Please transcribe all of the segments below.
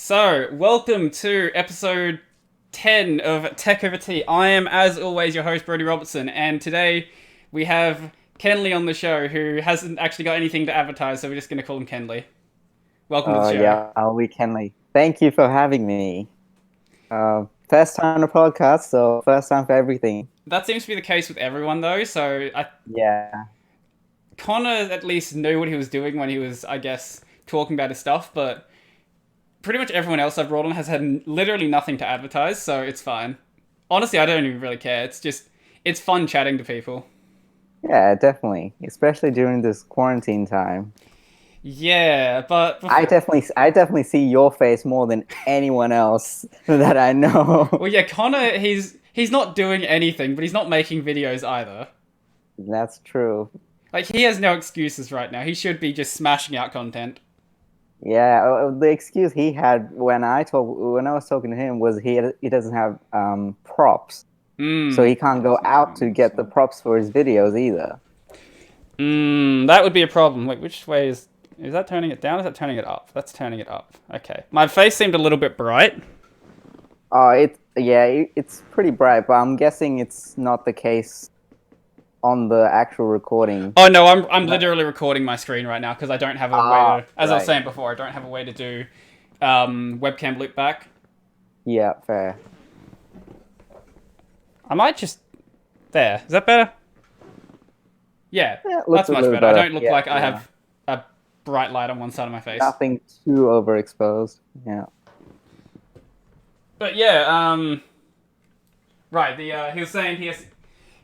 So, welcome to episode 10 of Tech Over Tea. I am, as always, your host, Brody Robertson, and today we have Kenley on the show, who hasn't actually got anything to advertise, so we're just going to call him Kenley. Welcome to the show. Yeah, I'll be Kenley. Thank you for having me. First time on the podcast, so first time for everything. That seems to be the case with everyone, though, so Yeah, Connor at least knew what he was doing when he was, I guess, talking about his stuff, but pretty much everyone else I've brought on has had literally nothing to advertise, so it's fine. Honestly, I don't even really care. It's fun chatting to people. yeah, definitely. Especially during this quarantine time. Yeah, but I definitely see your face more than anyone else that I know. well, yeah, Connor, he's not doing anything, but he's not making videos either. That's true. Like, he has no excuses right now. He should be just smashing out content. Yeah, the excuse he had when I was talking to him was he doesn't have props, so he can't go out to get the props for his videos either. That would be a problem. Wait, which way is that turning it down? Or is that turning it up? That's turning it up. Okay. My face seemed a little bit bright. It's pretty bright, but I'm guessing it's not the case on the actual recording. Oh no, I'm literally recording my screen right now because I don't have a way to, as I was right. saying before, I don't have a way to do webcam loop back. Yeah, fair. I might just there. Is that better? Yeah, Yeah, it that's looks a much little better. I better. don't look Yeah, like I yeah. have a bright light on one side of my face. Nothing too overexposed. Yeah. But yeah, right. He was saying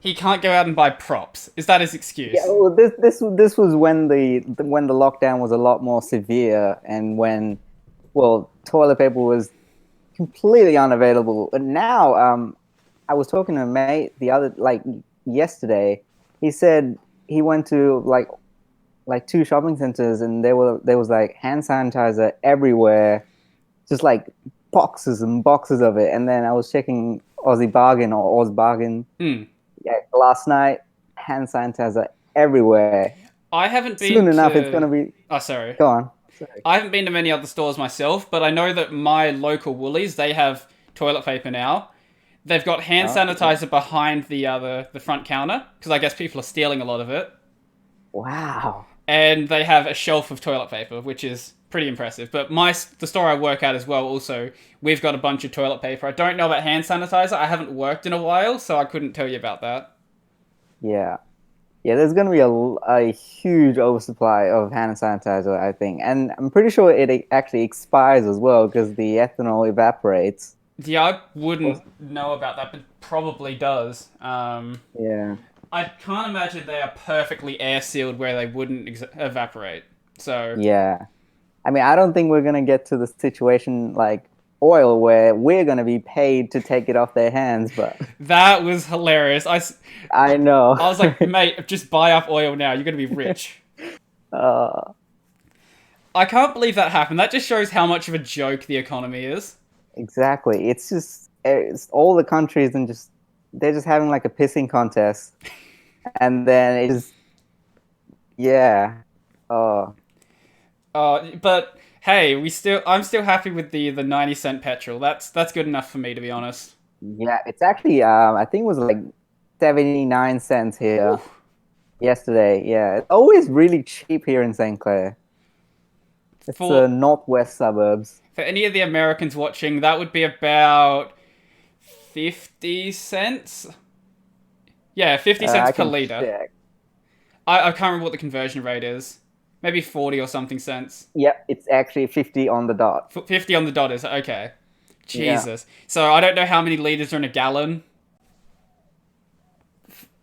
he can't go out and buy props. Is that his excuse? Yeah. Well, this was when the lockdown was a lot more severe, and when toilet paper was completely unavailable. But now, I was talking to a mate yesterday. He said he went to like two shopping centers, and there was like hand sanitizer everywhere, just like boxes and boxes of it. And then I was checking Aussie Bargain or Oz Bargain, yeah, last night. Hand sanitizer everywhere. I haven't been Soon enough, it's to. gonna be. Oh, sorry. Go on. Sorry. I haven't been to many other stores myself, but I know that my local Woolies, they have toilet paper now. They've got hand Oh, sanitizer behind the front counter because I guess people are stealing a lot of it, wow. and they have a shelf of toilet paper, which is pretty impressive. But the store I work at as well, also, we've got a bunch of toilet paper. I don't know about hand sanitizer. I haven't worked in a while, so I couldn't tell you about that. Yeah. Yeah, there's going to be a huge oversupply of hand sanitizer, I think. And I'm pretty sure it actually expires as well because the ethanol evaporates. Yeah, I wouldn't know about that, but probably does. Yeah. I can't imagine they are perfectly air sealed where they wouldn't evaporate. So Yeah. I mean, I don't think we're going to get to the situation like oil where we're going to be paid to take it off their hands, but that was hilarious. I know. I was like, mate, just buy up oil now. You're gonna be rich. uh, I can't believe that happened. That just shows how much of a joke the economy is. exactly. It's all the countries and they're just having like a pissing contest. And then yeah. Oh. But hey, I'm still happy with the 90-cent petrol. That's good enough for me, to be honest. Yeah, it's actually I think it was like 79 cents here Oof. yesterday. Yeah, it's always really cheap here in St. Clair. It's the For northwest suburbs. any of the Americans watching, that would be about 50 cents. Yeah, 50 cents I per can liter. check. I can't remember what the conversion rate is. Maybe 40 or something cents. Yep, it's actually 50 on the dot. 50 on the dot is okay. Yeah. Jesus. So I don't know how many liters are in a gallon.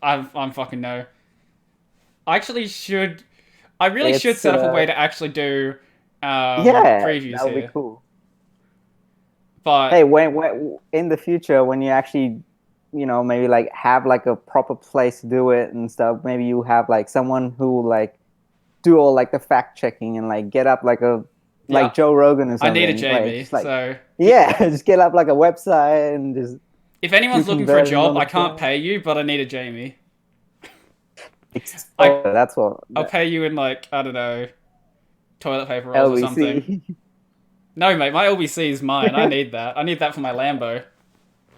I'm fucking no. I actually should. I really should It's set up a way to actually do yeah, previews that would be here. cool. But Hey, when in the future when you actually, maybe like have like a proper place to do it and stuff, maybe you have like someone who like do all like the fact checking and like get up like yeah, like Joe Rogan or I something. need a Like, Jamie. just like So yeah, just get up like a website and just if do anyone's looking for a conversions on job, the I can't fly. pay you, but I need a Jamie. I That's what I'll pay you in like I don't know toilet paper rolls or something. LBC. No, mate, my LBC is mine. I need that. I need that for my Lambo.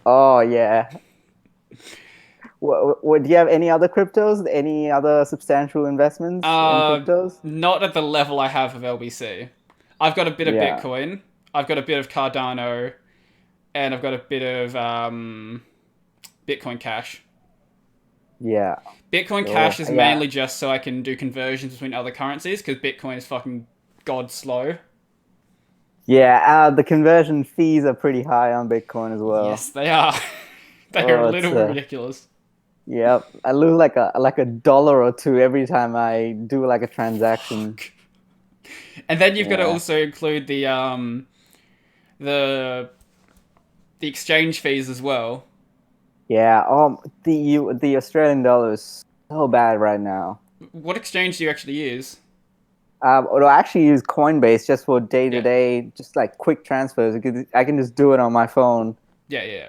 Oh yeah. Do you have any other cryptos? Any other substantial investments in cryptos? Not at the level I have of LBC. I've got a bit of Yeah, Bitcoin. I've got a bit of Cardano, and I've got a bit of Bitcoin Cash. yeah, Bitcoin sure. Cash is Yeah, mainly just so I can do conversions between other currencies because Bitcoin is fucking god slow. yeah. The conversion fees are pretty high on Bitcoin as well. Yes, they are. They are a Oh, it's little ridiculous. yeah. I lose like a dollar or two every time I do like a transaction. Fuck. And then you've got to Yeah, also include the the exchange fees as well. yeah. The Australian dollar is so bad right now. What exchange do you actually use? Or I actually use Coinbase just for day to Yeah, day, just like quick transfers because I can just do it on my phone. yeah, yeah.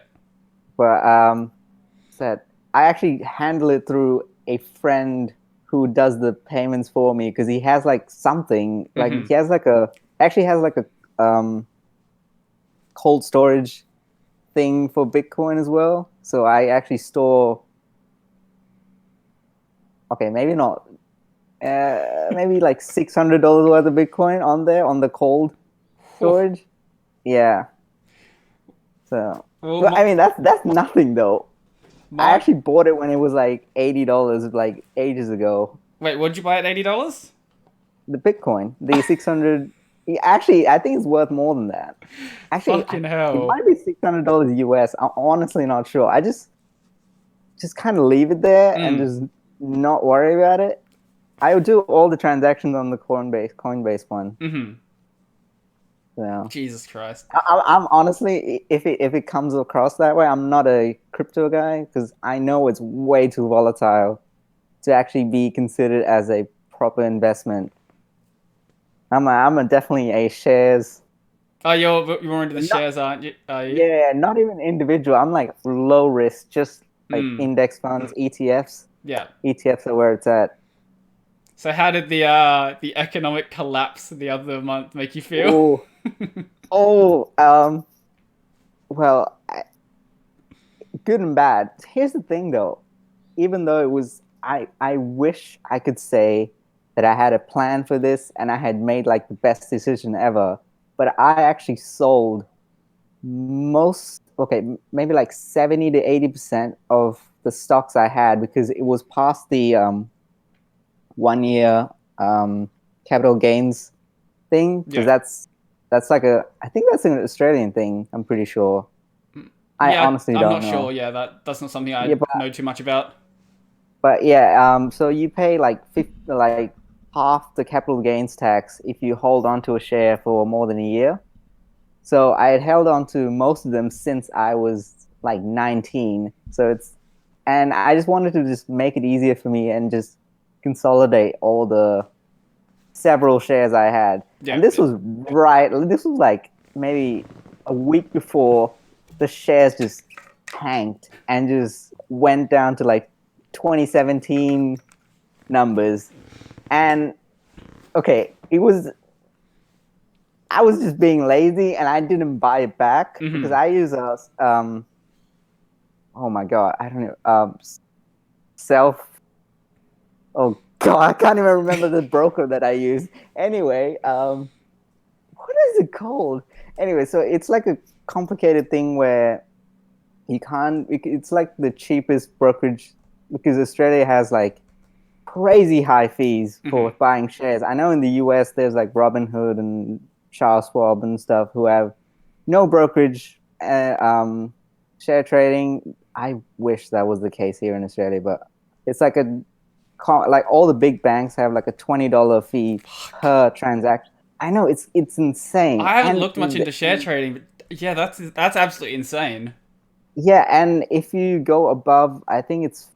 But said I actually handle it through a friend who does the payments for me because he has like something like Mm-hmm. he has like a actually has like a cold storage thing for Bitcoin as well. So I actually store okay, maybe not maybe like $600 worth of Bitcoin on there on the cold storage. Yeah. So Well, but I mean that's nothing though. I my actually bought it when it was like $80 like ages ago. wait, what did you buy at $80? The Bitcoin, the 600. Actually, I think it's worth more than that. Actually, Fucking it hell. might be $600 US. I'm honestly not sure. I just kind of leave it there and Mm. just not worry about it. I would do all the transactions on the Coinbase one. Mm-hmm. So Jesus Christ. I'm honestly, if it comes across that way, I'm not a crypto guy because I know it's way too volatile to actually be considered as a proper investment. I'm definitely a shares. Oh, you're more into the shares, aren't you? Are you? Yeah, not even individual. I'm like low risk, just like Hmm. index funds, ETFs. Yeah. ETFs are where it's at. So how did the economic collapse the other month make you feel? Oh, oh, well, good and bad. Here's the thing though. Even though it was, I wish I could say that I had a plan for this and I had made like the best decision ever. But I actually sold okay, maybe like 70 to 80% of the stocks I had because it was past the 1 year um, capital gains thing because Yeah. that's like I think that's an Australian thing. I'm pretty sure. I Yeah, honestly I'm don't not sure. know. Yeah, that's not something Yeah, I know too much about. but yeah, so you pay like 50, like half the capital gains tax if you hold on to a share for more than a year. So I had held on to most of them since I was like 19. And I just wanted to just make it easier for me and just consolidate all the several shares I had. Yeah, And this yeah. was this was like maybe a week before the shares just tanked and just went down to like 2017 numbers. And okay, I was just being lazy and I didn't buy it back because Mm-hmm. I use a oh my god, I don't know self oh god, I can't even remember the broker that I use. Anyway, what is it called? Anyway, so it's like a complicated thing where you can't it's like the cheapest brokerage because Australia has like crazy high fees Mm-hmm. for buying shares. I know in the US there's like Robinhood and Charles Schwab and stuff who have no brokerage share trading. I wish that was the case here in Australia, but it's like like all the big banks have like a $20 fee Fuck. per transaction. I know it's insane, I haven't and looked much into share trading, but yeah, that's absolutely insane. yeah, and if you go above, I think it's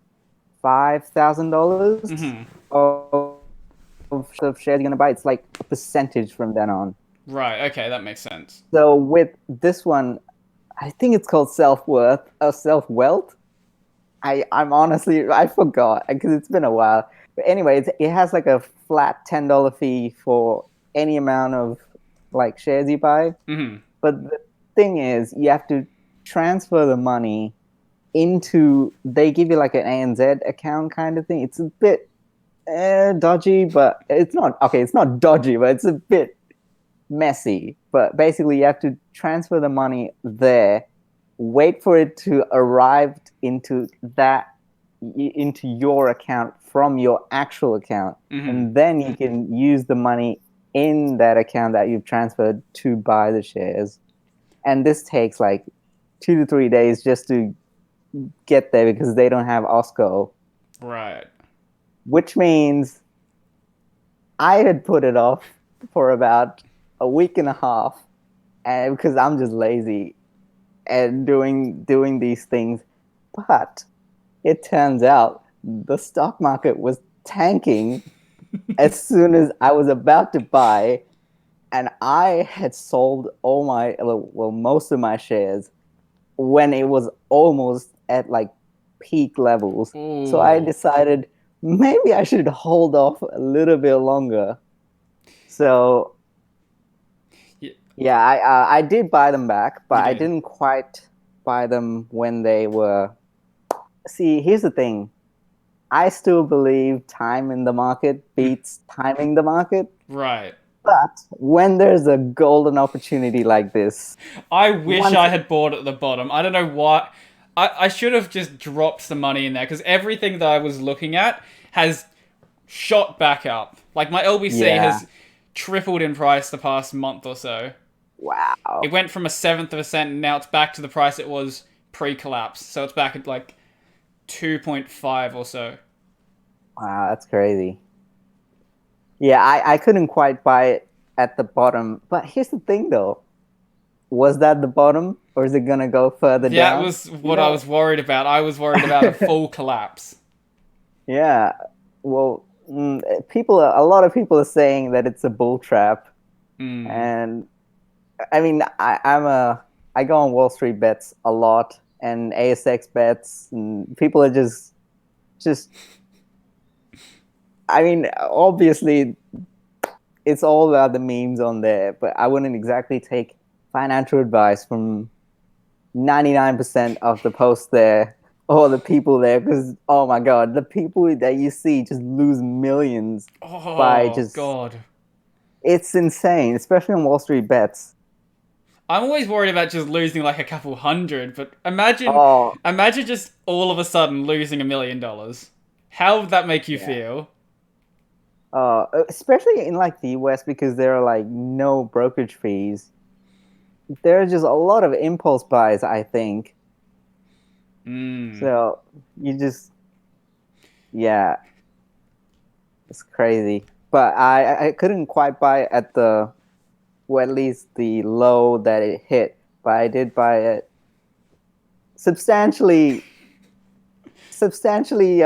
$5,000 Mm-hmm. of shares you're gonna buy, it's like a percentage from then on. Right. Okay, that makes sense. So with this one, I think it's called self worth or self wealth. I'm honestly I forgot because it's been a while. But anyway, it has like a flat $10 fee for any amount of like shares you buy. Hmm. But the thing is, you have to transfer the money into. They give you like an ANZ account kind of thing. It's a bit dodgy, but it's not okay. It's not dodgy, but it's a bit messy. But basically, you have to transfer the money there, wait for it to arrive into your account from your actual account, Hmm. and then you can use the money in that account that you've transferred to buy the shares. And this takes like 2 to 3 days just to get there because they don't have Osco, Right. which means I had put it off for about a week and a half, and because I'm just lazy and doing these things. But it turns out the stock market was tanking as soon as I was about to buy, and I had sold all my well most of my shares when it was almost at like peak levels. So I Ooh. decided maybe I should hold off a little bit longer. So Y- yeah, I did buy them back, You but I did. didn't quite buy them when they were. See, here's the thing. I still believe time in the market Mm. beats timing the market. Right. But when there's a golden opportunity like this, I wish once I had bought at the bottom. I don't know why. I should have just dropped some money in there because everything that I was looking at has shot back up. Like my LBC yeah, has tripled in price the past month or so. It wow, went from a seventh of a cent and now it's back to the price it was pre-collapse. So it's back at like 2.5 or so. wow, that's crazy. Yeah, I couldn't quite buy it at the bottom. But here's the thing though. Was that the bottom or is it gonna go further That down? was You what I know, was worried about. I was worried about a full collapse. yeah. Well, a lot of people are saying that it's a bull trap, Hmm. and I mean, I go on Wall Street bets a lot and ASX bets, and people are just. I mean, obviously, it's all about the memes on there, but I wouldn't exactly take financial advice from 99% of the posts there or the people there because oh my god, the people that you see just lose millions by Oh just god. it's insane, especially on Wall Street bets. I'm always worried about just losing like a couple hundred, but Oh, imagine just all of a sudden losing $1 million. How would that make you yeah. feel? Especially in like the US because there are like no brokerage fees. There are just a lot of impulse buys, I think. Hmm. So you just, yeah, it's crazy. But I couldn't quite buy at the, well, at least the low that it hit. But I did buy it substantially, substantially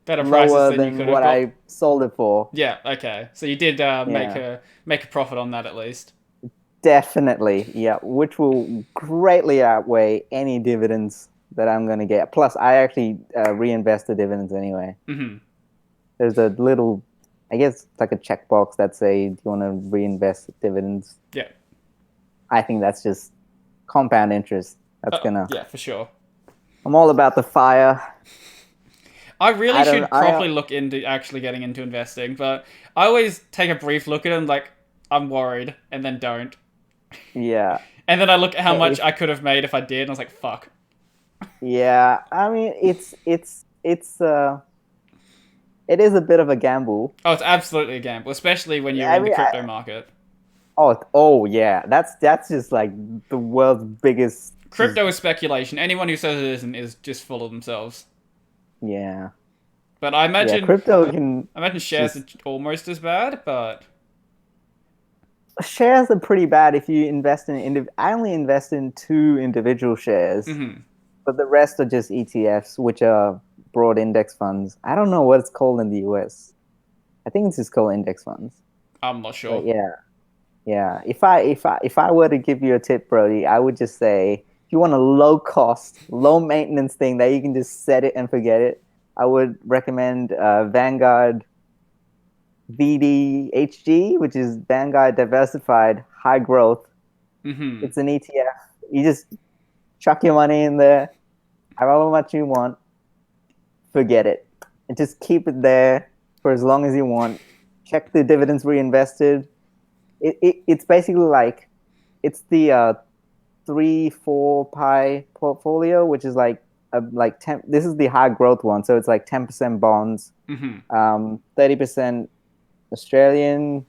Better prices lower than you than could have what got. I sold it for. Yeah, okay. So you did Yeah, make a profit on that at least. definitely. Yeah, which will greatly outweigh any dividends that I'm going to get. Plus, I actually reinvest the dividends anyway. Hmm. There's a little, I guess, like a checkbox that say, "Do you want to reinvest dividends?" Yeah. I think that's just compound interest. That's Oh, gonna. yeah, for sure. I'm all about the fire. I really I don't. should properly look into actually getting into investing, but I always take a brief look at it and like I'm worried and then don't. Yeah. And then I look at how much If I could have made if I did and I was like, fuck. yeah, I mean, it is a bit of a gamble. Oh, it's absolutely a gamble, especially when you're I in the mean, crypto market. oh yeah, that's just like the world's biggest. Just Crypto is speculation. Anyone who says it isn't is just full of themselves. yeah, But yeah. Crypto can I imagine shares are just almost as bad, but shares are pretty bad if you invest in. I only invest in two individual shares, mhm, but the rest are just ETFs, which are broad index funds. I don't know what it's called in the US. I think it's just called index funds. I'm not But sure. yeah, yeah. If I were to give you a tip, Brody, I would just say if you want a low cost, low maintenance thing that you can just set it and forget it, I would recommend Vanguard VDHG, which is Vanguard Diversified High Growth. Mm-hmm. It's an ETF. You just chuck your money in there, however much you want, forget it. And just keep it there for as long as you want. Check the dividends reinvested. It's basically like, it's the 3-4 pie portfolio, which is like like 10. This is the high growth one, so it's like 10% bonds, Mm-hmm. 30% Australian,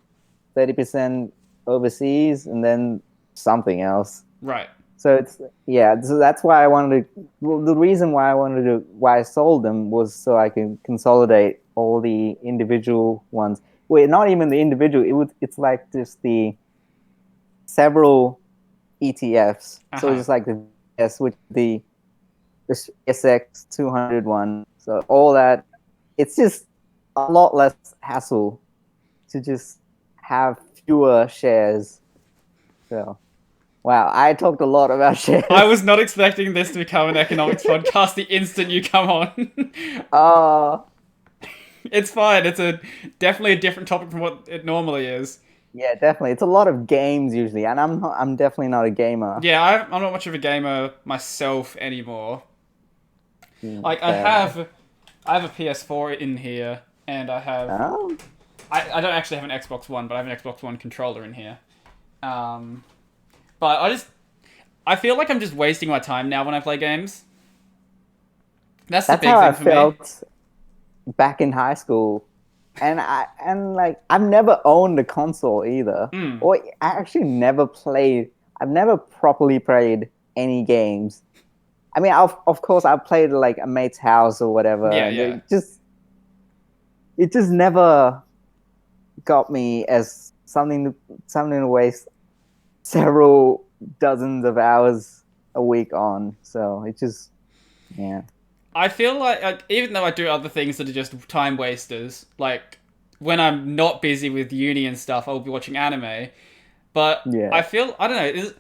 30% overseas, and then something else. Right. So it's yeah. So that's why I wanted to. Well, the reason why I sold them was so I can consolidate all the individual ones. Wait, not even the individual. It's like just the several ETFs. So Uh-huh. just like the S, which the SX 200 one. So all that, it's just a lot less hassle to just have fewer shares. So wow, I talked a lot about I shares. was not expecting this to become an economics podcast the instant you come on. Oh, It's fine. It's a definitely a different topic from what it normally is. yeah, definitely. It's a lot of games usually, and I'm definitely not a gamer. Yeah, I'm not much of a gamer myself anymore. Like Fair enough. I have a PS4 in here, and Oh, I don't actually have an Xbox One, but I have an Xbox One controller in here. Um, but I feel like I'm just wasting my time now when I play games. That's the that's big how I thing for me. felt back in high school. And like I've never owned a console either. Mm, Or I actually never played. I've never properly played any games. I mean, of course, I've played like a mate's house or whatever, yeah, and yeah. it just never got me as something to waste several dozens of hours a week on. So it just yeah. I feel like even though I do other things that are just time wasters, like when I'm not busy with uni and stuff, I'll be watching anime. But Yeah. I don't know.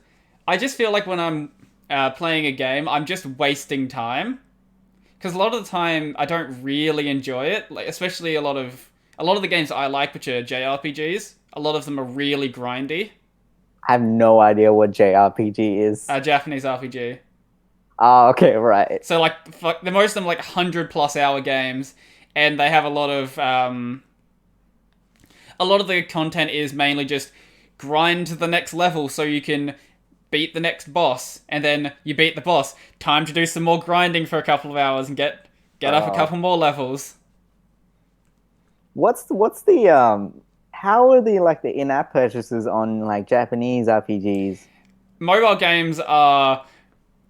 I just feel like when I'm playing a game, I'm just wasting time because a lot of the time I don't really enjoy it. Like especially a lot of the games I like, which are JRPGs. A lot of them are really grindy. I have no idea what JRPG is. Japanese RPG. Oh, okay, right. So like the most of them are like 100+ hour games, and they have a lot of the content is mainly just grind to the next level so you can beat the next boss, and then you beat the boss. Time to do some more grinding for a couple of hours and get up a Uh, couple more levels. what's the how are the like the in-app purchases on like Japanese RPGs? Mobile games are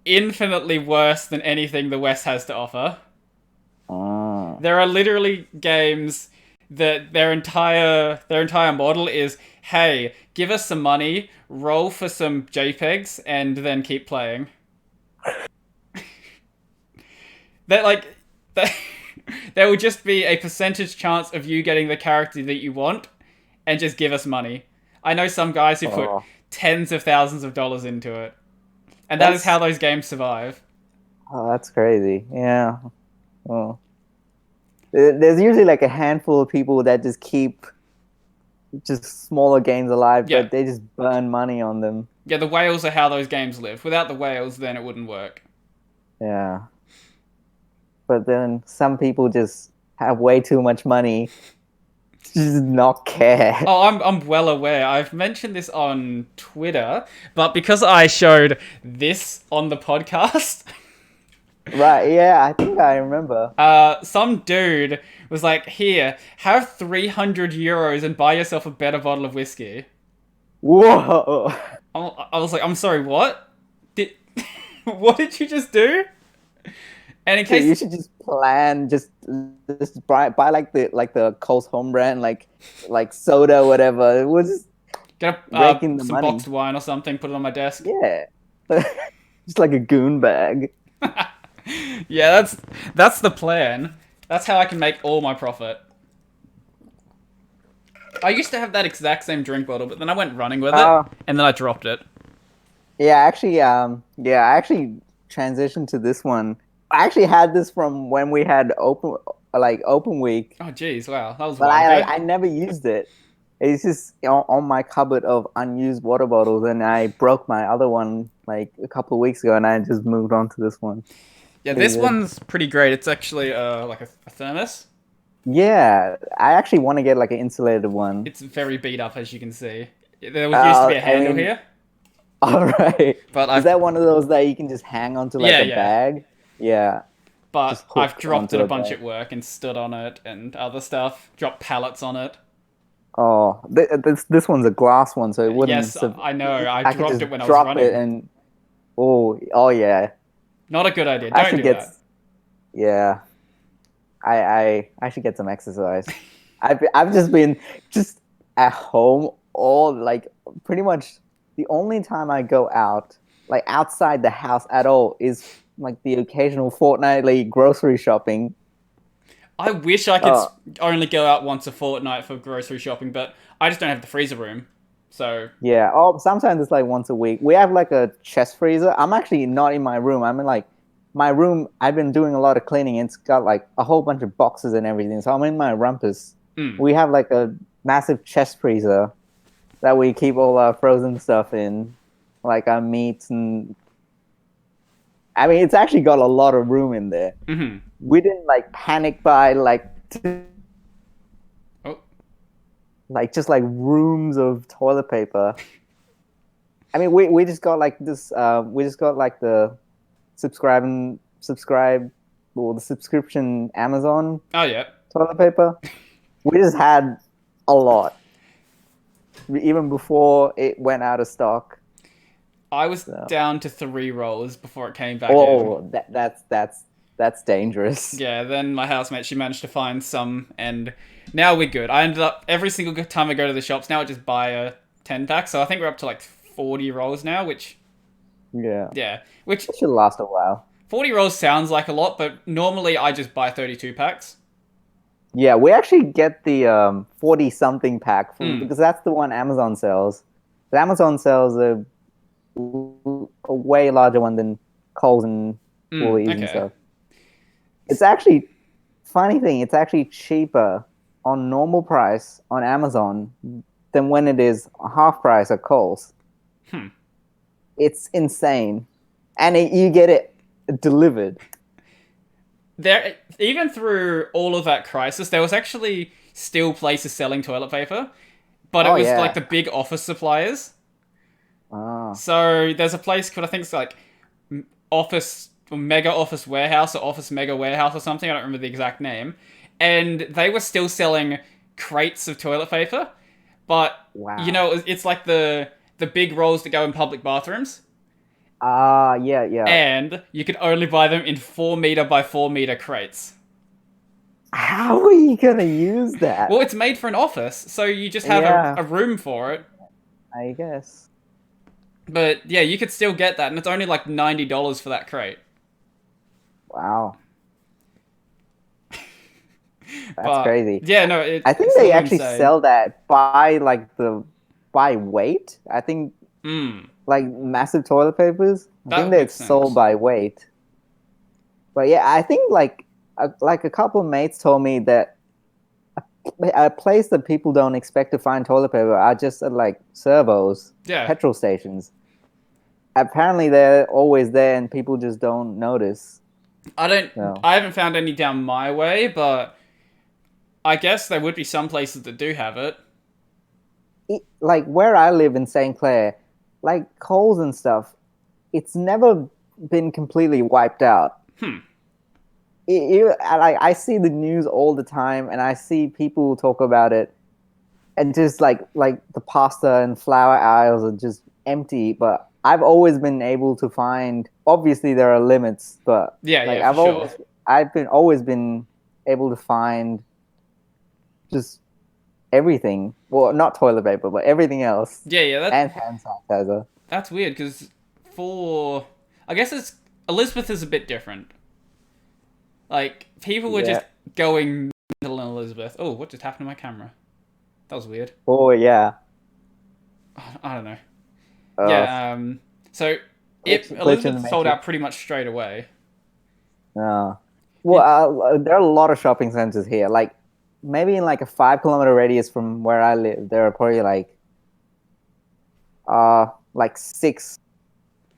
infinitely worse than anything the West has to offer. Oh, There are literally games that their entire model is, hey, give us some money, roll for some JPEGs, and then keep playing. That like that there will just be a percentage chance of you getting the character that you want, and just give us money. I know some guys who put oh, tens of thousands of dollars into it, and that is how that's those games survive. that's crazy. Yeah. Oh. There's usually like a handful of people that just keep just smaller games alive, Yeah, but they just burn money on them. yeah. The whales are how those games live. Without the whales, then it wouldn't work. Yeah. But then some people just have way too much money to just not care. Oh, I'm well aware. I've mentioned this on Twitter, but because I showed this on the podcast, Right, yeah, I think I remember. some dude was like, "Here, have 300 euros and buy yourself a better bottle of whiskey." Whoa. I was like, "I'm sorry, what? Did what did you just do?" And in Dude, you case should just plan just buy like the Coles home brand like soda or whatever. We'll just get rake in the some money. boxed wine or something, put it on my desk. Yeah. Just like a goon bag. Yeah, that's the plan. That's how I can make all my profit. I used to have that exact same drink bottle, but then I went running with it, Uh and then I dropped it. I actually transitioned to this one. I actually had this from when we had like open week, Oh, geez, wow, that was a but while I ago. like I never used it. It's just on my cupboard of unused water bottles, and I broke my other one like a couple of weeks ago, and I just moved on to this one. Yeah, Pretty this good. one's pretty great. It's actually like a thermos. Yeah, I actually want to get like an insulated one. It's very beat up, as you can see. There used to be a I handle mean, here, all right. but Is I've that one of those that you can just hang onto like yeah, a yeah. bag? Yeah, just But I've hook dropped onto it a a bunch bag. at work and stood on it and other stuff. Dropped pallets on it. Oh, this one's a glass one, so it wouldn't. Yes, I know. I I could dropped just it when I was drop it running. and oh yeah. Not a good idea. I Don't should do get that. yeah. I should get some exercise. I've just been just at home all like pretty much the only time I go out like outside the house at all is like the occasional fortnightly grocery shopping. I wish I could Oh only go out once a fortnight for grocery shopping, but I just don't have the freezer room. So, yeah. Oh, sometimes it's like once a week. We have like a chest freezer. I'm actually not in my room. I'm in like my room. I've been doing a lot of cleaning. It's got like a whole bunch of boxes and everything. So I'm in my rumpus. mm. We have like a massive chest freezer that we keep all our frozen stuff in, like our meats and. I mean, it's actually got a lot of room in there. Hmm. We didn't like panic buy Oh, like just like rooms of toilet paper. I mean, we just got like this. We just got like the subscribe or the subscription Amazon oh yeah. toilet paper. We just had a lot even before it went out of stock. I was So, down to 3 rolls before it came back in. oh, that's dangerous. Yeah, then my housemate, she managed to find some, and now we're good. I ended up, every single time I go to the shops now, I just buy a 10 pack, so I think we're up to like 40 rolls now, which, Yeah, yeah, which it should last a while. 40 rolls sounds like a lot, but normally I just buy 32 packs. Yeah, we actually get the 40 something pack Mm, because that's the one Amazon sells. The Amazon sells a way larger one than Coles and Woolies and okay. stuff. It's actually funny thing. It's actually cheaper on normal price on Amazon than when it is half price at Coles. Hmm. It's insane, and you get it delivered. There, even through all of that crisis, there was actually still places selling toilet paper, but it Oh was like yeah. the big office suppliers. Ah. So there's a place called, I think it's like Office Mega Office Warehouse or Office Mega Warehouse or something. I don't remember the exact name. And they were still selling crates of toilet paper, but you Wow. know it's like the big rolls that go in public bathrooms, Ah, yeah, yeah. and you could only buy them in 4 meter by 4 meter crates. How are you gonna use that? Well, it's made for an office, so you just have Yeah, a room for it. I guess. But yeah, you could still get that, and it's only like $90 for that crate. Wow, that's But crazy. yeah, no, I think it's a they little actually insane. sell that by like the by weight. I think Mm, like massive toilet papers. I think that they're makes sold sense. by weight. But yeah, I think like a couple of mates told me that a place that people don't expect to find toilet paper are just at like servos, Yeah, petrol stations. Apparently, they're always there, and people just don't notice. I don't. So, I haven't found any down my way, but I guess there would be some places that do have it. like where I live in St. Clair, like Coles and stuff, it's never been completely wiped out. Hmm. Like I see the news all the time, and I see people talk about it, and just like the pasta and flour aisles are just empty. But I've always been able to find. Obviously, there are limits, but Yeah, like yeah, for sure. I've been always been able to find just everything. Well, not toilet paper, but everything else, Yeah, yeah. and hand sanitizer. That's weird because for I guess it's Elizabeth is a bit different. Like people were Yeah. just going mental in Elizabeth. Oh, what just happened to my camera? That was weird. Oh yeah. I don't know. Uh, Yeah. So glitch in the Elizabeth sold matrix. out pretty much straight away. No. Well, there are a lot of shopping centers here. Like maybe in like a 5 kilometer radius from where I live, there are probably like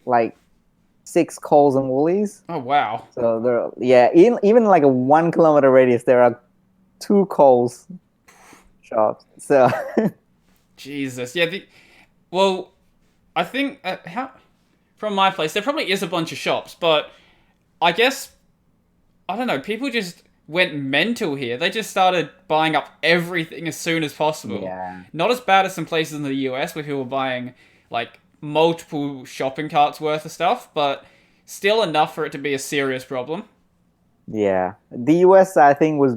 like six Coles and Woolies. Oh wow. So there, yeah, even like a 1 kilometer radius, there are two Coles shops. So Jesus. Yeah. Well, I think how from my place there probably is a bunch of shops, but I guess I don't know. People just went mental here. They just started buying up everything as soon as possible. yeah, Not as bad as some places in the US where people were buying like multiple shopping carts worth of stuff, but still enough for it to be a serious problem. yeah. The US, I think, was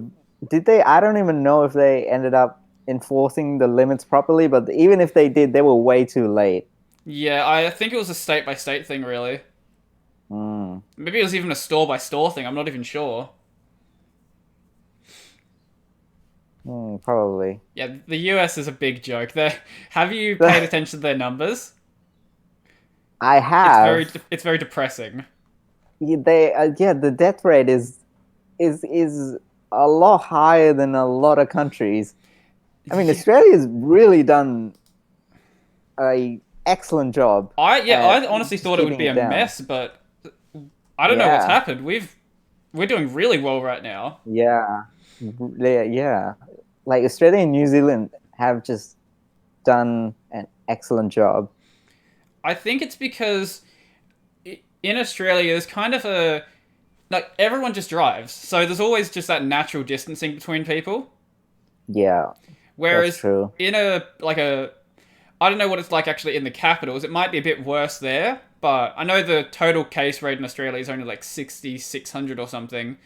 did they? I don't even know if they ended up enforcing the limits properly, but even if they did, they were way too late. Yeah, I think it was a state by state thing, really. Mm, Maybe it was even a store by store thing. I'm not even sure. probably. Yeah, the US is a big joke. Have you paid attention to their numbers? I have. It's very depressing. Yeah, the death rate is a lot higher than a lot of countries. I mean, Yeah. Australia's really done a excellent job I at honestly thought it would keeping be it a down. mess, but I don't know what's Yeah, happened. We're doing really well right now. yeah, yeah. Like Australia and New Zealand have just done an excellent job. I think it's because in Australia there's kind of a like everyone just drives, so there's always just that natural distancing between people. Yeah, that's Whereas true. in a like a I don't know what it's like actually in the capitals. It might be a bit worse there, but I know the total case rate in Australia is only like 6,600 or something.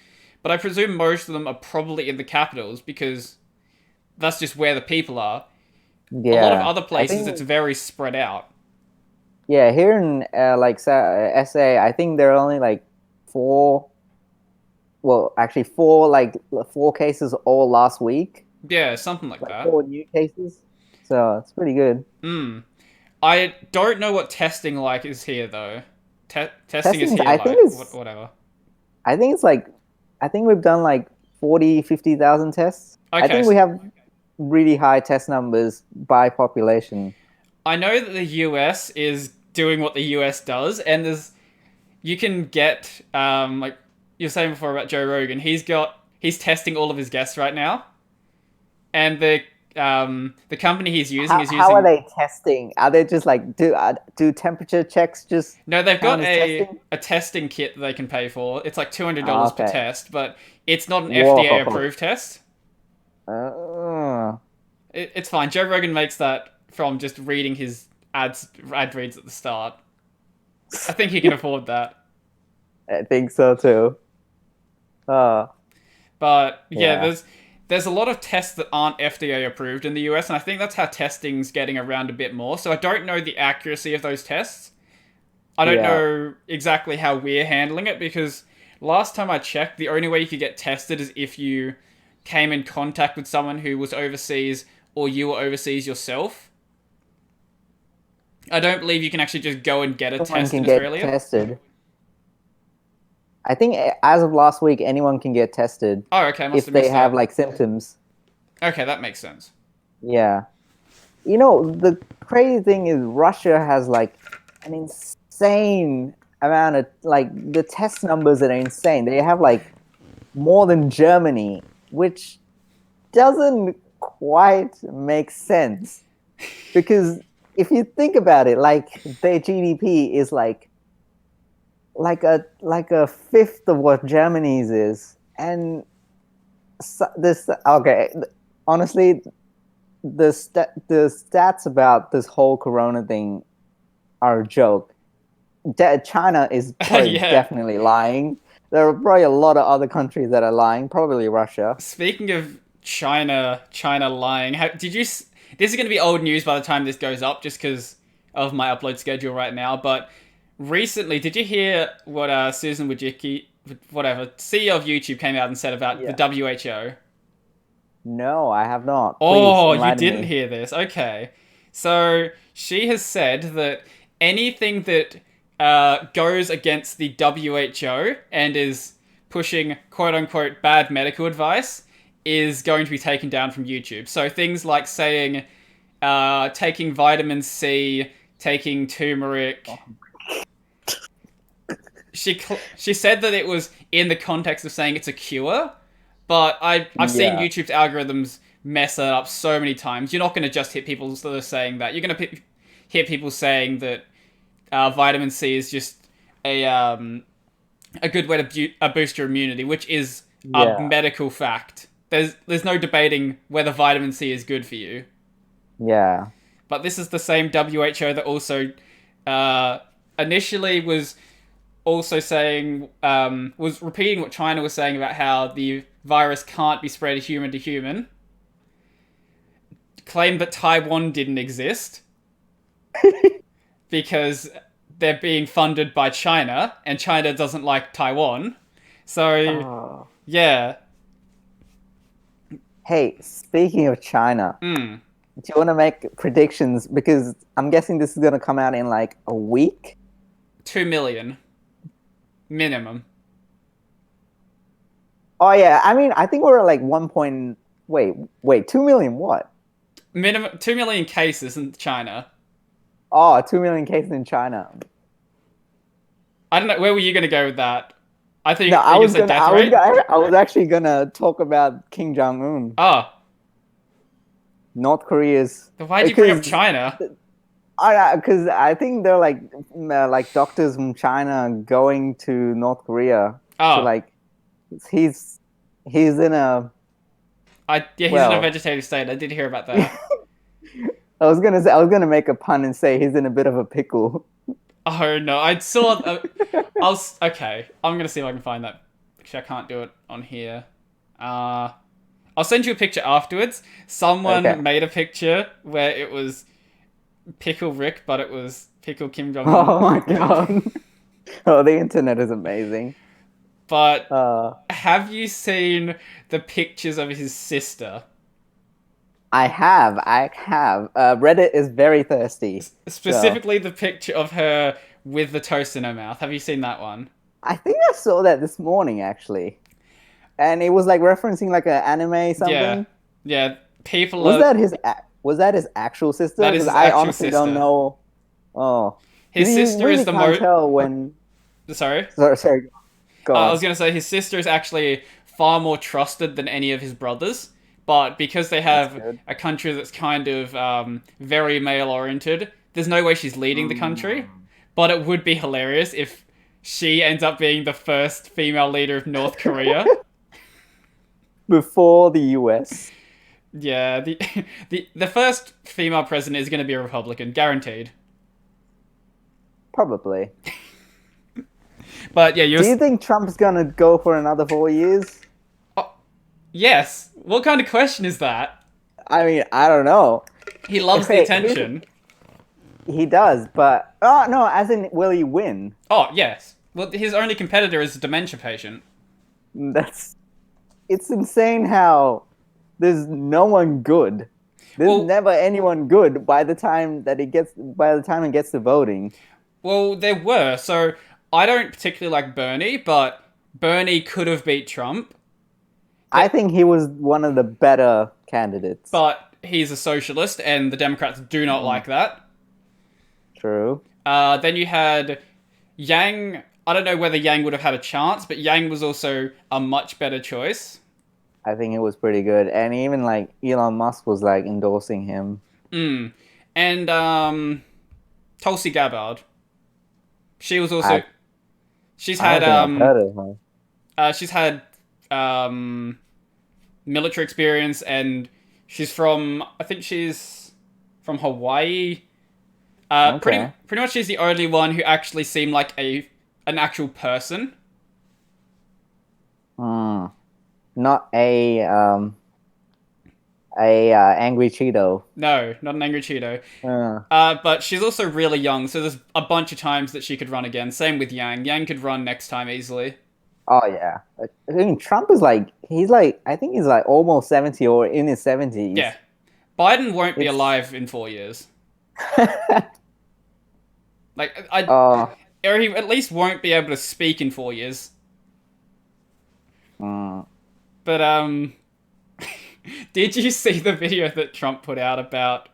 But I presume most of them are probably in the capitals because that's just where the people are. A lot of Yeah, other I places, it's think very spread out. yeah here in SA, I think there are only like four. Well, actually, four cases all last week, Yeah, something like like that. four new cases. So it's pretty good. I don't know what testing like is here though. Testing is Testing, here like whatever. I think it's like, I think we've done like 40, 50,000 tests. I Okay, think we have really high test numbers by population. I know that the US is doing what the US does, and you can get like you were saying before about Joe Rogan. He's testing all of his guests right now, and the company he's using is How are using they testing? Are they just like do temperature checks just no, they've got count as testing? a testing kit that they can pay for. It's like Oh, $200 per okay. test, but it's not an FDA Whoa. approved test. Uh, It's fine. Joe Rogan makes that from just reading his ad reads at the start. I think he can afford that. I think so too. Uh, But yeah, yeah, there's a lot of tests that aren't FDA approved in the US, and I think that's how testing's getting around a bit more. So I don't know the accuracy of those tests. I don't yeah. know exactly how we're handling it because last time I checked, the only way you could get tested is if you came in contact with someone who was overseas or you were overseas yourself. I don't believe you can actually just go and get a Anyone test can in get Australia. tested. I think as of last week, anyone can get tested Oh, okay, I must if have they missed have that. like symptoms. Okay, that makes sense. Yeah. You know, the crazy thing is Russia has like an insane amount of like the test numbers that are insane. They have like more than Germany, which doesn't quite make sense because if you think about it, like their GDP is like a fifth of what Germany's is, and this okay. Honestly, the stats about this whole Corona thing are a joke. China is probably Yeah. definitely lying. There are probably a lot of other countries that are lying. Probably Russia. Speaking of China lying, this is going to be old news by the time this goes up, just because of my upload schedule right now. But recently, did you hear what Susan Wojcicki, whatever CEO of YouTube, came out and said about the Yeah. WHO? No, I have not. Please Oh, you enlighten didn't me. hear this? Okay, so she has said that anything that goes against the WHO and is pushing quote-unquote bad medical advice is going to be taken down from YouTube. So things like saying taking vitamin C, taking turmeric. She said that it was in the context of saying it's a cure, but I've seen YouTube's algorithms mess it up so many times. You're not going to just hit people that are saying that. You're going to hit people saying that vitamin C is just a good way to boost your immunity, which is a medical fact. There's no debating whether vitamin C is good for you. Yeah. But this is the same WHO that also initially was also saying, was repeating what China was saying about how the virus can't be spread human to human. Claimed that Taiwan didn't exist because they're being funded by China, and China doesn't like Taiwan. So, yeah. Hey, speaking of China, do you want to make predictions? Because I'm guessing this is going to come out in like a week. 2 million. Minimum. Oh yeah, I mean, I think we're at like 1. Wait, 2 million what? Minimum 2 million cases in China. Oh, 2 million cases in China. I don't know. Where were you going to go with that? I think no, I was actually gonna talk about Kim Jong-un. Oh, North Korea's. why'd you bring up China? Because I think they're like doctors from China going to North Korea. Oh, so like he's in a. He's in a vegetative state. I did hear about that. I was gonna make a pun and say he's in a bit of a pickle. Oh no, I saw. Okay. I'm gonna see if I can find that. Actually, I can't do it on here. I'll send you a picture afterwards. Someone made a picture where it was Pickle Rick, but it was Pickle Kim Jong Un. Oh my god! Oh, the internet is amazing. But have you seen the pictures of his sister? I have. Reddit is very thirsty. Specifically, the picture of her with the toast in her mouth. Have you seen that one? I think I saw that this morning, actually. And it was like referencing like an anime something. Yeah. People. Was that his actual sister? That is his I actual honestly sister. don't know. Oh, his sister really is the can't tell when. Sorry. Sorry. Go on. I was gonna say his sister is actually far more trusted than any of his brothers. But because they have a country that's kind of very male-oriented, there's no way she's leading the country. But it would be hilarious if she ends up being the first female leader of North Korea. Before the US. Yeah, the first female president is going to be a Republican, guaranteed. Probably. But yeah, do you think Trump's going to go for another 4 years? Yes. What kind of question is that? I mean, I don't know. He loves the attention. He does, but... Oh, no, as in, will he win? Oh, yes. Well, his only competitor is a dementia patient. It's insane how there's no one good. There's never anyone good by the time it gets to voting. Well, there were. So, I don't particularly like Bernie, but Bernie could have beat Trump. I think he was one of the better candidates. But he's a socialist, and the Democrats do not like that. True. Then you had Yang. I don't know whether Yang would have had a chance, but Yang was also a much better choice. I think it was pretty good. And even like Elon Musk was like endorsing him. And Tulsi Gabbard. She was also... She's had military experience, and she's from... I think she's from Hawaii. Pretty much she's the only one who actually seemed like an actual person. Not a angry Cheeto. No, not an angry Cheeto. But she's also really young, so there's a bunch of times that she could run again. Same with Yang. Yang could run next time easily. Oh yeah. I mean, Trump is I think he's like almost 70 or in his 70s. Yeah. Biden won't be alive in 4 years. Or he at least won't be able to speak in 4 years. Mm. But did you see the video that Trump put out about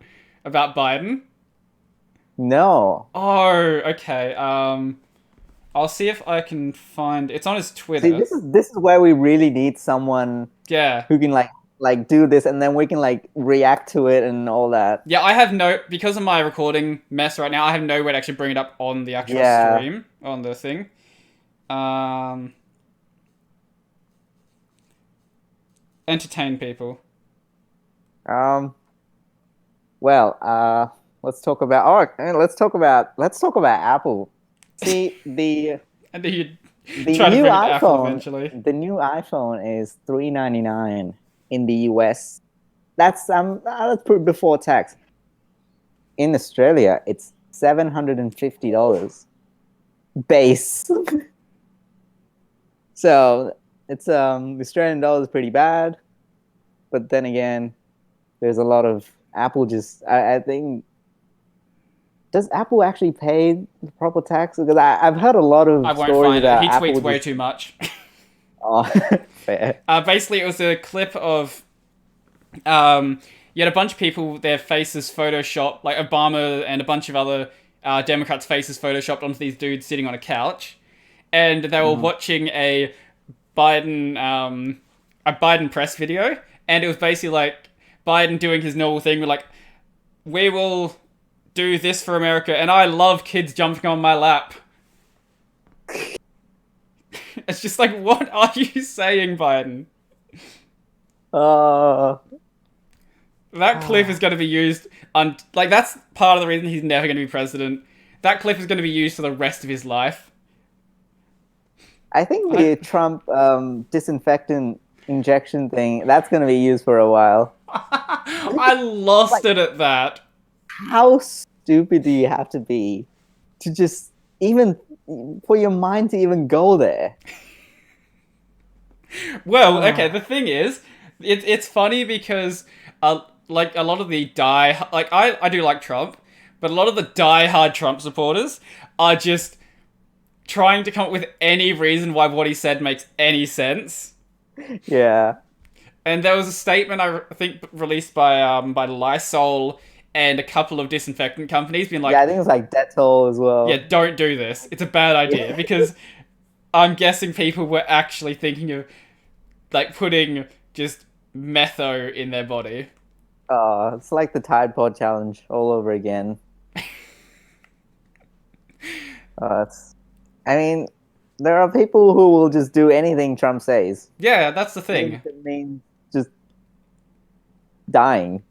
Biden? No. Oh, okay. I'll see if I can find. It's on his See, Twitter. this is where we really need someone Yeah. who can like do this, and then we can like react to it and all that. Yeah, I have no, because of my recording mess right now, I have no way to actually bring it up on the actual Yeah. stream, on the thing. Um, entertain people. Um. Well, let's talk about. Oh, let's talk about Apple. See, And then you the try to new bring it to Apple iPhone, eventually. the new iPhone is $399 in the US. That's before tax. In Australia, it's $750 base. So it's the Australian dollar is pretty bad, but then again, there's a lot of Apple. I think, does Apple actually pay the proper tax? Because I've heard a lot I of won't stories find it. about He Apple tweets way just. too much. Oh, fair. Basically, it was a clip of you had a bunch of people, their faces photoshopped, like Obama and a bunch of other Democrats' faces photoshopped onto these dudes sitting on a couch, and they were watching Biden a Biden press video, and it was basically like Biden doing his normal thing, with like, we will do this for America, and I love kids jumping on my lap. It's just like, what are you saying, Biden? Uh, That clip is going to be used on, like, that's part of the reason he's never going to be president. That clip is going to be used for the rest of his life. I think the Trump disinfectant injection thing, that's going to be used for a while. I lost it at that. How stupid do you have to be to just even for your mind to even go there? Well, okay, the thing is, it's funny because, like, a lot of the I do like Trump, but a lot of the die-hard Trump supporters are just trying to come up with any reason why what he said makes any sense. Yeah. And there was a statement, I think, released by Lysol and a couple of disinfectant companies being like, Yeah, I think it's like Dettol as well. yeah, don't do this. It's a bad idea. Because I'm guessing people were actually thinking of, like, putting just metho in their body. It's like the Tide Pod challenge all over again. I mean, there are people who will just do anything Trump says. Yeah, that's the Even thing. if it means just dying.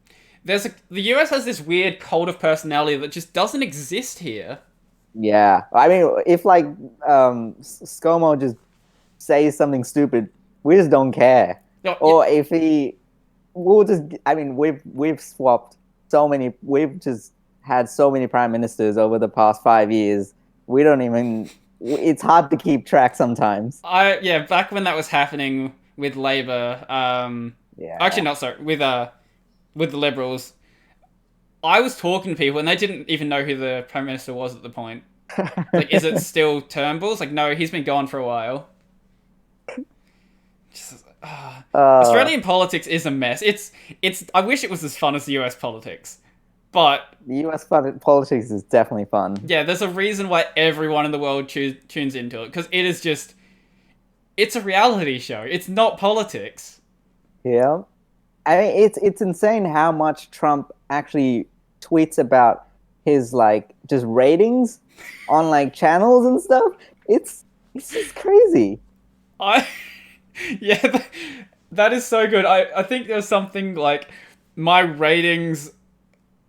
The US has this weird cult of personality that just doesn't exist here. Yeah. I mean, if like ScoMo just says something stupid, we just don't care. No, Or if we'll just. I mean, we've swapped so many. We've just had so many prime ministers over the past 5 years. We don't even. It's hard to keep track sometimes. back when that was happening with Labour, Yeah. actually not sorry, with the Liberals, I was talking to people and they didn't even know who the Prime Minister was at the point. Like, is it still Turnbull's? Like, no, he's been gone for a while. Just, Australian politics is a mess. It's. I wish it was as fun as the US politics, but The US politics is definitely fun. yeah, there's a reason why everyone in the world tunes into it, because it is just. It's a reality show. It's not politics. Yeah. I mean, it's insane how much Trump actually tweets about his like just ratings on like channels and stuff. It's just crazy. Yeah, that is so good. I think there's something like my ratings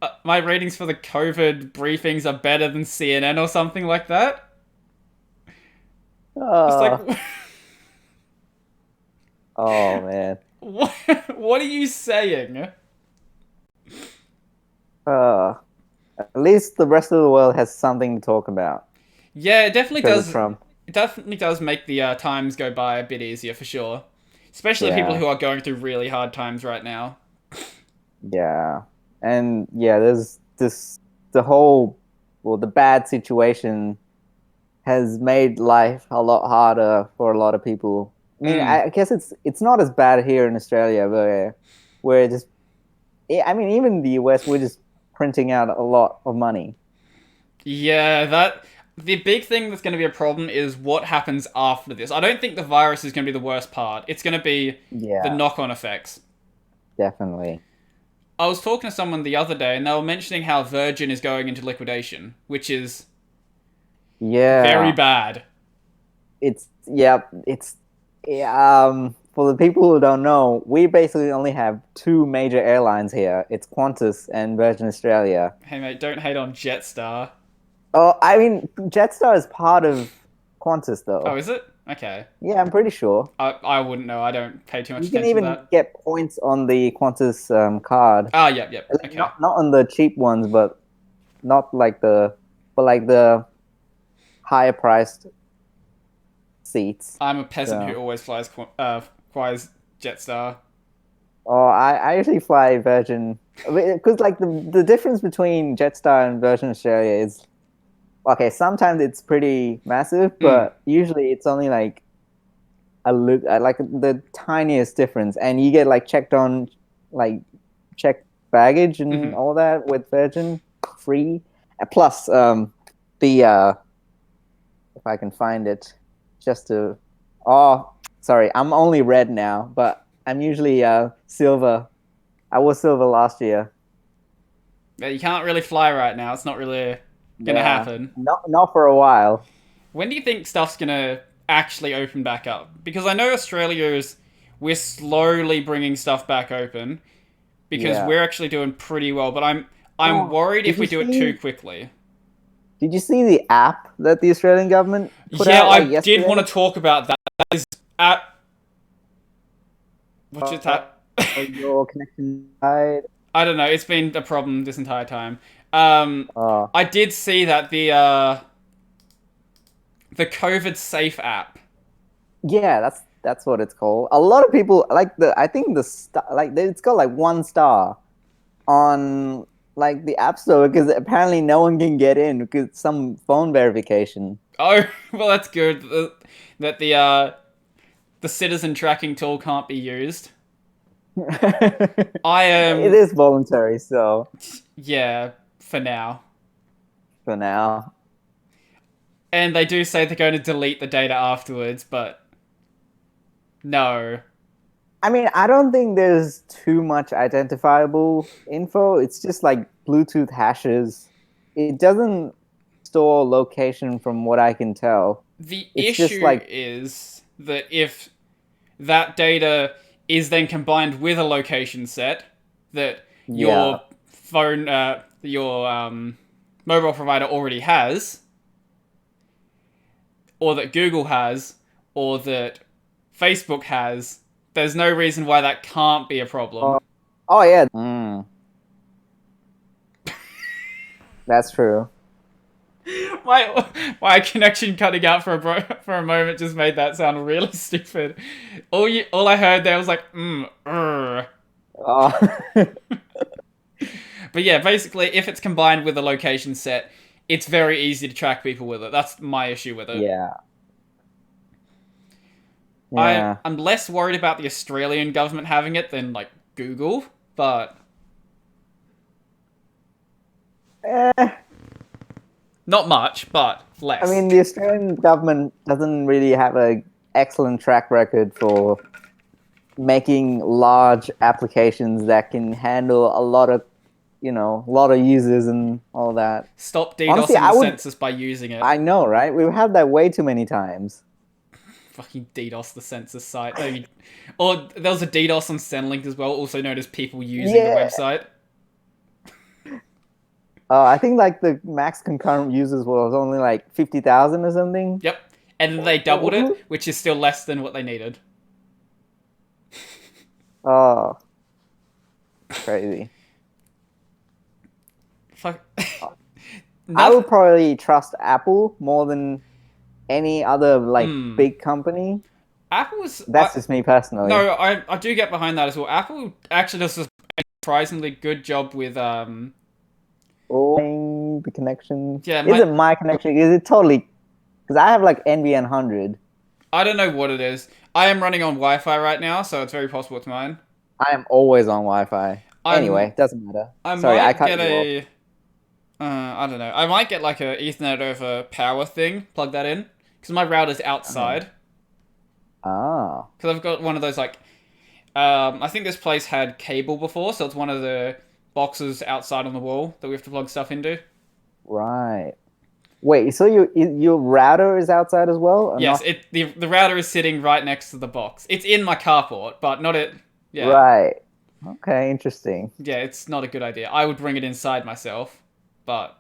for the COVID briefings are better than CNN or something like that. It's like, Oh man. what are you saying? At least the rest of the world has something to talk about Yeah, it definitely because of does. Trump. It definitely does make the times go by a bit easier for sure, especially people Yeah. who are going through really hard times right now. Yeah. And yeah, there's the bad situation has made life a lot harder for a lot of people I mean, I guess it's not as bad here in Australia, where we're just. I mean, even in the US, we're just printing out a lot of money. Yeah, the big thing that's going to be a problem is what happens after this. I don't think the virus is going to be the worst part. It's going to be the Yeah, knock-on effects. definitely. I was talking to someone the other day, and they were mentioning how Virgin is going into liquidation, which is very Yeah, bad. it's yeah, it's for the people who don't know, we basically only have two major airlines here. It's Qantas and Virgin Australia. Hey mate, don't hate on Jetstar. Oh, I mean, Jetstar is part of Qantas, Oh, though. is it? Okay. Yeah, I'm pretty sure. I wouldn't know. I don't pay too much You can attention to even that. get points on the Qantas card. Ah, yep, yep. Like, Okay. not on the cheap ones, but not like but like the higher priced seats. I'm a peasant who So, always flies Jetstar. oh, I usually fly Virgin because like the difference between Jetstar and Virgin Australia is okay. Sometimes it's pretty massive, Mm. but usually it's only like a look like the tiniest difference, and you get like like checked baggage and Hmm. all that with Virgin free. Plus, the if I can find it, just to oh, sorry, I'm only red now, but I'm usually silver. I was silver last year. Yeah, you can't really fly right now. It's not really gonna Yeah, happen. not for a while. When do you think stuff's gonna actually open back up? Because I know we're slowly bringing stuff back open because Yeah. we're actually doing pretty well. But I'm Oh, worried if we do it too quickly. did you see the app that the Australian government put Yeah, out I like did want yesterday? to talk about that. That is at what's your Uh, tap? your connection died. I don't know. It's been a problem this entire time. Um, Oh, I did see that the COVID Safe app. yeah, that's what it's called. A lot of people like I think the star like it's got like 1 star on like the App Store because apparently no one can get in because some phone verification. Oh, well, that's good. That the citizen tracking tool can't be used. I It am, is voluntary, so yeah, for now. for now. And they do say they're going to delete the data afterwards, but no. I mean, I don't think there's too much identifiable info. It's just like Bluetooth hashes. It doesn't store location from what I can tell. The It's just issue like, is that if that data is then combined with a location set that yeah. your mobile provider already has, or that Google has, or that Facebook has, there's no reason why that can't be a Oh, problem. oh yeah. That's true. My connection cutting out for a moment just made that sound really stupid. All I heard there was like Oh, But yeah, basically, if it's combined with a location set, it's very easy to track people with it. That's my issue with it. yeah. Yeah. I'm less worried about the Australian government having it than like Google, but Eh, not much, but I less. mean, the Australian government doesn't really have a excellent track record for making large applications that can handle a lot of users and all that. Stop Honestly, DDoSing the census by using it. I know, right? We've had that way too many times. Fucking DDoS the census site. Or there was a DDoS on Zenlink as well, also known as people using the Yeah. website. I think like the max concurrent users was only like 50,000 or something. Yep. And then they doubled it, which is still less than what they needed. Oh, crazy. Fuck. I would probably trust Apple more than any other like big company. Apple's That's just me personally. no, I do get behind that as well. Apple actually does a surprisingly good job with Oh, the connection. yeah, Is it my connection? Is it totally? Because I have like NVN 100. I don't know what it is. I am running on Wi-Fi right now, so it's very possible it's mine. I am always on Wi-Fi. I'm Anyway, doesn't matter. I Sorry, I might cut get you off. I don't know. I might get like a Ethernet over power thing. Plug that in because my router's Okay. outside. Ah, Because I've got one of those like I think this place had cable before, so it's one of the boxes outside on the wall that we have to plug stuff into. right. Wait, so your router is outside as well, or Yes, not? the router is sitting right next to the box. It's in my carport, but not it. Yeah, Right. Okay, interesting. yeah, it's not a good idea. I would bring it inside myself, but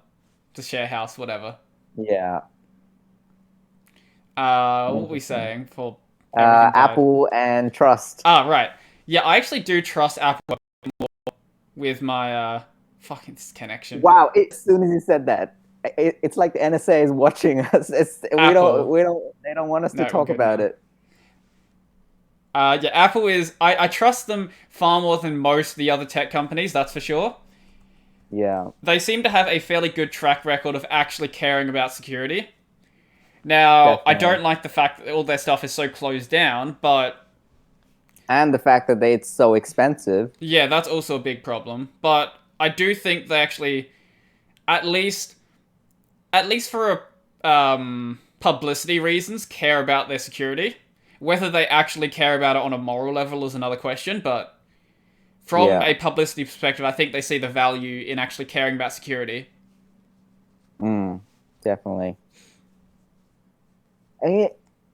to share house, whatever. Yeah, What were we interesting. saying? For everything died. Apple and trust. Ah, right. Yeah, I actually do trust Apple with my fucking this connection. Wow, as soon as you said that, it's like the NSA is watching us. Apple. They don't want us to No, we're talk good about now. it. Yeah, Apple is. I trust them far more than most of the other tech companies, that's for sure. Yeah, They seem to have a fairly good track record of actually caring about security. Now, I definitely. don't like the fact that all their stuff is so closed down, but And the fact that it's so expensive. yeah, that's also a big problem. But I do think they actually, at least, at least for publicity reasons, care about their security. Whether they actually care about it on a moral level is another question, but from Yeah, a publicity perspective, I think they see the value in actually caring about security. mm, definitely. I,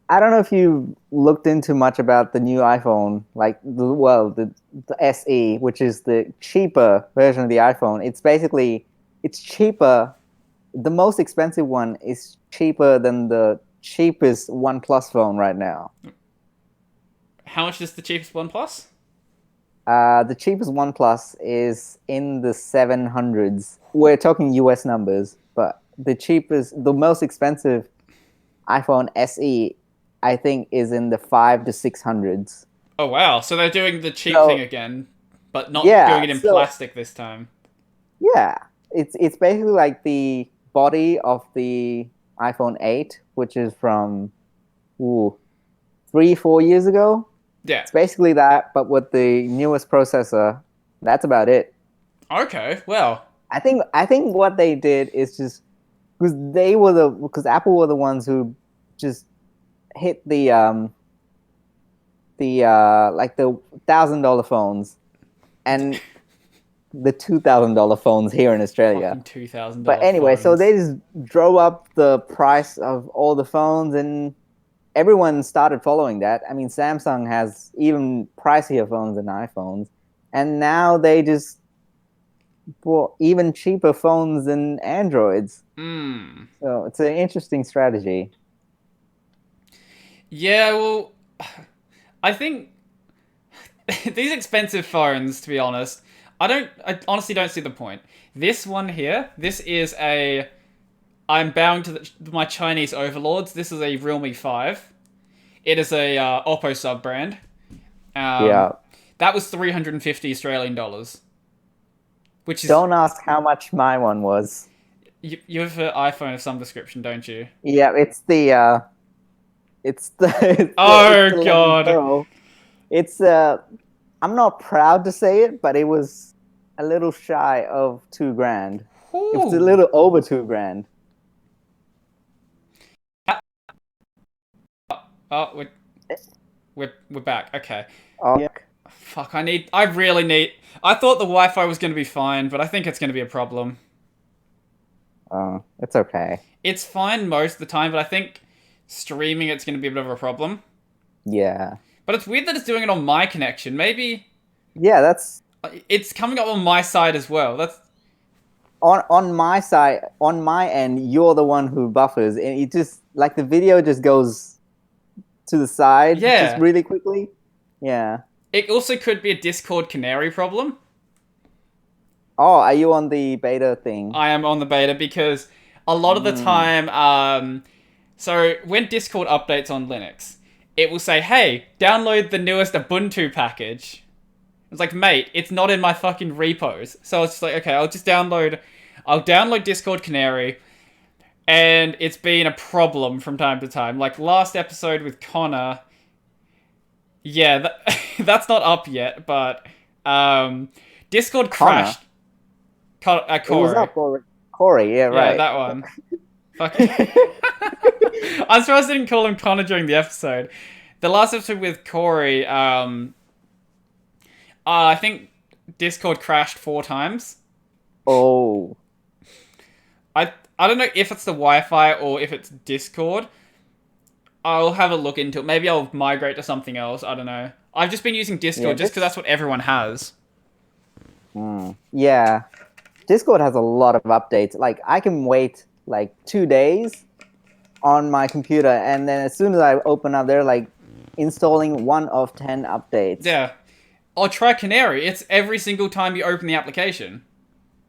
I don't know if you looked into much about the new iPhone, like the SE, which is the cheaper version of the iPhone. It's cheaper. The most expensive one is cheaper than the cheapest OnePlus phone right now. How much is the cheapest OnePlus? The cheapest OnePlus is in the 700s. We're talking US numbers, but the most expensive iPhone SE, I think, is in the 5 to 600s. Oh wow, so they're doing the cheap thing So again, but not doing yeah, it in so plastic this time. yeah, it's basically like the body of the iPhone 8, which is from ooh, 3 4 years ago. Yeah. It's basically that, but with the newest processor. That's about it. Okay, well. I think what they did is just because Apple were the ones who just hit the like the $1,000 phones and the $2,000 phones here in Australia. Fucking two thousand But dollar anyway, so they phones. just drove up the price of all the phones and everyone started following that. I mean, Samsung has even pricier phones than iPhones, and now they just bought even cheaper phones than Androids. Hmm. So it's an interesting strategy. Yeah, well, I think these expensive phones, to be honest, I honestly don't see the point. This one here, this is a. I'm bound to my Chinese overlords. This is a Realme 5. It is a Oppo sub brand. Um, Yeah. that was 350 Australian dollars, which is Don't ask how much my one was. you have an iPhone of some description, don't you? Yeah, it's the it's Oh the 11 god. Pro. It's I'm not proud to say it, but it was a little shy of 2 grand. It was a Whew. little over 2 grand. Oh, we're back. Okay. Oh, yeah. Fuck. I really need. I thought the Wi-Fi was going to be fine, but I think it's going to be a problem. It's okay. It's fine most of the time, but I think streaming it's going to be a bit of a problem. Yeah. But it's weird that it's doing it on my connection. Maybe Yeah, that's it's coming up on my side as well. That's on my side, on my end, you're the one who buffers, and it just like the video just goes to the side just yeah. really quickly. Yeah. It also could be a Discord Canary problem. Oh, are you on the beta thing? I am on the beta because a lot of the Mm. time, so when Discord updates on Linux, it will say, "Hey, download the newest Ubuntu package." It's like, mate, it's not in my fucking repos. So it's just like, okay, I'll download Discord Canary, and it's been a problem from time to time. Like last episode with Connor, Yeah, that's not up yet, but Discord Connor. crashed. It was Corey. up already. Corey, yeah, Yeah, right. that one. Fuck. I'm surprised I didn't call him Connor during the episode. The last episode with Corey, I think Discord crashed 4 times. Oh, I don't know if it's the Wi-Fi or if it's Discord. I'll have a look into it. Maybe I'll migrate to something else. I don't know. I've just been using yeah, Discord just because that's what everyone has. yeah. Discord has a lot of updates. Like I can wait like 2 days on my computer, and then as soon as I open up, they're like installing 1 of 10 updates. Yeah. Or try Canary. It's every single time you open the application.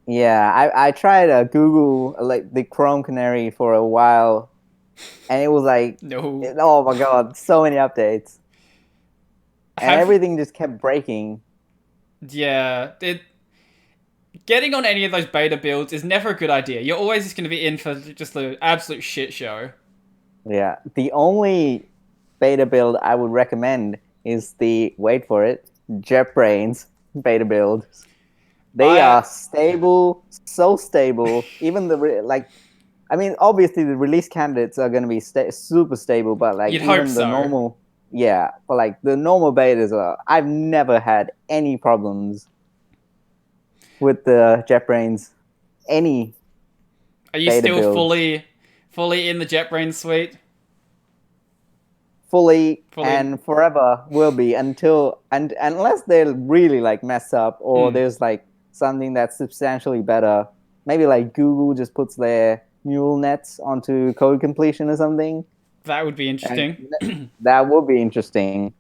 Yeah, I tried Google like the Chrome Canary for a while, and it was like, No. oh my god, so many updates, and Have everything just kept breaking. Yeah. Getting on any of those beta builds is never a good idea. You're always just going to be in for just the absolute shit show. Yeah, the only beta build I would recommend is the wait for it, JetBrains beta build. They I are stable, so stable. Even I mean, obviously the release candidates are going to be super stable, but like You'd hope even the so. normal, yeah, but like the normal betas are. I've never had any problems with the JetBrains. Any Are you beta still builds. fully in the JetBrains suite? Fully Fully. and forever will be unless they really like mess up or there's like something that's substantially better. Maybe like Google just puts their neural nets onto code completion or something. That would be interesting. And that would be interesting.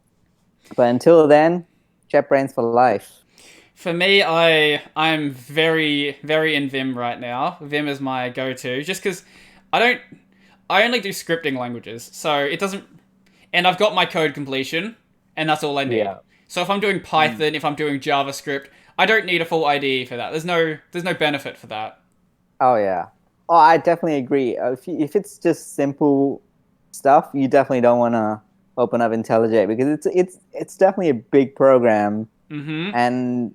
But until then, JetBrains for life. For me, I'm very very in Vim right now. Vim is my go-to just because I only do scripting languages, so it doesn't. And I've got my code completion, and that's all I need. Yeah. So if I'm doing Python, if I'm doing JavaScript, I don't need a full IDE for that. There's no benefit for that. Oh yeah. Oh, I definitely agree. If it's just simple stuff, you definitely don't want to open up IntelliJ because it's definitely a big program, and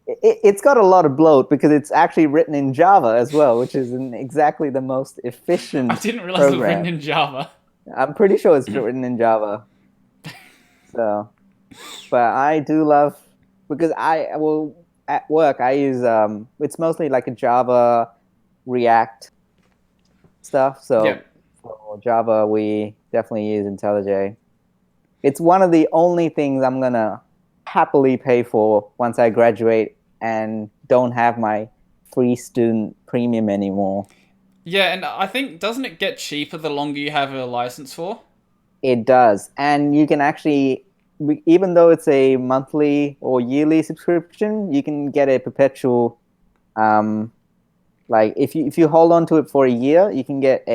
it's got a lot of bloat because it's actually written in Java as well, which isn't exactly the most efficient. I didn't realize it was program. written in Java. I'm pretty sure it's written in Java. So, but I do love because at work I use it's mostly like a Java React stuff. So Yep. for Java we definitely use IntelliJ. It's one of the only things I'm gonna happily pay for once I graduate and don't have my free student premium anymore. Yeah, and I think doesn't it get cheaper the longer you have a license for? It does, and you can actually, even though it's a monthly or yearly subscription, you can get a perpetual. Like if you hold on to it for a year, you can get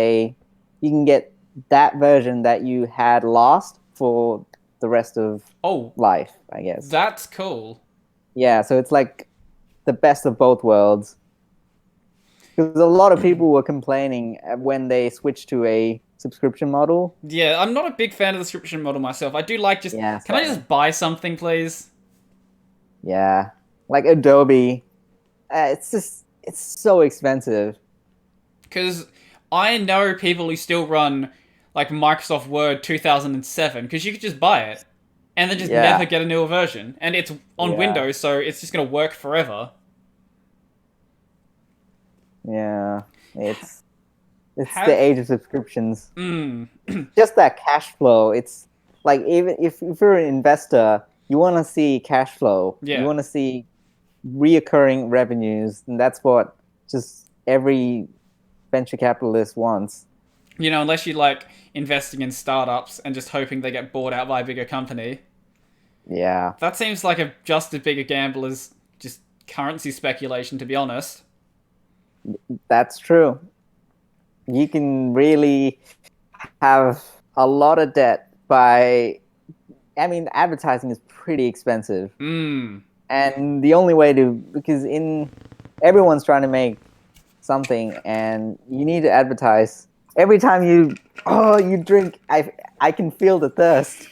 that version that you had last for the rest of life, I guess. That's cool. Yeah, so it's like the best of both worlds. Because a lot of people were complaining when they switched to a subscription model. Yeah, I'm not a big fan of the subscription model myself. I do like just... Yeah, can I just buy something, please? Yeah. Like Adobe. It's so expensive. Because I know people who still run like Microsoft Word 2007 because you could just buy it and then just never get a newer version. And it's on Windows, so it's just going to work forever. Yeah, it's the age of subscriptions. Just that cash flow. It's like even if you're an investor, you want to see cash flow. Yeah. You want to see reoccurring revenues, and that's what just every venture capitalist wants. You know, unless you like investing in startups and just hoping they get bought out by a bigger company. Yeah. That seems like just as big a gamble as just currency speculation, to be honest. That's true. You can really have a lot of debt advertising is pretty expensive. And the only way because everyone's trying to make something and you need to advertise. Every time you drink, I can feel the thirst.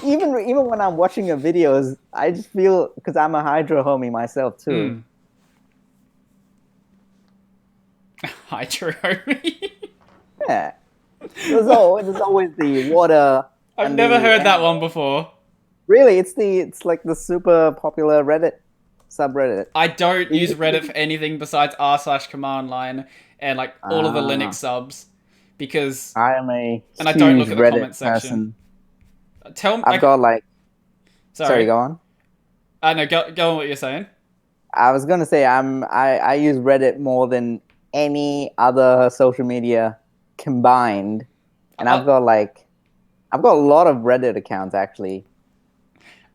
Even when I'm watching a videos, I just feel because I'm a Hydro homie myself too. Mm. Hydro homie. Yeah, there's always the water I've and never the heard that and one before. really it's like the super popular Reddit subreddit. I don't You- use Reddit for anything besides r/command line and like all of the Linux Ah, subs because, I am a and I don't huge look at the Reddit comment section. person. Tell me, I've got like sorry, sorry. go on. I know, go on what you're saying. I was gonna say I use Reddit more than any other social media combined, and I, I've got a lot of Reddit accounts actually.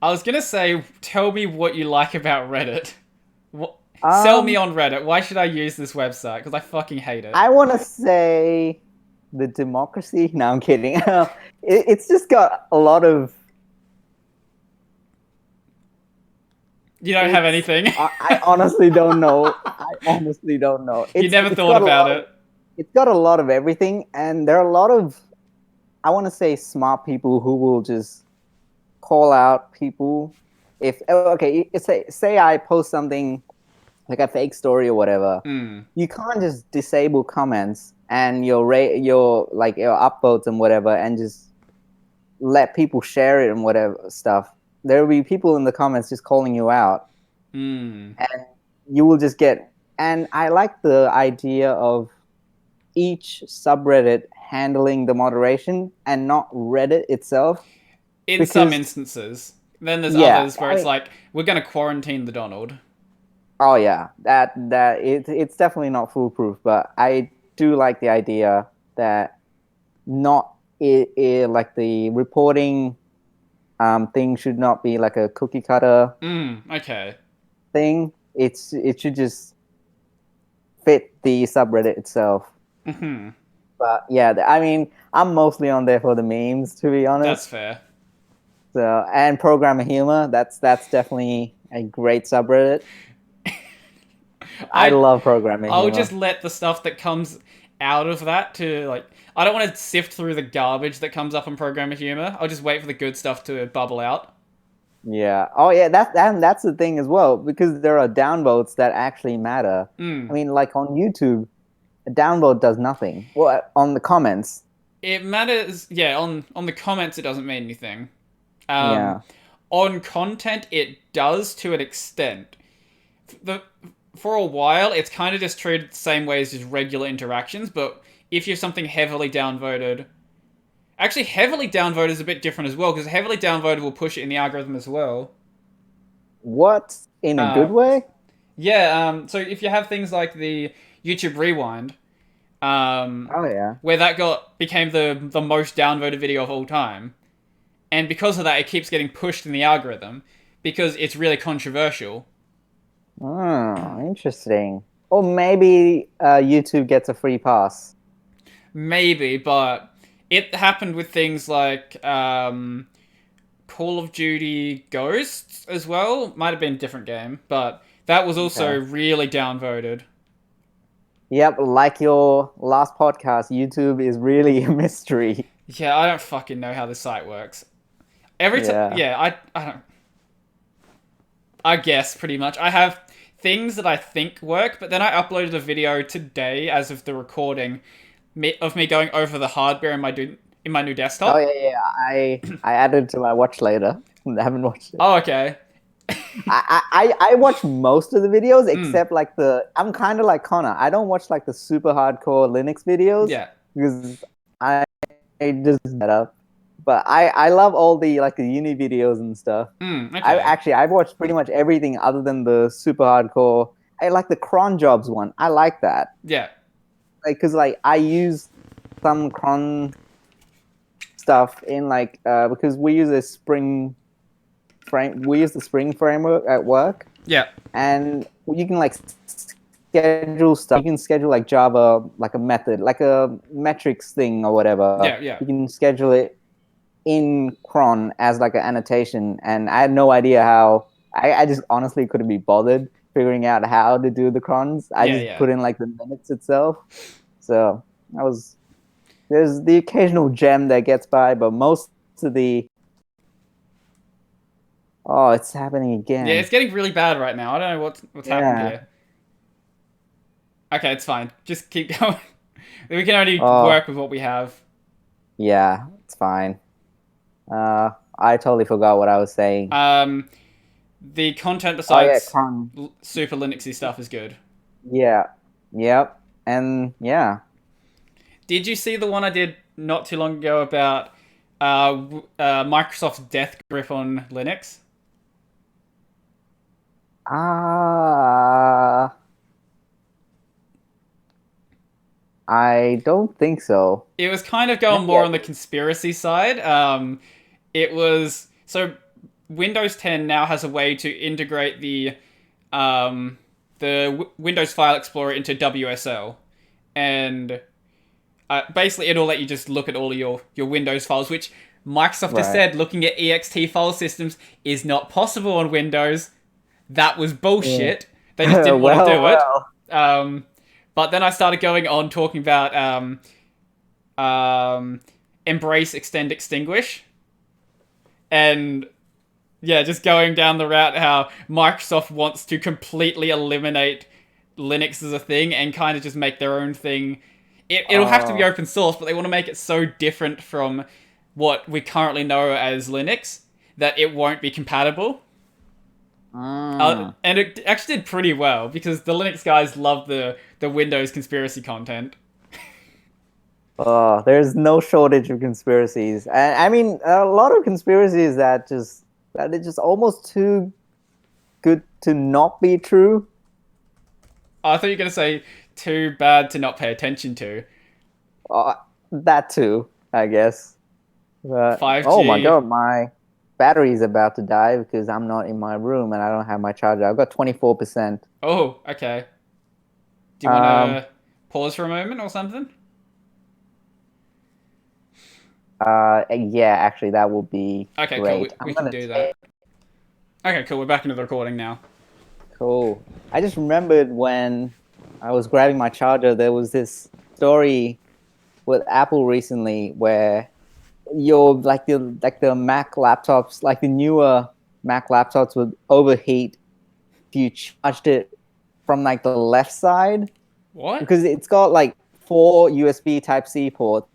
I was gonna say, tell me what you like about Reddit. What, sell me Um, on Reddit. Why should I use this website? Because I fucking hate it. I want to say the democracy. No, I'm kidding. It's just got a lot of. You don't have It's anything. I honestly don't know. I honestly don't know. You never It's thought got a about lot of it. it's got a lot of everything, and there are a lot of I want to say smart people who will just call out people. If okay, say I post something like a fake story or whatever, Mm. you can't just disable comments and your upvotes and whatever, and just let people share it and whatever stuff. There will be people in the comments just calling you out, Mm. and you will just get. And I like the idea of each subreddit handling the moderation and not Reddit itself, In some because instances. Then there's yeah, others where I it's mean, like, we're gonna quarantine the Donald. oh yeah, it's definitely not foolproof, but I do like the idea that not like the reporting thing should not be like a cookie cutter Okay. thing. It should just fit the subreddit itself. Hmm. But yeah, I mean, I'm mostly on there for the memes, to be That's honest. fair. So and programmer humor, that's definitely a great subreddit. I I love programmer I'll just humor. let the stuff that comes out of that to like. I don't want to sift through the garbage that comes up on Programmer Humor. I'll just wait for the good stuff to bubble out. Yeah. Oh yeah, that's the thing as well, because there are downvotes that actually matter. I Mm. mean, like on YouTube, a downvote does nothing. Well, on the comments, It matters. Yeah, on the comments it doesn't mean anything. Um, yeah. on content it does to an extent. The For a while it's kind of just treated the same way as just regular interactions, but if you're something heavily downvoted, actually heavily downvoted is a bit different as well because heavily downvoted will push it in the algorithm as well. What in a good Uh, way? yeah. So if you have things like the YouTube Rewind, Oh yeah. where that became the most downvoted video of all time, and because of that, it keeps getting pushed in the algorithm because it's really controversial. Oh, interesting. Or maybe YouTube gets a free pass. Maybe, but it happened with things like Call of Duty Ghosts as well. Might have been a different game, but that was also Okay. really downvoted. Yep, like your last podcast, YouTube is really a mystery. Yeah, I don't fucking know how this site works. Every time, Yeah. yeah, I don't. I guess pretty much. I have things that I think work, but then I uploaded a video today, as of the recording, of me going over the hardware in my new Oh desktop. yeah, yeah. I added to my watch later. I haven't watched it. Oh, okay. I watch most of the videos Mm, except like I'm kind of like Connor. I don't watch like the super hardcore Linux videos yeah. because I just set up. But I love all the like the uni videos and stuff. Okay. I've watched pretty much everything other than the super hardcore. I like the cron jobs one. I like that. Yeah. Like because like I use some cron stuff in like because we use the Spring framework at work, Yeah. and you can like schedule stuff. You can schedule like Java, like a method, like a metrics thing or whatever. Yeah. Yeah. You can schedule it in cron as like an annotation, and I had no idea how. I just honestly couldn't be bothered figuring out how to do the crons. I Yeah. just Yeah. put in like the minutes itself. So I was there's the occasional gem that gets by, but most of the Oh, it's happening Yeah, again. it's getting really bad right now. I don't know what's happened Yeah. here. Okay, it's fine. Just keep going. We can only Oh, work with what we have. yeah, it's fine. I totally forgot what I was saying. Um, the content Oh yeah, besides con. super Linuxy stuff is good. Yeah. Yep. And yeah. Did you see the one I did not too long ago about Microsoft's death grip on Linux? Ah, I don't think so. It was kind of going Maybe more I on the did. conspiracy side. It was so Windows 10 now has a way to integrate um, Windows File Explorer into WSL, and basically it'll let you just look at all of your Windows files, which Microsoft has Right. said looking at ext file systems is not possible on Windows. That was Yeah. bullshit. They just didn't want to Well, do it. well. Um, but then I started going on talking about um, embrace, extend, extinguish, and yeah, just going down the route how Microsoft wants to completely eliminate Linux as a thing and kind of just make their own thing. It'll have to be Oh. open source, but they want to make it so different from what we currently know as Linux that it won't be compatible. Mm. And it actually did pretty well because the Linux guys love the Windows conspiracy content. Oh, there's no shortage of conspiracies. And I mean, a lot of conspiracies that are just almost too good to not be true. I thought you were gonna say too bad to not pay attention to. Uh, that too, I guess. But oh my 5G. God, my battery is about to die because I'm not in my room and I don't have my charger. I've got 24%. Oh, okay. Do you want Um, to pause for a moment or something? yeah, actually, that will be Okay, cool. We, great. we I'm can gonna do take. that. Okay, cool. We're back into the recording now. Cool. I just remembered when I was grabbing my charger, there was this story with Apple recently where your like the Mac laptops, like the newer Mac laptops would overheat if you charged it from like the left side What? because it's got like four USB Type C ports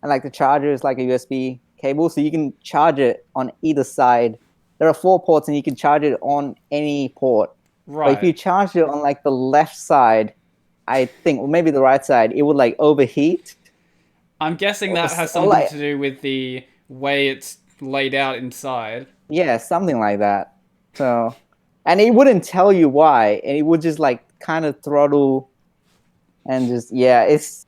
and like the charger is like a USB cable, so you can charge it on either side. There are four ports and you can charge it on any port. But if Right. you charge it on like the left side, I think, or maybe the right side, it would like overheat. I'm guessing Or, that has or something like to do with the way it's laid out inside. yeah, something like that. So, and it wouldn't tell you why, and it would just like kind of throttle and just yeah, it's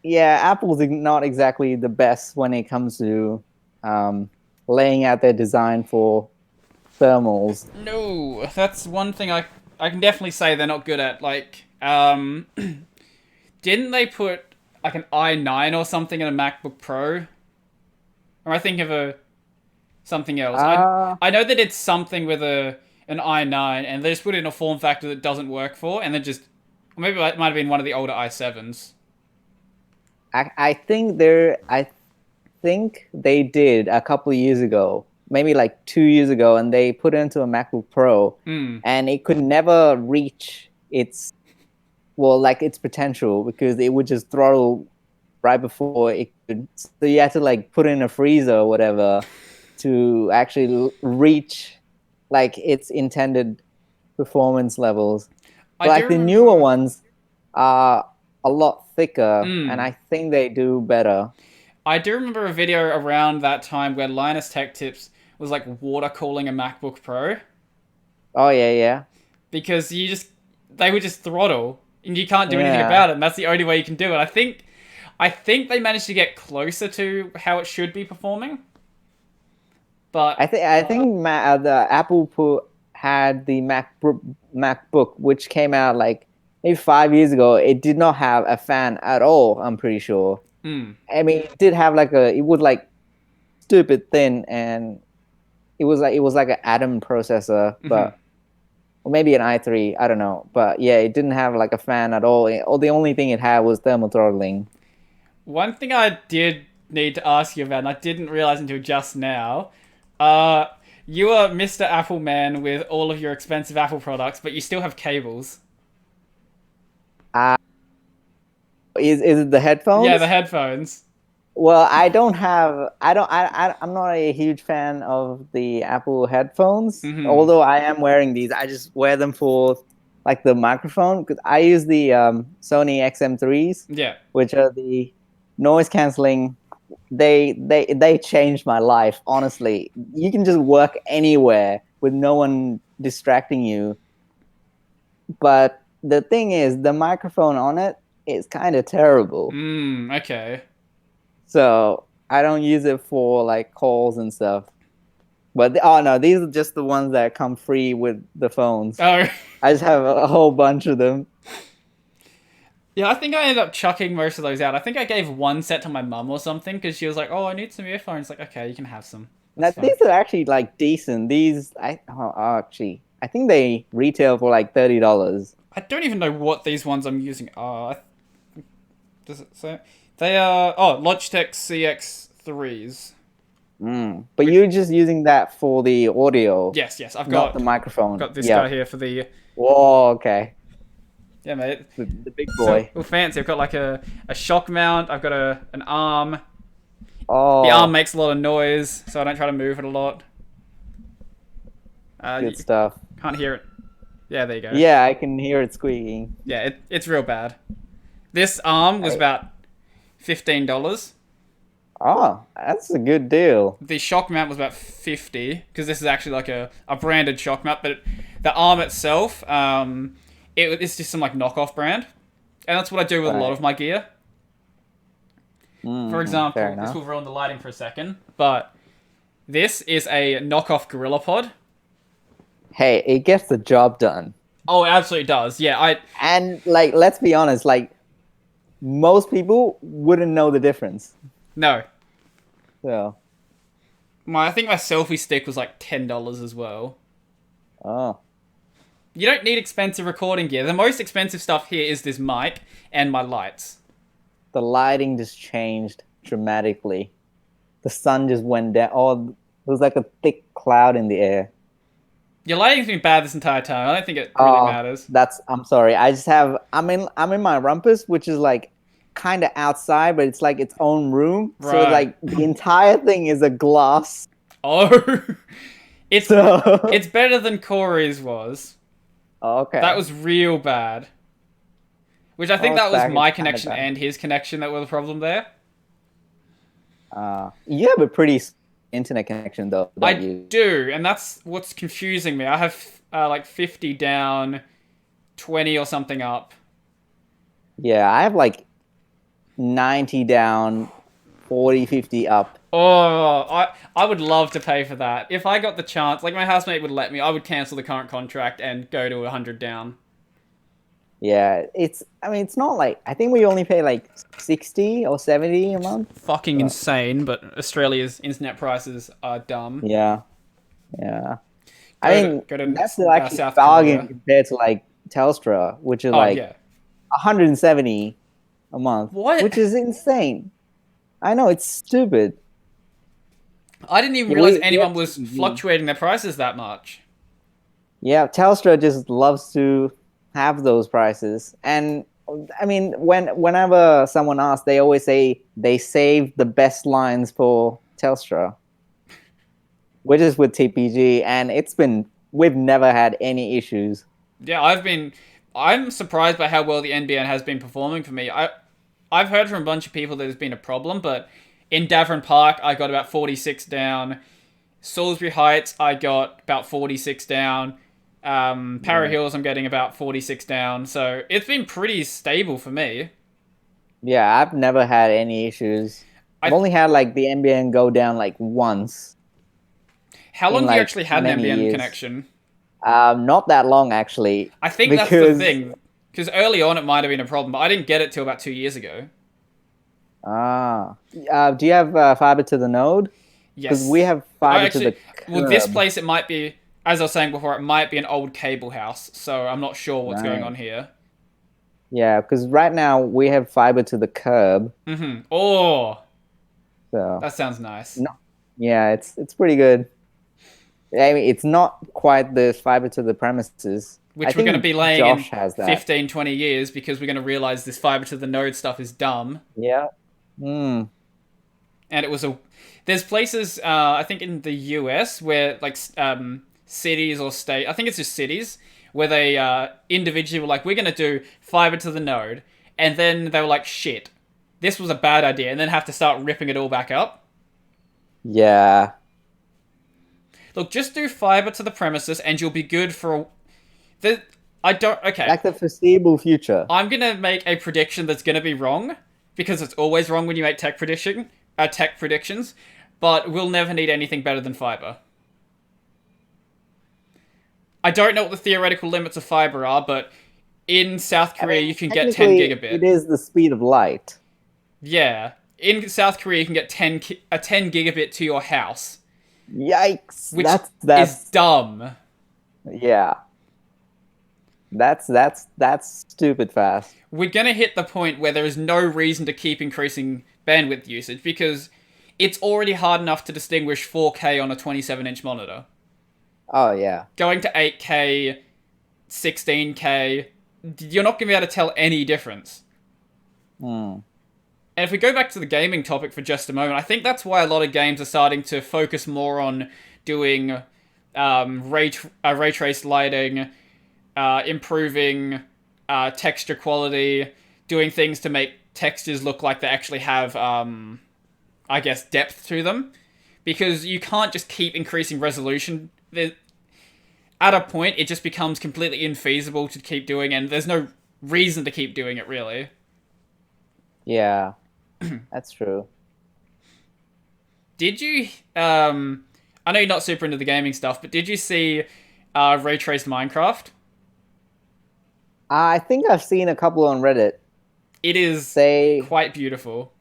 yeah, Apple's not exactly the best when it comes to um, laying out their design for thermals. No, that's one thing I can definitely say they're not good at. Like, didn't they put like an i9 or something in a MacBook Pro? Or I think of a something else. Uh, I know they did something with an i9 and they just put it in a form factor that doesn't work for, and then just or maybe it might have been one of the older i7s. I think they did a couple of years ago, maybe like 2 years ago, and they put it into a MacBook Pro, Hmm. and it could never reach its well, like its potential because it would just throttle right before it could. So you had to like put in a freezer or whatever to actually reach like its intended performance levels. I But do like the newer remember. ones are a lot thicker, and Hmm. I think they do better. I do remember a video around that time where Linus Tech Tips was like water cooling a MacBook Pro Oh yeah, yeah, because you just they would just throttle and you can't do anything yeah. about it. And that's the only way you can do it. I think they managed to get closer to how it should be performing, but I think the Apple put had the MacBook which came out like maybe 5 years ago. It did not have a fan at all. I'm pretty sure. hmm. I mean, it did have like a it was like stupid thin and it was like an Atom processor, Hmm. but or maybe an i3. I don't know, but yeah, it didn't have like a fan at all. Or the only thing it had was thermal throttling. One thing I did need to ask you about, and I didn't realize until just now, uh, You are Mr. Apple Man with all of your expensive Apple products, but you still have cables. Uh, is it the Yeah, the headphones? headphones. Well, I don't have. I don't. I'm not a huge fan of the Apple headphones. Mm-hmm. Although I am wearing these, I just wear them for like the microphone because I use the Sony XM3s, Yeah. which are the noise canceling. They changed my life. Honestly, you can just work anywhere with no one distracting you. But the thing is, the microphone on it is kind of terrible. Okay. So I don't use it for like calls and stuff. But oh no, these are just the ones that come free with the phones. Oh. I just have a whole bunch of them. Yeah, I think I ended up chucking most of those out. I think I gave one set to my mum or something because she was like, "Oh, I need some earphones." Like, okay, you can have some. That's Now fine. these are actually like decent. These actually I think they retail for like $30. I don't even know what these ones I'm using are. Does it say? They are Logitech CX3s. But you're just using that for the audio, Yes, I've not the microphone. got this Yeah. guy here for the Whoa, okay. yeah, mate. The big So boy. all fancy. I've got like a shock mount. I've got an arm. The arm Oh, makes a lot of noise, so I don't try to move it a lot. You good stuff. can't hear it. Yeah, there you go. Yeah, I can hear it squeaking. Yeah, it's real bad. This arm was about $15. Oh, that's a good deal. The shock mount was about 50 because this is actually like a branded shock mount, but the arm itself, it's just some like knockoff brand, and that's what I do with a lot Right. of my gear. For Fair example, this enough. will ruin the lighting for a second, but this is a knockoff Gorilla Pod. Hey, it gets the job done. Oh, it absolutely does. Yeah, And like, let's be honest, like most people wouldn't know the difference. no. So, I think my selfie stick was like $10 as well. oh, You don't need expensive recording gear. The most expensive stuff here is this mic and my lights. the lighting just changed dramatically. The sun just went down. Oh, there was like a thick cloud in the air. Your lighting's been bad this entire time. I don't think it really matters. I'm sorry. I'm in my rumpus, which is like kind of outside, but it's like its own room. So Right. like the entire thing is a glass. Oh, it's So it's better than Corey's was. okay. That was real bad. Which I think Well, that was back my is kinda connection bad. and his connection that were the problem there. You have a pretty internet connection though. I Don't you? do, and that's what's confusing me. I have like 50 down, 20 or something up. Yeah, I have like 90 down, 40, 50 up. Oh, I would love to pay for that. If I got the chance, like my housemate would let me, I would cancel the current contract and go to 100 down. Yeah, I mean, it's not like, I think we only pay like 60 or 70 a month. Fucking insane, but Australia's internet prices are dumb. Yeah, yeah. I mean, Go to that's still actually South bargain Korea. compared to like Telstra, which is Oh, like yeah. 170 a month. What? Which is insane. I know, it's stupid. I didn't even Yeah, realize we anyone have was TV. fluctuating their prices that much. Yeah, Telstra just loves to have those prices. And I mean, whenever someone asks, they always say they saved the best lines for Telstra, which is with TPG, and we've never had any issues. Yeah, I'm surprised by how well the NBN has been performing for me. I've heard from a bunch of people that there's been a problem, but in Davern Park, I got about 46 down. Salisbury Heights, I got about 46 down. Para Hills, I'm getting about 46 down. So it's been pretty stable for me. Yeah, I've never had any issues. I've only had like the NBN go down like once. How long in, have you like, actually had an many NBN years. connection? Not that long actually. I think that's the thing. Because early on it might have been a problem, but I didn't get it till about 2 years ago. Do you have fiber to the node? Yes. Because we have fiber to the curb. Well, this place, it might be, as I was saying before, it might be an old cable house, so I'm not sure what's going on here. Yeah, because right now we have fiber to the curb. Mm-hmm. Oh, So that sounds nice. no, yeah, it's pretty good. I mean, it's not quite the fiber to the premises. I which we're going to think be laying in Josh has that. 15, 20 years because we're going to realize this fiber to the node stuff is dumb. Yeah. Hmm. And it was a. There's places, I think in the US, where like cities or state, I think it's just cities, where they individually were like, we're going to do fiber to the node. And then they were like, shit, this was a bad idea. And then have to start ripping it all back up. Yeah. Look, just do fiber to the premises and you'll be good for. I don't. Okay. Like the foreseeable future. I'm gonna make a prediction that's gonna be wrong because it's always wrong when you make tech predictions. But we'll never need anything better than fiber. I don't know what the theoretical limits of fiber are, but in South Korea you can get 10 technically, gigabit. It is the speed of light. Yeah, in South Korea you can get 10 gigabit to your house, Yikes! which That's is dumb. yeah. That's stupid fast. We're gonna hit the point where there is no reason to keep increasing bandwidth usage because it's already hard enough to distinguish 4K on a 27-inch monitor. Oh yeah. Going to 8K, 16K, you're not going to be able to tell any difference. Hmm. And if we go back to the gaming topic for just a moment, I think that's why a lot of games are starting to focus more on doing ray trace lighting, improving texture quality, doing things to make textures look like they actually have, I guess, depth to them. Because you can't just keep increasing resolution. At a point, it just becomes completely infeasible to keep doing, and there's no reason to keep doing it, really. Yeah. That's true. Did you, I know you're not super into the gaming stuff, but did you see ray traced Minecraft? I think I've seen a couple on Reddit. It is Say, quite beautiful.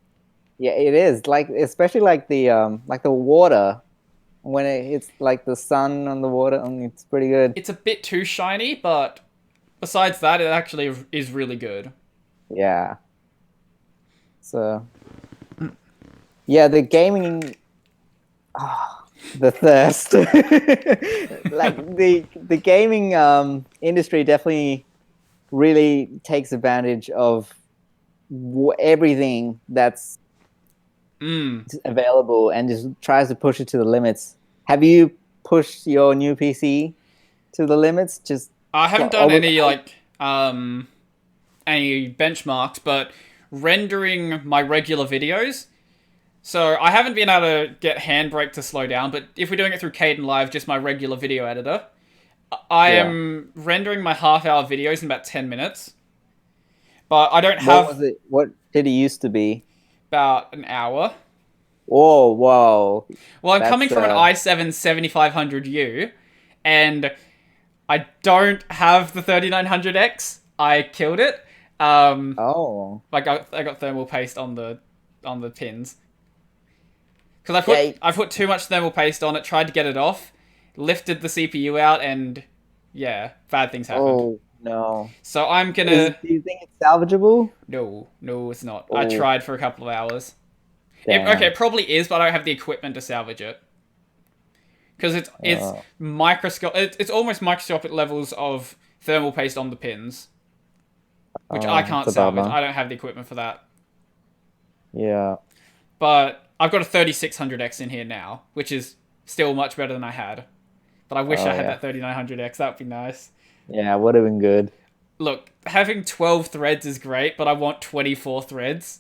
yeah, it is like especially like the water when it's like the sun on the water. I mean, it's pretty good. It's a bit too shiny, but besides that, it actually is really good. Yeah. So, yeah, the gaming, the thirst, like the gaming industry definitely really takes advantage of everything that's available and just tries to push it to the limits. Have you pushed your new PC to the limits? Just I haven't done any any benchmarks, but rendering my regular videos. So I haven't been able to get Handbrake to slow down, but if we're doing it through Kden Live, just my regular video editor, I am rendering my half-hour videos in about 10 minutes. But I don't have... What was it? What did it used to be? About an hour. Oh, wow. Well, I'm coming from an i7 7500U, and I don't have the 3900X. I killed it. I got thermal paste on the pins because I put too much thermal paste on it. Tried to get it off, lifted the CPU out, and yeah, bad things happened. Oh no! So I'm gonna. Do you think it's salvageable? No, it's not. Oh. I tried for a couple of hours. It probably is, but I don't have the equipment to salvage it because it's It's almost microscopic levels of thermal paste on the pins. Which I can't salvage. I don't have the equipment for that. Yeah. But I've got a 3600X in here now, which is still much better than I had. But I wish I had that 3900X. That would be nice. Yeah, would have been good. Look, having 12 threads is great, but I want 24 threads.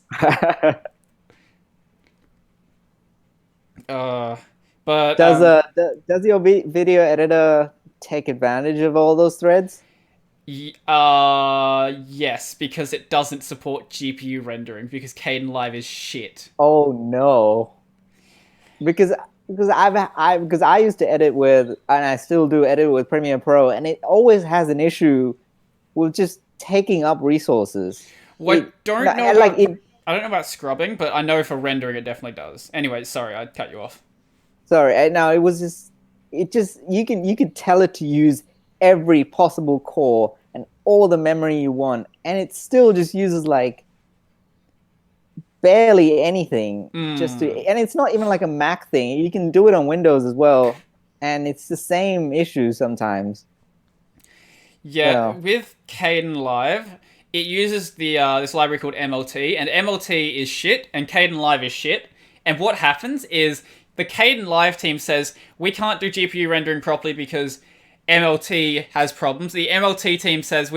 But does your video editor take advantage of all those threads? Yes, because it doesn't support GPU rendering because Kden Live is shit. Oh no. Because I used to edit with, and I still do edit with Premiere Pro, and it always has an issue with just taking up resources. I don't know about scrubbing, but I know for rendering it definitely does. Anyway, sorry, I cut you off. Sorry, no, it was just you could tell it to use every possible core and all the memory you want, and it still just uses like barely anything and it's not even like a Mac thing. You can do it on Windows as well. and it's the same issue sometimes. Yeah, So, with Kden Live, it uses the this library called MLT, and MLT is shit, and Kden Live is shit. And what happens is the Kden Live team says we can't do GPU rendering properly because MLT has problems. The MLT team says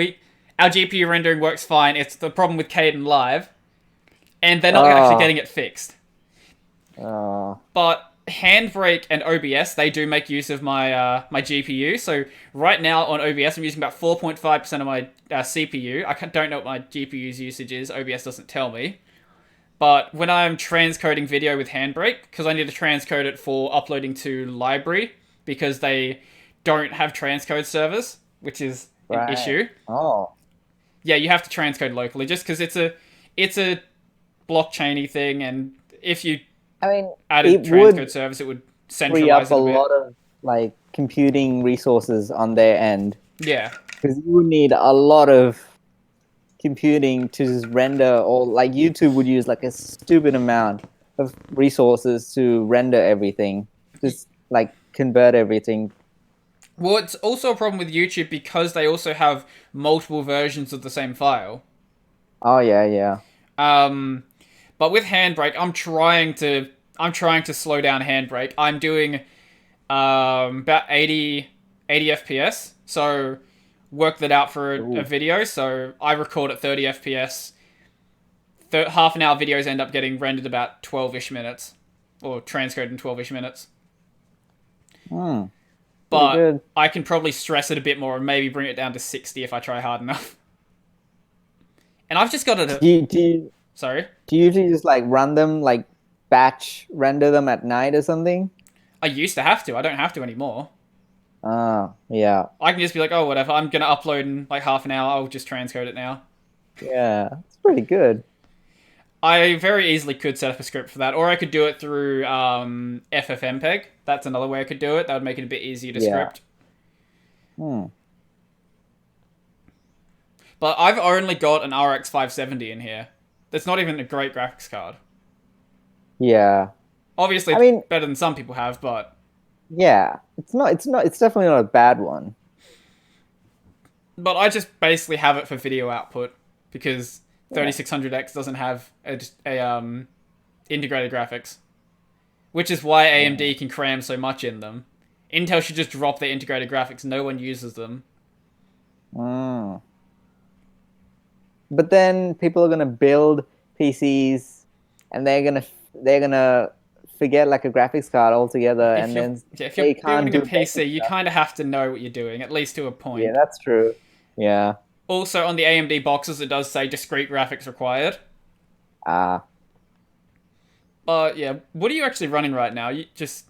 our GPU rendering works fine. It's the problem with Kden Live, and they're not actually oh, getting it fixed. oh, But Handbrake and OBS, they do make use of my GPU. So right now on OBS, I'm using about 4.5% of my CPU. Don't know what my GPU's usage is. OBS doesn't tell me. But when I'm transcoding video with Handbrake, because I need to transcode it for uploading to library, because they don't have transcode servers, which is an right. issue. Oh, Yeah, you have to transcode locally, just because it's a blockchainy thing, and if you I mean, added it would transcode service, it would free centralize up a it a bit. lot of like computing resources on their end Yeah. because you would need a lot of computing to just render, or like YouTube would use like a stupid amount of resources to render everything, just like convert everything. Well, it's also a problem with YouTube because they also have multiple versions of the same file. Oh yeah, yeah. Um, but with Handbrake, I'm trying to slow down Handbrake. I'm doing about 80 FPS. So work that out for a Ooh. video. So I record at 30 FPS. Half an hour videos end up getting rendered about 12-ish minutes, or transcoded in 12-ish minutes. Hmm. Pretty But good. I can probably stress it a bit more and maybe bring it down to 60 if I try hard enough. And I've just got Do you, do you, sorry. do you usually just like run them like batch render them at night or something? I used to have to. I don't have to anymore. Oh, yeah. I can just be like, oh, whatever. I'm gonna upload in like half an hour. I'll just transcode it now. Yeah. It's pretty good. I very easily could set up a script for that, or I could do it through FFmpeg. That's another way I could do it. That would make it a bit easier to Yeah. script. Hmm. But I've only got an RX 570 in here. That's not even a great graphics card. Yeah. Obviously, I it's mean, better than some people have, but yeah. It's definitely not a bad one. I just basically have it for video output because Yeah. 3600X doesn't have a integrated graphics, which is why AMD can cram so much in them. Intel should just drop their integrated graphics. No one uses them. Mm. But then people are gonna build PCs, and they're gonna forget like a graphics card altogether, If and you're then yeah, if you're they can't building a do basic PC, you stuff. kind of have to know what you're doing, at least to a Yeah, point. that's true. Yeah. Also, on the AMD boxes, it does say discrete graphics required. Ah. Yeah, what are you actually running right now? You just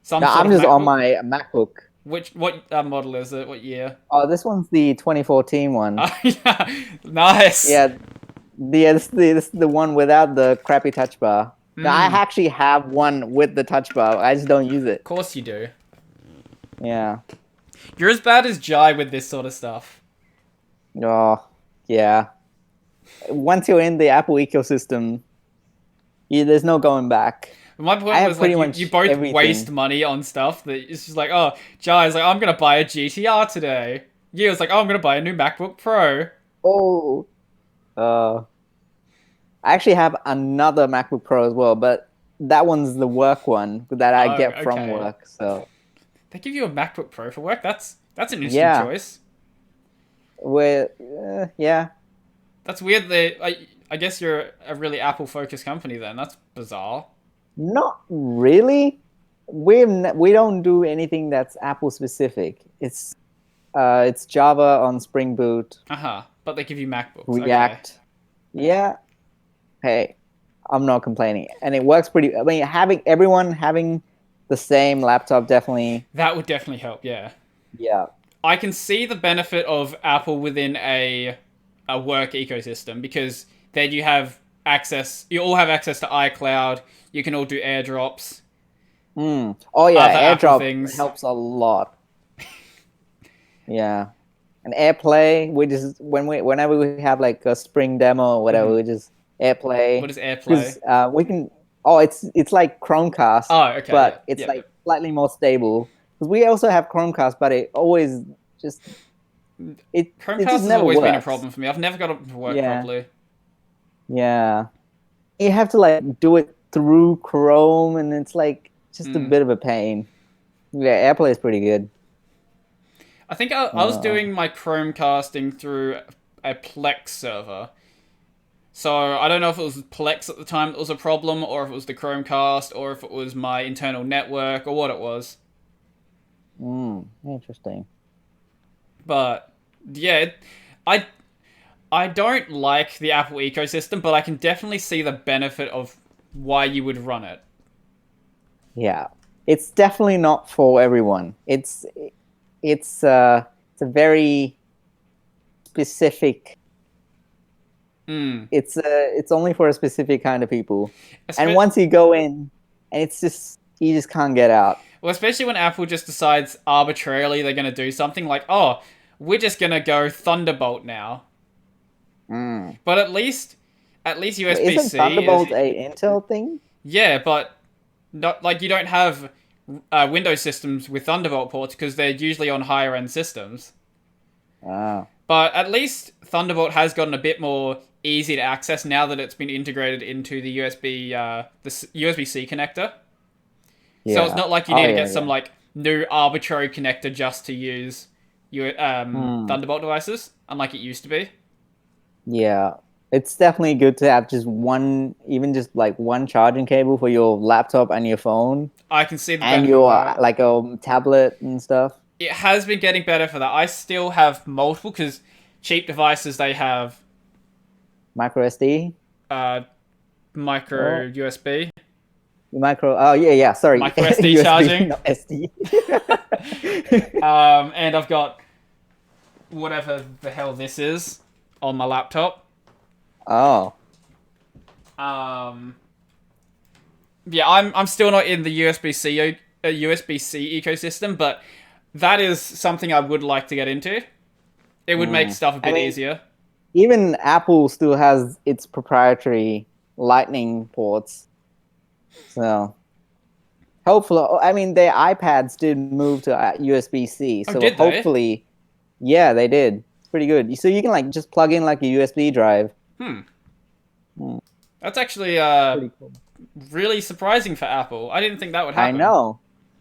some Now sort I'm of just on MacBook? my MacBook. What model is it? What year? Oh, this one's the 2014 one. Oh yeah, nice. Yeah, this is the one without the crappy touch bar. Now I Of actually have one with the touch bar. I just don't use it. course you do. Yeah. You're as bad as Jai with this sort of stuff. Oh, yeah. Once you're in the Apple ecosystem, there's no going back. My I point have was like pretty you much both waste everything. money on stuff that it's just like, oh, Jai's like, I'm gonna buy a GTR today. You was like, oh, I'm gonna buy a new MacBook Pro. Oh, uh, I actually have another MacBook Pro as well, but that one's the work one that I Oh, get from okay. work. So They give you a MacBook Pro for work. That's an interesting yeah, choice. yeah. That's weird. I guess you're a really Apple focused company then. That's bizarre. Not really. We don't do anything that's Apple specific. It's Java on Spring Boot, Uh huh. But they give you MacBooks. Okay. React. Yeah. Hey, I'm not complaining, and it works pretty. I mean, having everyone having the same laptop definitely. That would definitely help. Yeah. Yeah. I can see the benefit of Apple within a work ecosystem because then you have access. You all have access to iCloud. You can all do airdrops, Mm. Oh other yeah, Apple AirDrop things. helps a lot. Yeah, and AirPlay. We just whenever we have like a Spring demo or whatever, Mhm. we just AirPlay What is AirPlay? because we can. Oh, it's like Chromecast, Oh, okay. Yeah. but it's Yep. like Yep. slightly more stable. because we also have Chromecast, but it always just it Chromecast just has never always been a works. problem for me. I've never got it to work Yeah. properly. Yeah, you have to like do it through Chrome, and it's like just a bit of a pain. Yeah, AirPlay is pretty good. I think I was doing my Chromecasting through a Plex server. So I don't know if it was Plex at the time that was a problem, or if it was the Chromecast, or if it was my internal network, or what it was. Interesting. But yeah, I I don't like the Apple ecosystem, but I can definitely see the benefit of why you would run it. Yeah, it's definitely not for everyone. It's a very specific. It's only for a specific kind of people. And once you go in, and it's just you just can't get out. Well, especially when Apple just decides arbitrarily they're going to do something like, oh, we're just going to go Thunderbolt now. But at least USB-C isn't Thunderbolt a Intel thing? Yeah, but not like you don't have Windows systems with Thunderbolt ports because they're usually on higher end systems. But at least Thunderbolt has gotten a bit more easy to access now that it's been integrated into the USB-C connector. Yeah. So it's not like you need to get some like new arbitrary connector just to use your Thunderbolt devices, unlike it used to be. Yeah, it's definitely good to have just one, even just like one charging cable for your laptop and your phone. I can see the and your like a tablet and stuff. It has been getting better for that. I still have multiple because cheap devices they have micro SD, micro USB. Micro. Oh yeah. Sorry. Micro SD USB, charging. Not SD. And I've got whatever the hell this is on my laptop. Oh. Yeah, I'm still not in the USB-C ecosystem, but that is something I would like to get into. It would make stuff a bit easier. Even Apple still has its proprietary Lightning ports. So, hopefully, I mean, their iPads did move to USB-C. So hopefully, yeah, they did. It's pretty good. So you can like just plug in like a USB drive. That's actually pretty cool. Really surprising for Apple. I didn't think that would happen. I know.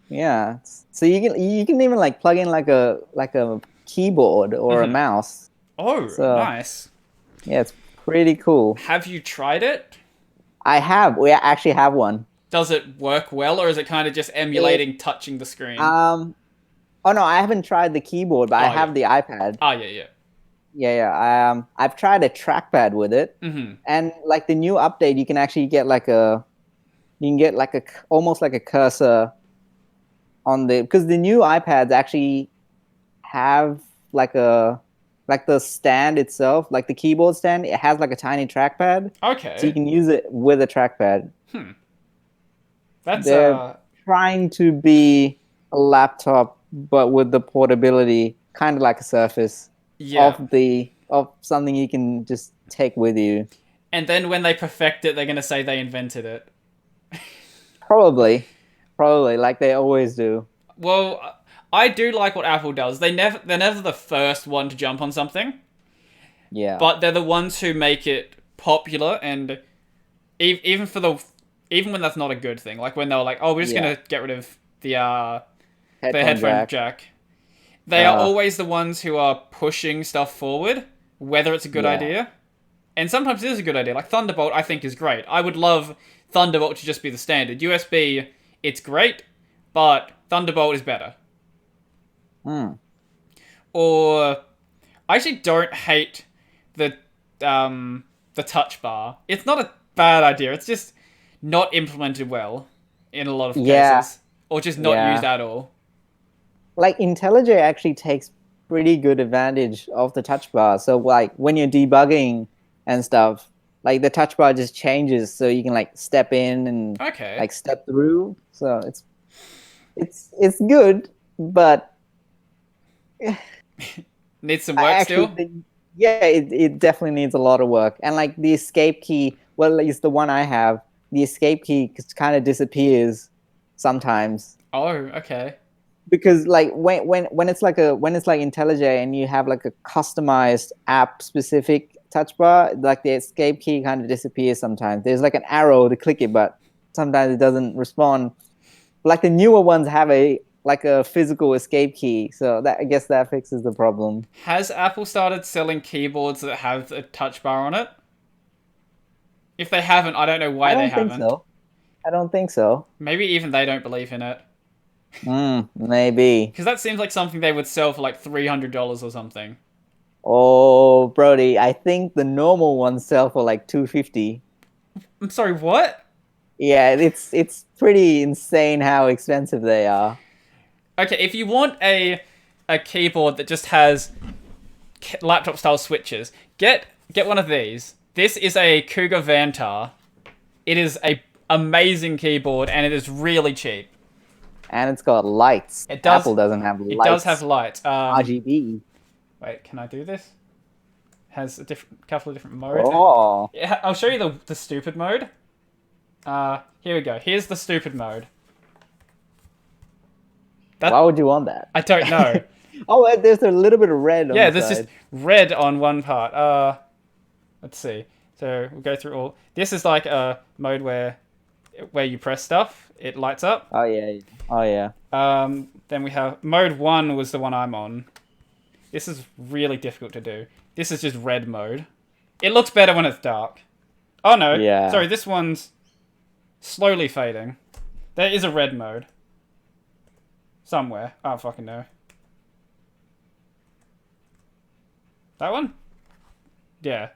Yeah. So you can even like plug in like a keyboard or a mouse. Oh, so, nice. Yeah, it's pretty cool. Have you tried it? I have. We actually have one. Does it work well, or is it kind of just emulating touching the screen? Oh no, I haven't tried the keyboard, but I have the iPad. Oh yeah. Yeah. I've tried a trackpad with it, and like the new update, you can actually get almost like a cursor on because the new iPads actually have like the stand itself, like the keyboard stand, it has like a tiny trackpad. Okay. So you can use it with a trackpad. They're trying to be a laptop, but with the portability, kind of like a Surface of something you can just take with you. And then when they perfect it, they're going to say they invented it. Probably, like they always do. Well, I do like what Apple does. They're never the first one to jump on something. Yeah. But they're the ones who make it popular, and even when that's not a good thing, like when they were like, "Oh, we're just gonna get rid of the headphone jack." They are always the ones who are pushing stuff forward, whether it's a good idea. And sometimes it is a good idea. Like Thunderbolt, I think is great. I would love Thunderbolt to just be the standard. USB, it's great, but Thunderbolt is better. Or I actually don't hate the touch bar. It's not a bad idea. It's just not implemented well in a lot of cases, or just not used at all. Like IntelliJ actually takes pretty good advantage of the touch bar. So like when you're debugging and stuff, like the touch bar just changes, so you can like step in and like step through. So it's good, but needs some work still. It definitely needs a lot of work. And like the escape key, well, at least the one I have, the escape key kind of disappears sometimes. Oh, okay. because like when it's like IntelliJ and you have like a customized app specific touch bar, like the escape key kind of disappears sometimes. There's like an arrow to click it, but sometimes it doesn't respond. Like the newer ones have a physical escape key, so that I guess that fixes the problem. Has Apple started selling keyboards that have a touch bar on it? If they haven't, I don't know I why they don't think haven't. so. I don't think so. Maybe even they don't believe in it. Maybe. Because that seems like something they would sell for like $300 or something. Oh, Brody, I think the normal ones sell for like 250. I'm sorry, what? Yeah, it's pretty insane how expensive they are. Okay, if you want a keyboard that just has laptop style switches, get one of these. This is a Cougar Vantar. It is a amazing keyboard and it is really cheap. And it's got lights. It does. Apple doesn't have lights. It does have lights. RGB. Wait, can I do this? Has a couple of different modes. Oh. Yeah, I'll show you the stupid mode. Here we go. Here's the stupid mode. Why would you want that? I don't know. Oh, there's a little bit of red on the there's side. just red on one part. Let's see. So we'll go through all. This is like a mode where you press stuff, it lights up. Oh yeah. Oh yeah. Then we have mode 1 was the one I'm on. This is really difficult to do. This is just red mode. It looks better when it's dark. Oh no. Yeah. Sorry, this one's slowly fading. There is a red mode. Somewhere. I don't fucking know. That one? Yeah.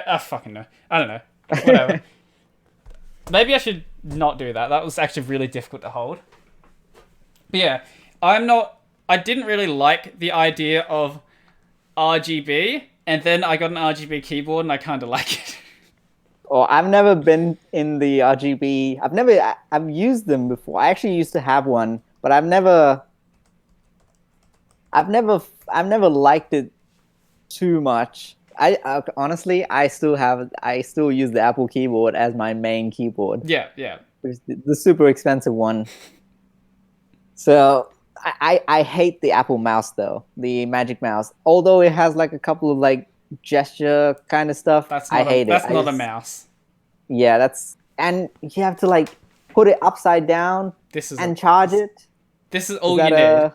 I fucking know. I don't know. Whatever. Maybe I should not do that. That was actually really difficult to hold. But yeah, I didn't really like the idea of RGB, and then I got an RGB keyboard and I kind of like it. Oh, I've never been in the RGB. I've used them before. I actually used to have one, but I've never liked it too much. Honestly, I still use the Apple keyboard as my main keyboard. Yeah, yeah. The super expensive one. So I hate the Apple mouse though, the Magic Mouse. Although it has like a couple of like gesture kind of stuff, I hate it. That's not a mouse. Yeah, and you have to like put it upside down and charge it. This is all you need.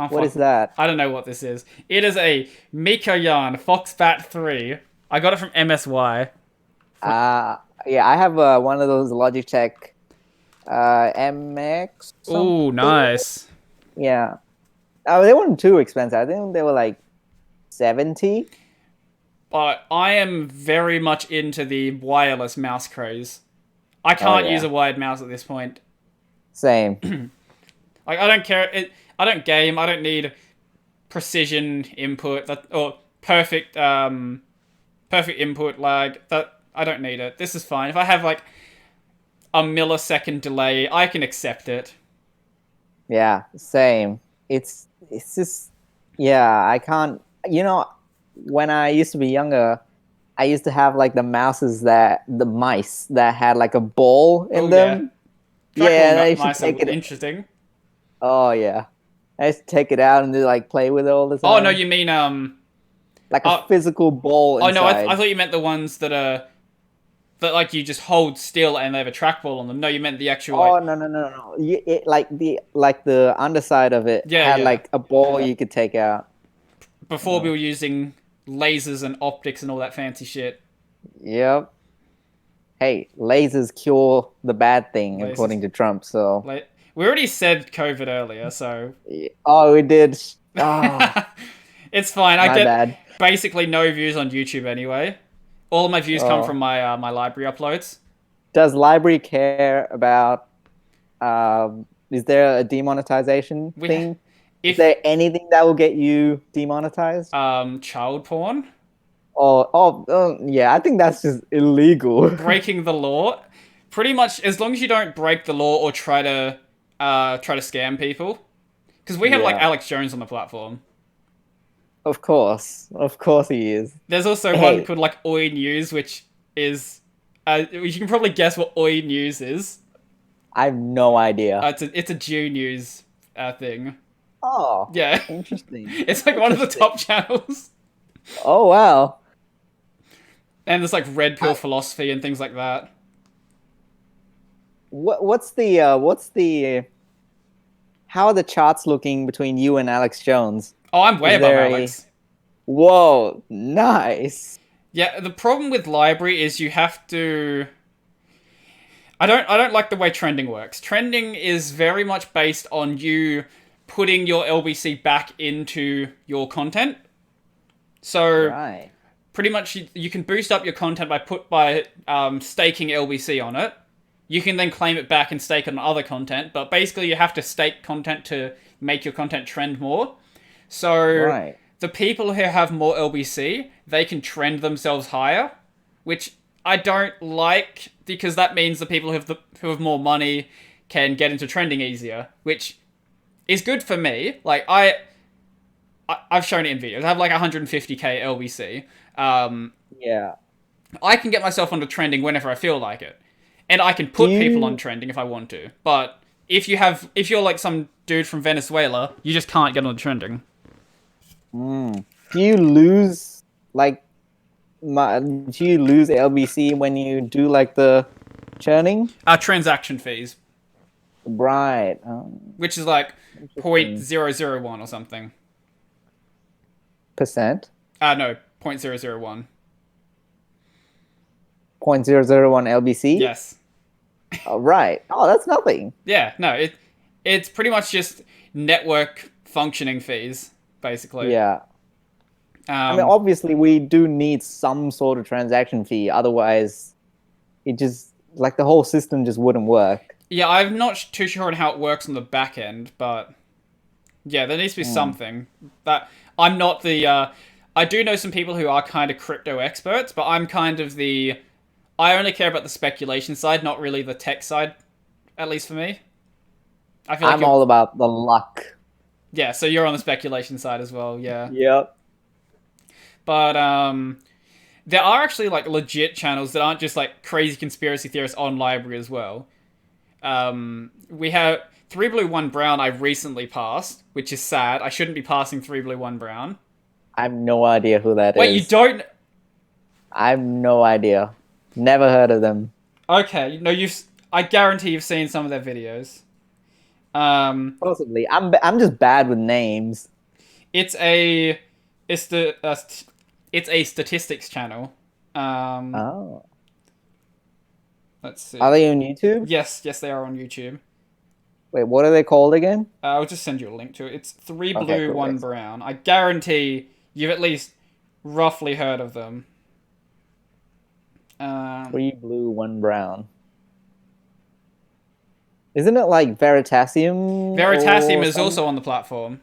What is that? I don't know what this is. It is a Mikoyan Foxbat 3. I got it from MSY. Yeah, I have one of those Logitech MX. Oh, nice. Yeah. They weren't too expensive. I think they were like 70. But I am very much into the wireless mouse craze. I can't use a wired mouse at this point. Same. Like, I don't care. I don't game. I don't need precision input or perfect input lag. I don't need it. This is fine. If I have like a millisecond delay, I can accept it. Yeah, same. It's just, yeah, I can't, when I used to be younger, I used to have like the mice that had like a ball in them. Yeah, I used to take it. Interesting. Oh yeah. I used to take it out and like play with it all the time. Oh no, you mean like a physical ball inside. Oh no, I thought you meant the ones that like you just hold still and they have a trackball on them. No, you meant the actual. Oh no. It like the underside of it had like a ball you could take out. Before we were using lasers and optics and all that fancy shit. Yep. Hey, lasers cure the bad thing, according to Trump. So we already said COVID earlier, so. Oh, we did. Oh. It's fine. I get bad. Basically no views on YouTube anyway. All of my views come from my my library uploads. Does library care about? Is there a demonetization thing? Is there anything that will get you demonetized? Child porn. Yeah. I think that's just illegal. Breaking the law. Pretty much, as long as you don't break the law or try to scam people, because we have like Alex Jones on the platform. Of course he is. There's also one called like Oi News, which is, you can probably guess what Oi News is. I have no idea. It's a Jew news thing. Oh, Yeah. interesting. It's like one of the top channels. Oh wow. And there's like Red Pill I, Philosophy and things like that. what's the how are the charts looking between you and Alex Jones? Oh, I'm way Is above there a Alex. whoa, nice. Yeah, the problem with library is you have to. I don't like the way trending works. Trending is very much based on you putting your LBC back into your content. So Right. pretty much you can boost up your content by staking LBC on it. You can then claim it back and stake on other content, but basically you have to stake content to make your content trend more. So Right. the people who have more LBC, they can trend themselves higher, which I don't like because that means the people who have more money can get into trending easier, which is good for me. Like I've shown it in videos. I have like 150k LBC. Yeah. I can get myself onto trending whenever I feel like it, and I can Do put people on you trending if I want to. But if you're like some dude from Venezuela, you just can't get on trending. do you lose like do you lose LBC when you do like the churning? Transaction fees, Right. which is like point Interesting. zero zero one or something. Percent. No, 0.001. 0.001 LBC. Yes. Oh, right. Oh, that's nothing. Yeah, no, it's pretty much just network functioning fees, basically. Yeah. I mean, Um, obviously, we do need some sort of transaction fee. Otherwise, it just like the whole system just wouldn't work. yeah, I'm not too sure on how it works on the back end, but yeah, there needs to be something. That I'm not the. I do know some people who are kind of crypto experts, but I'm kind of the. I only care about the speculation side, not really the tech side. At least for me, I feel like I'm you're. all about the luck. Yeah, so you're on the speculation side as well. Yeah, Yep. but there are actually like legit channels that aren't just like crazy conspiracy theorists on library as well. We have Three Blue One Brown. I recently passed, which is sad. I shouldn't be passing Three Blue One Brown. I have no idea who that Wait, you is. don't? I have no idea. Never heard of them. Okay, no, you've. I guarantee you've seen some of their videos. Possibly. I'm just bad with names. It's a, it's the, it's a statistics channel. Um, Oh. let's see. Are they on YouTube? Yes, they are on YouTube. Wait, what are they called again? I'll just send you a link to it. It's Three Okay, Blue, cool. One Excellent. Brown. I guarantee you've at least roughly heard of them. 3 blue, 1 brown. Isn't it like Veritasium Veritasium or is some? also on the platform.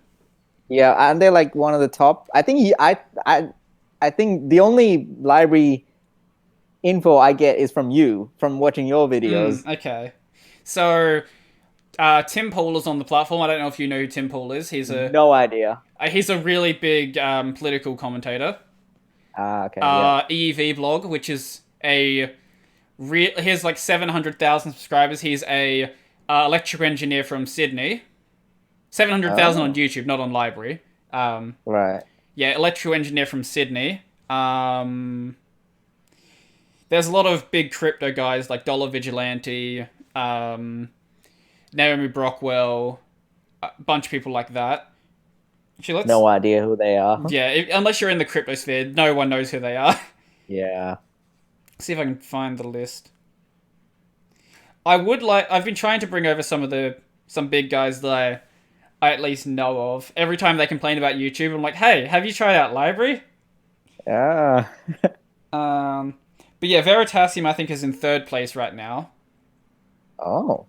Yeah, aren't they like one of the top? I think I think the only library info I get is from you, from watching your videos. Okay. So, Tim Pool is on the platform. I don't know if you know who Tim Pool is. No idea. He's a really big political commentator. Ah, okay, yeah. EEV blog, which is a he has like 700,000 subscribers. He's a electrical engineer from Sydney. 700,000 on Oh, YouTube, not on library. right. Yeah, electrical engineer from Sydney. There's a lot of big crypto guys like Dollar Vigilante, Naomi Brockwell, a bunch of people like that. Actually, let's No idea who they are. yeah, unless you're in the crypto sphere, no one knows who they are. Yeah. See if I can find the list. I've been trying to bring over some big guys that I at least know of. Every time they complain about YouTube, I'm like, hey, have you tried out library? Yeah. But yeah, Veritasium I think is in third place right now. Oh.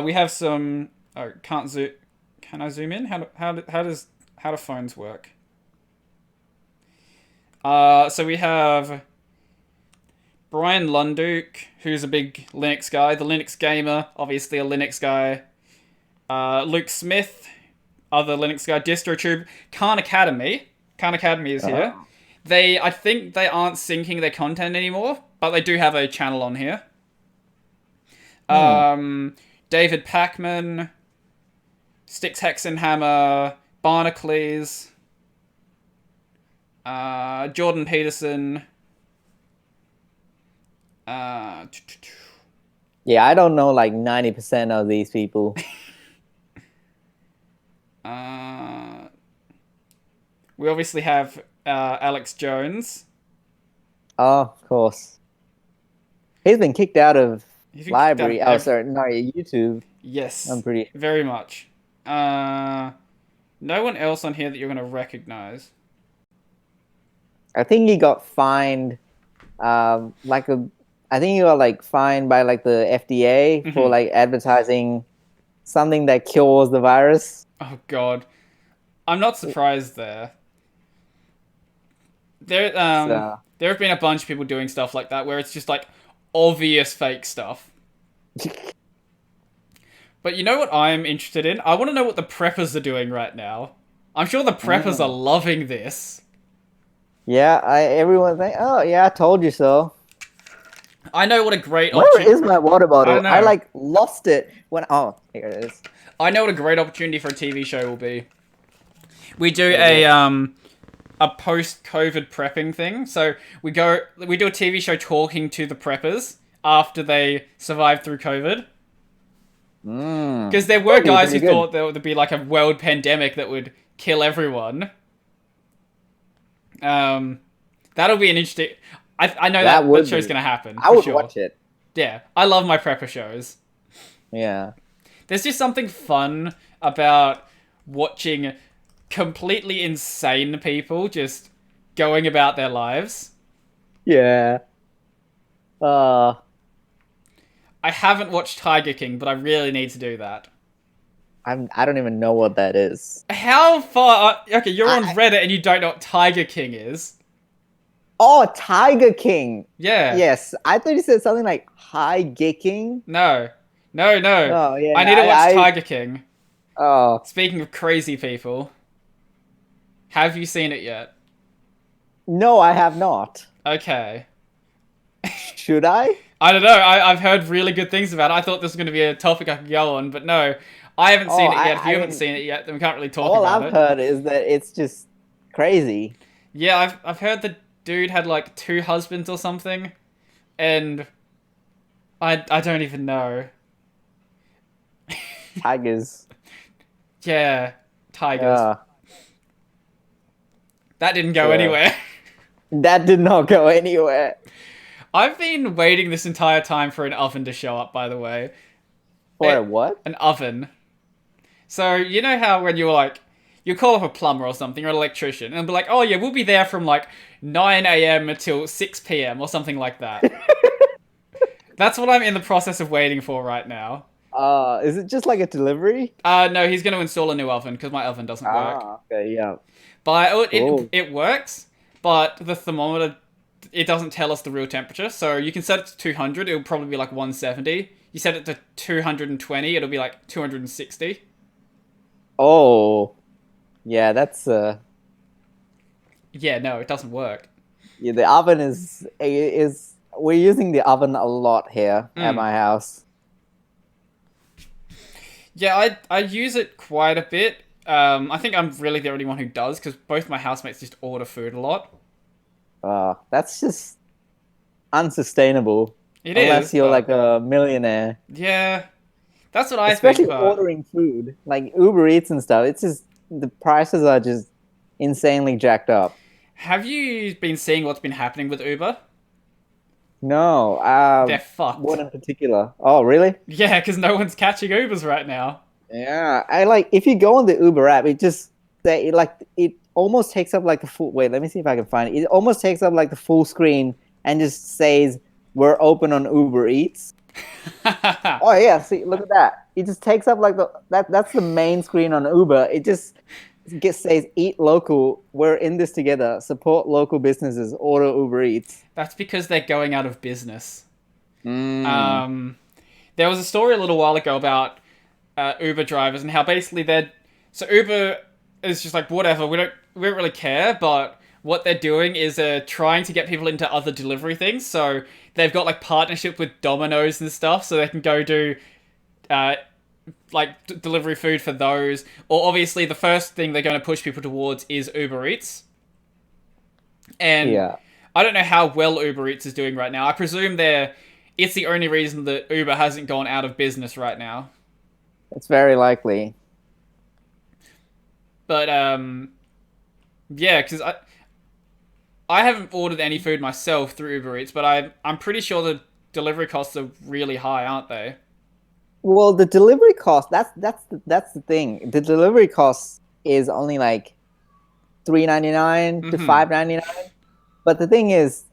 We have some. Oh, can't zoom. Can I zoom in? How do phones work? So we have Brian Lunduke, who's a big Linux guy, the Linux gamer, obviously a Linux guy. Luke Smith, other Linux guy. DistroTube. Khan Academy. Khan Academy is here. Oh. I think they aren't syncing their content anymore, but they do have a channel on here. David Packman, Styx Hexenhammer, Barnacles, Jordan Peterson. Yeah, I don't know like 90% of these people. We obviously have Alex Jones. Oh, of course. He's been kicked out of He's been kicked out library. of Oh, sorry, no, YouTube. Yes, I'm pretty. very much. No one else on here that you're gonna recognize. I think he got fined. Like a. I think he got like fined by like the FDA for like advertising something that cures the virus. Oh God, I'm not surprised there. There have been a bunch of people doing stuff like that where it's just like obvious fake stuff. But you know what I'm interested in? I want to know what the preppers are doing right now. I'm sure the preppers are loving this. Yeah, everyone's like, oh yeah, I told you so. I know what a great Where opportunity. is my water bottle? I know. I like lost it when. Oh, here it is. I know what a great opportunity for a TV show will be. We do a post-COVID prepping thing. So we do a TV show talking to the preppers after they survived through COVID. Because there were guys who thought there would be like a world pandemic that would kill everyone. That'll be an interesting. I know that show's gonna happen. I would watch it. Yeah, I love my prepper shows. Yeah. There's just something fun about watching completely insane people just going about their lives. Yeah. I haven't watched Tiger King, but I really need to do that. I don't even know what that is. How far? Okay, you're on Reddit and you don't know what Tiger King is. Oh, Tiger King. Yeah. Yes, I thought you said something like High Gicking. No. Oh, yeah. I need to watch Tiger King. Oh. Speaking of crazy people, have you seen it yet? No, I have not. Okay. Should I? I don't know. I've heard really good things about it. I thought this was going to be a topic I could go on, but no. I haven't seen it yet. If you haven't seen it yet, then we can't really talk about it. All I've heard is that it's just crazy. Yeah, I've heard the dude had like 2 husbands or something, and I don't even know. Tigers. Yeah, tigers. That didn't go anywhere. That did not go anywhere. I've been waiting this entire time for an oven to show up, by the way. For a what? An oven. So, you know how when you're like, you call up a plumber or something, or an electrician, and be like, oh yeah, we'll be there from like 9 a.m. until 6 p.m. or something like that. That's what I'm in the process of waiting for right now. Is it just like a delivery? No, he's going to install a new oven, because my oven doesn't work. Okay, yeah. But it works, but the thermometer, it doesn't tell us the real temperature. So you can set it to 200, it'll probably be like 170. You set it to 220, it'll be like 260. Oh. Yeah, that's Yeah, no, it doesn't work. Yeah, the oven is we're using the oven a lot here at my house. Yeah, I use it quite a bit. I think I'm really the only one who does, because both my housemates just order food a lot. That's just unsustainable. Unless you're like a millionaire. Yeah, that's what I think. Especially ordering food, like Uber Eats and stuff. It's just the prices are just insanely jacked up. Have you been seeing what's been happening with Uber? No, they're fucked. What in particular? Oh, really? Yeah, because no one's catching Ubers right now. Yeah, if you go on the Uber app, it almost takes up like the full. Wait, let me see if I can find it. It almost takes up like the full screen and just says we're open on Uber Eats. Oh yeah, see, look at that. It just takes up like that's the main screen on Uber. It just says eat local. We're in this together. Support local businesses. Order Uber Eats. That's because they're going out of business. There was a story a little while ago about Uber drivers and how basically so Uber is just like, whatever, we don't really care, but what they're doing is trying to get people into other delivery things. So they've got like partnership with Domino's and stuff, so they can go do like delivery food for those, or obviously the first thing they're going to push people towards is Uber Eats. And Yeah, I don't know how well Uber Eats is doing right now. I presume it's the only reason that Uber hasn't gone out of business right now. it's very likely. But yeah, because I haven't ordered any food myself through Uber Eats, but I'm pretty sure the delivery costs are really high, aren't they? Well, the delivery cost, that's the thing. The delivery cost is only like 3.99 to Mm-hmm. 5.99. But the thing is,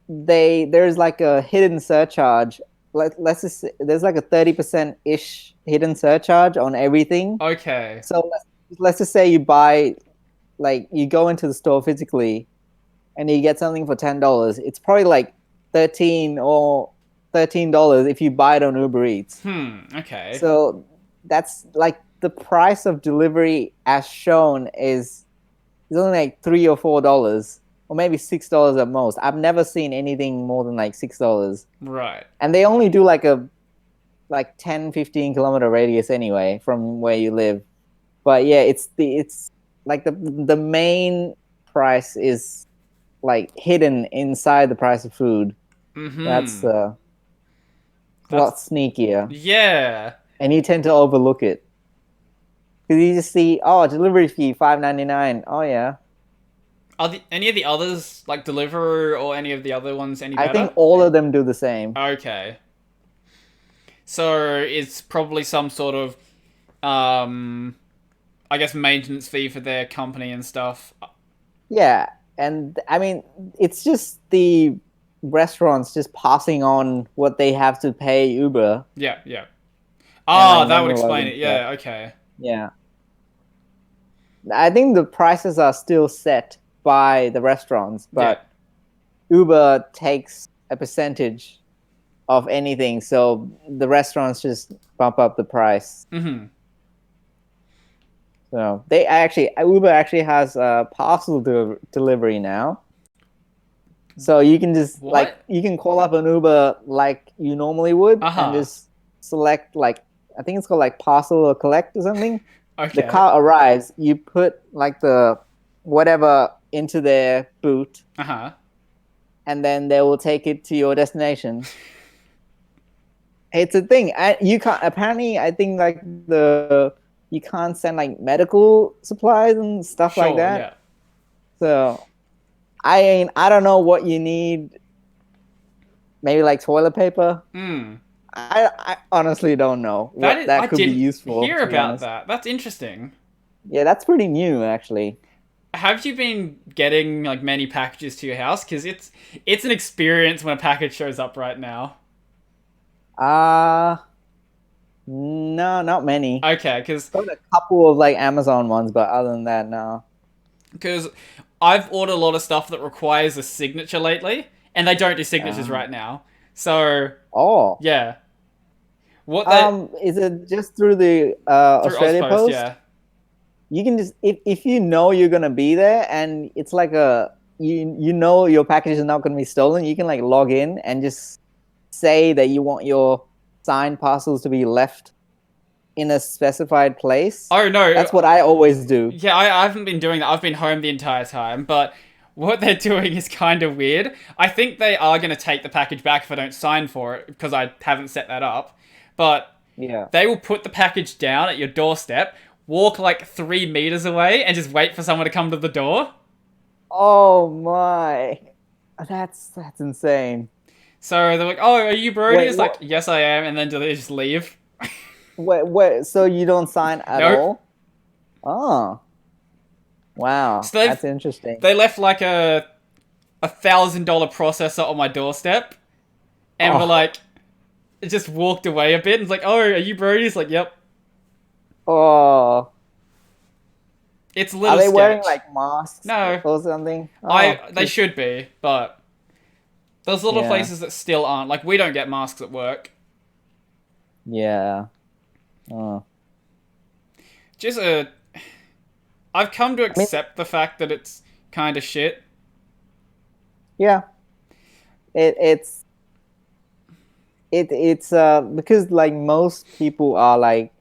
there's like a hidden surcharge. Let's just say, there's like a 30% ish hidden surcharge on everything. Okay. So let's just say you buy, like you go into the store physically and you get something for $10. It's probably like 13 or $13 if you buy it on Uber Eats. Okay. So that's like the price of delivery as shown is only like $3 or $4, or maybe $6 at most. I've never seen anything more than like $6. Right. And they only do like a 10-15 kilometer radius anyway from where you live. But yeah, it's like the main price is like hidden inside the price of food. That's Mm-hmm. a lot That's sneakier, yeah. and you tend to overlook it because you just see, oh, delivery fee 5.99. Oh yeah, Any of the others like Deliveroo or any of the other ones any I think better? all of them do the same. Okay. So it's probably some sort of um I guess maintenance fee for their company and stuff. Yeah, and I mean, it's just the restaurants just passing on what they have to pay Uber Yeah, yeah. and like Ah, that would menu log explain and it. stuff. Yeah, okay. Yeah, I think the prices are still set by the restaurants, Yeah. but Uber takes a percentage of anything, so the restaurants just bump up the price. Mm-hmm. So they actually Uber actually has a parcel delivery now. So you can just like What? you can call up an Uber like you normally would and Uh-huh. just select like I think it's called like parcel or collect or something. The Okay. car arrives, you put like the whatever into their boot, Uh-huh. and then they will take it to your destination. It's a thing. You can't apparently I think like the you can't send like medical supplies and stuff like Sure, that. yeah. So I don't know what you need. Maybe like toilet paper. Hmm. I honestly don't know That what is I that could be didn't useful, hear to be about honest. that. That's interesting. Yeah, that's pretty new actually. Have you been getting like many packages to your house? Because it's an experience when a package shows up right now. Uh no, not many. Okay, because Got a couple of like Amazon ones, but other than that, no. because I've ordered a lot of stuff that requires a signature lately, and they don't do signatures Uh, right now. So oh. yeah, what they Is it just through the through Australia Ozpost, Post? yeah. You can just if you know you're gonna be there and it's like a you know your package is not gonna be stolen, you can like log in and just say that you want your signed parcels to be left in a specified place. Oh no, That's what I always do. yeah, I haven't been doing that. I've been home the entire time, but what they're doing is kind of weird. I think they are going to take the package back if I don't sign for it because I haven't set that up. But Yeah. they will put the package down at your doorstep, walk like 3 meters away, and just wait for someone to come to the door. Oh my. That's insane. So they're like, "Oh, are you Brody?" Wait, It's like, what? "Yes, I am," and then do they just leave? Wait, so you don't sign at Nope. all? Oh, wow. So That's interesting. they left like $1,000 processor on my doorstep, and were Oh, like, just walked away a bit, and it's like, "Oh, are you Brody?" It's like, "Yep." oh. It's a Are little they wearing sketch. like masks No, or something? I Oh, they just should be, but there's a lot of yeah, places that still aren't. Like we don't get masks at work. yeah. Oh. Just I've come to I mean, accept the fact that it's kind of shit. yeah. It's because like most people are like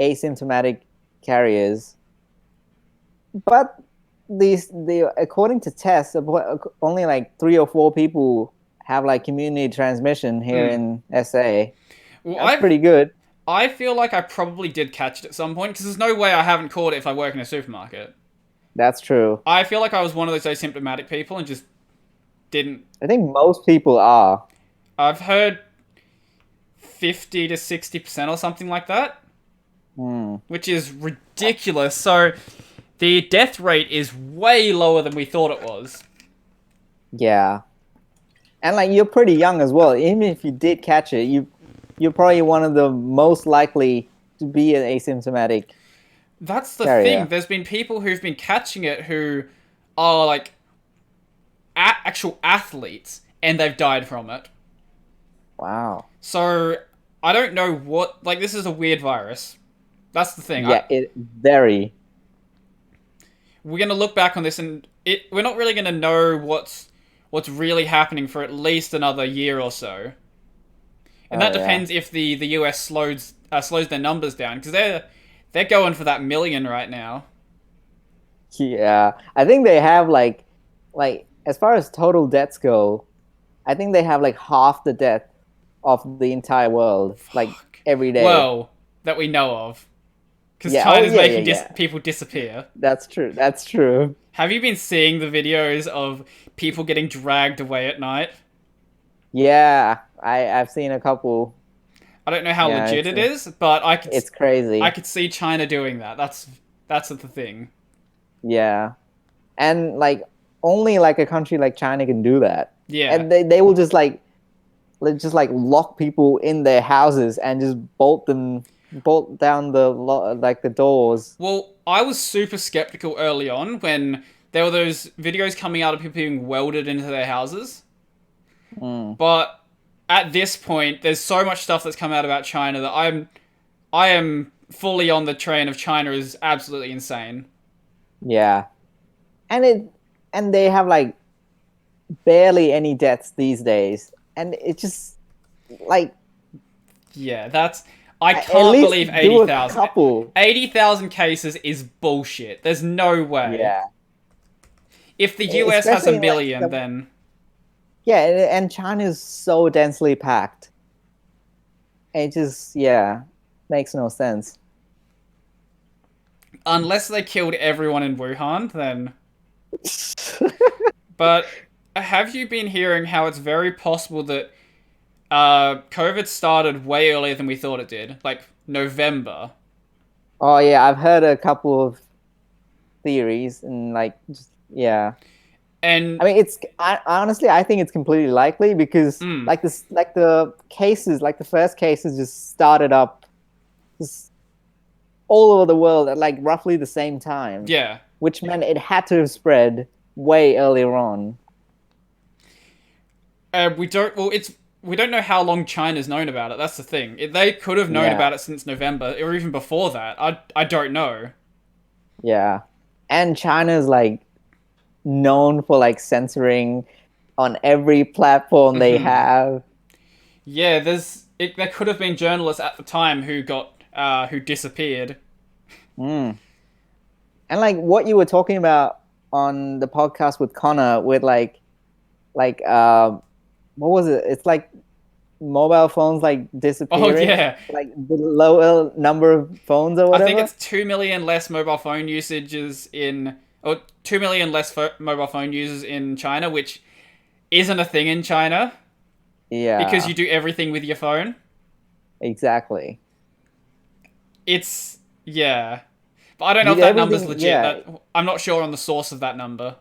asymptomatic carriers, but according to tests, only like 3 or 4 people have like community transmission here in SA. Well, That's pretty good. I feel like I probably did catch it at some point because there's no way I haven't caught it if I work in a supermarket. That's true. I feel like I was one of those asymptomatic people and just didn't. I think most people are. I've heard 50 to 60% or something like that, which is ridiculous. So the death rate is way lower than we thought it was. Yeah. And like you're pretty young as well. Even if you did catch it, you're probably one of the most likely to be an asymptomatic. That's the carrier. thing. There's been people who've been catching it who are like actual athletes and they've died from it. Wow. So I don't know what, like, this is a weird virus. That's the thing. Yeah, very. We're gonna look back on this and we're not really gonna know what's really happening for at least another year or so. And that depends if the US slows their numbers down, because they're going for that million right now. Yeah, I think they have like as far as total deaths go, I think they have like half the death of the entire world, like every day. Well, that we know of, because China's making people disappear. That's true. That's true. Have you been seeing the videos of people getting dragged away at night? Yeah, I've seen a couple. I don't know how legit it is, but it's crazy. I could see China doing that. That's the thing. Yeah, and like only like a country like China can do that. Yeah, and they will just like lock people in their houses and just bolt down the doors. Well, I was super skeptical early on when there were those videos coming out of people being welded into their houses. But at this point, there's so much stuff that's come out about China that I am fully on the train of China is absolutely insane. Yeah, and they have like barely any deaths these days, and it just like I can't believe 80,000. 80,000 cases is bullshit. There's no way. Yeah. If the US has a million, then yeah, and China's so densely packed. It just makes no sense. Unless they killed everyone in Wuhan, then. But have you been hearing how it's very possible that COVID started way earlier than we thought it did? Like November. Oh yeah, I've heard a couple of theories and And I mean, honestly, I think it's completely likely because the first cases just started up just all over the world at like roughly the same time. Yeah. Which meant it had to have spread way earlier on. We don't know how long China's known about it. That's the thing. They could have known about it since November or even before that. I don't know. Yeah. And China's like known for like censoring on every platform they have. Yeah, there could have been journalists at the time who disappeared. And like what you were talking about on the podcast with Connor with like what was it? It's like mobile phones like disappearing. Oh yeah, like the lower number of phones or whatever. I think it's 2 million less mobile phone usages or 2 million less mobile phone users in China, which isn't a thing in China. Yeah. Because you do everything with your phone. Exactly. But I don't know if that number's legit. Yeah. I'm not sure on the source of that number.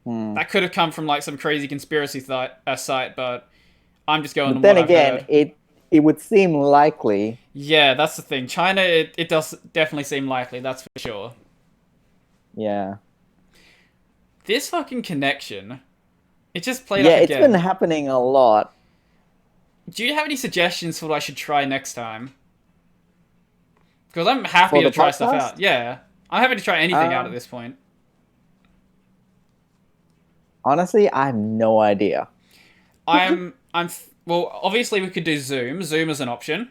That could have come from like some crazy conspiracy site, but I'm just going on what I've heard. It would seem likely. Yeah, that's the thing. China, it does definitely seem likely, that's for sure. Yeah. This fucking connection, it just played up again. Yeah, it's been happening a lot. Do you have any suggestions for what I should try next time? Because I'm happy to try stuff out. Yeah. I'm happy to try anything out at this point. Honestly, I have no idea. Well, obviously we could do Zoom. Zoom is an option.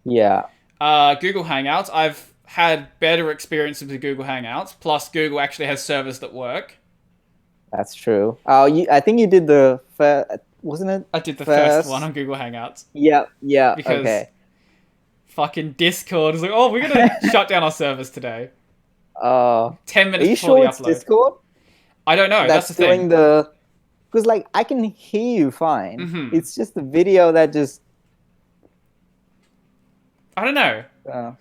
Yeah. Google Hangouts. I've had better experiences with Google Hangouts. Plus, Google actually has servers that work. That's true. Oh, I think you did the first, wasn't it? I did the first one First. on Google Hangouts Yep. Yeah. because Okay. fucking Discord is like, oh, we're gonna shut down our servers today. Are 10 minutes you before sure the it's upload. Discord I don't know. That's that's the thing. doing the? Because like I can hear you fine. Mm-hmm. It's just the video that just. I don't know. Uh,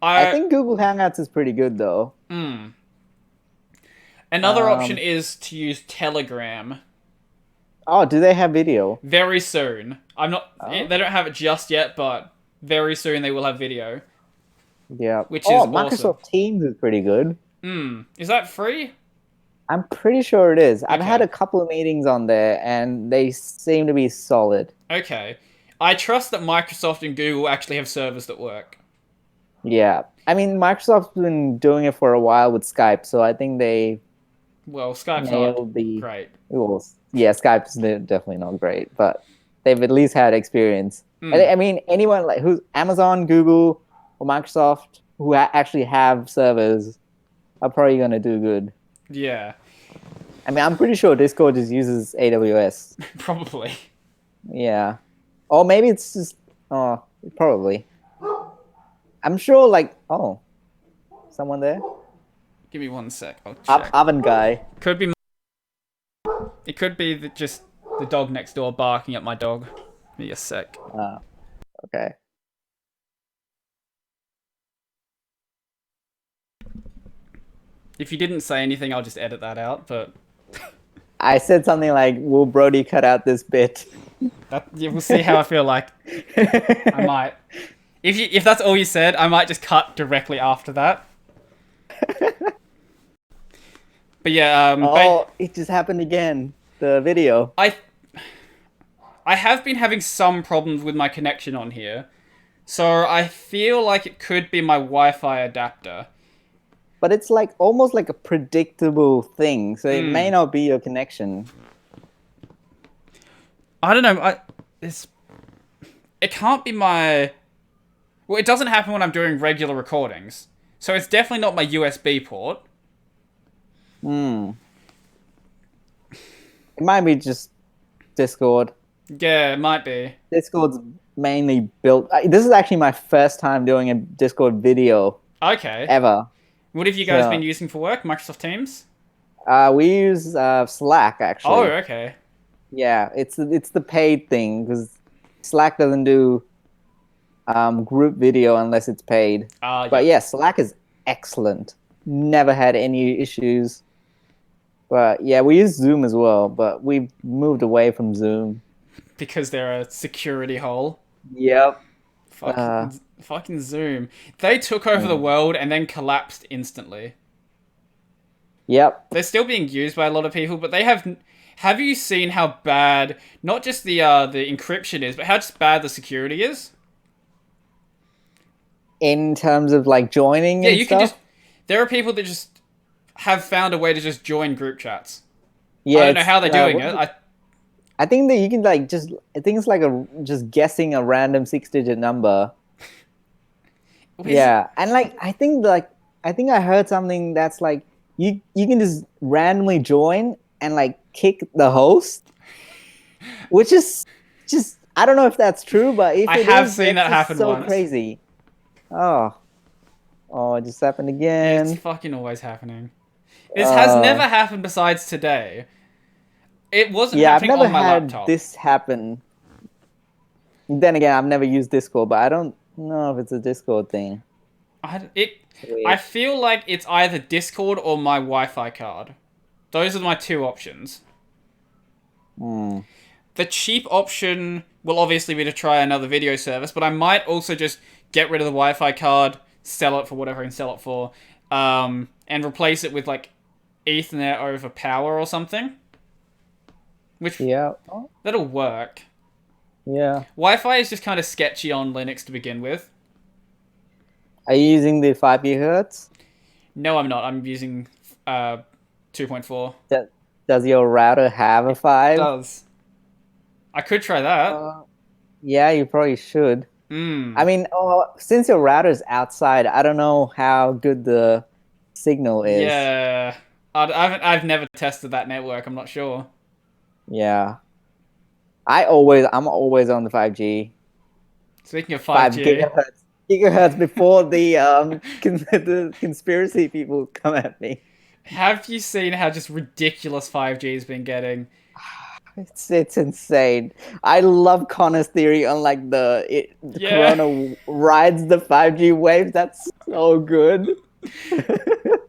I I think Google Hangouts is pretty good though. Another option Um, is to use Telegram. oh, do they have video? Very soon. I'm not. Oh. They don't have it just yet, but very soon they will have video. Yeah. Which Oh, is awesome. Microsoft Teams is pretty good. Is that free? I'm pretty sure it is. I've had Okay. a couple of meetings on there, and they seem to be solid. Okay. I trust that Microsoft and Google actually have servers that work. Yeah. I mean, Microsoft's been doing it for a while with Skype, so I think they Well, Skype's not nailed the. great. Well, yeah, Skype's definitely not great, but they've at least had experience. Mm. I mean, anyone like who's Amazon, Google, or Microsoft who actually have servers are probably gonna do good. Yeah, I mean, I'm pretty sure Discord just uses AWS. probably. Yeah, or maybe it's just probably. I'm sure, like, oh, someone there, Give me 1 sec. I'll check. oven guy. Could be. It could be just the dog next door barking at my dog. Give me a sec. Okay. If you didn't say anything, I'll just edit that out. But I said something like, "Will Brody cut out this bit?" we'll see how I feel like. I might. If that's all you said, I might just cut directly after that. But yeah, Oh, it just happened again. The video. I have been having some problems with my connection on here, so I feel like it could be my Wi-Fi adapter. But it's like almost like a predictable thing, so it may not be your connection. I don't know. It can't be my. Well, it doesn't happen when I'm doing regular recordings, so it's definitely not my USB port. It might be just Discord. Yeah, it might be. Discord's mainly built. This is actually my first time doing a Discord video Okay. ever. What have you guys So- been using for work? Microsoft Teams? We use Slack actually. Oh, okay. Yeah, it's the paid thing because Slack doesn't do group video unless it's paid. But yeah, Slack is excellent. Never had any issues. But yeah, we use Zoom as well, but we've moved away from Zoom. Because they're a security hole. Yep. Fucking Zoom. They took over the world and then collapsed instantly. Yep. They're still being used by a lot of people, but they have. Have you seen how bad not just the encryption is, but how just bad the security is? In terms of like joining Yeah, and you stuff? can just. There are people that just have found a way to just join group chats. Yeah, I don't know how they're doing it. I think that you can like just. I think it's like just guessing a random 6-digit number. Yeah, and like I think I heard something that's like you can just randomly join and like kick the host, which is just I don't know if that's true, but if I it have is, seen that that's happen so once. crazy. Oh, it just happened It's again. fucking always happening. This has never happened besides today. It wasn't Yeah, I've happening never on my had laptop. this happen. Then again, I've never used Discord, but I don't know if it's a Discord thing. I feel like it's either Discord or my Wi-Fi card. Those are my two options. The cheap option will obviously be to try another video service, but I might also just get rid of the Wi-Fi card, sell it for whatever I can sell it for, and replace it with like Ethernet over power or something. Which that'll work. Yeah. Wi-Fi is just kind of sketchy on Linux to begin with. Are you using the 5 GHz? No, I'm not. I'm using 2.4. Does your router have a 5? It does. I could try that. Yeah, you probably should. I mean, since your router's outside, I don't know how good the signal is. Yeah. I've never tested that network. I'm not sure. Yeah. I'm always on the 5G. Speaking of 5 5G, gigahertz. Gigahertz before the the conspiracy people come at me. have you seen how just ridiculous 5G's been getting? It's insane. I love Connor's theory on like the Yeah. Corona rides the 5G waves. That's so good.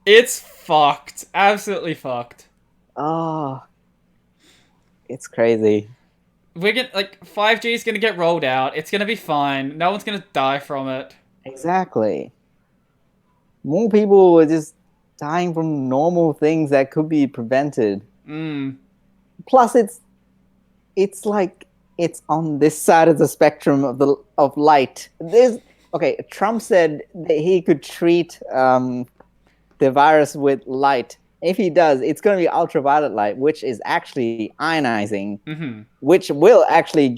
It's fucked. Absolutely fucked. Oh, it's crazy. We're gonna like 5G is gonna get rolled out. It's gonna be fine. No one's gonna die from it. Exactly. More people are just dying from normal things that could be prevented. Mm. Plus, it's like it's on this side of the spectrum of light. Trump said that he could treat the virus with light. If he does, it's going to be ultraviolet light, which is actually ionizing, which will actually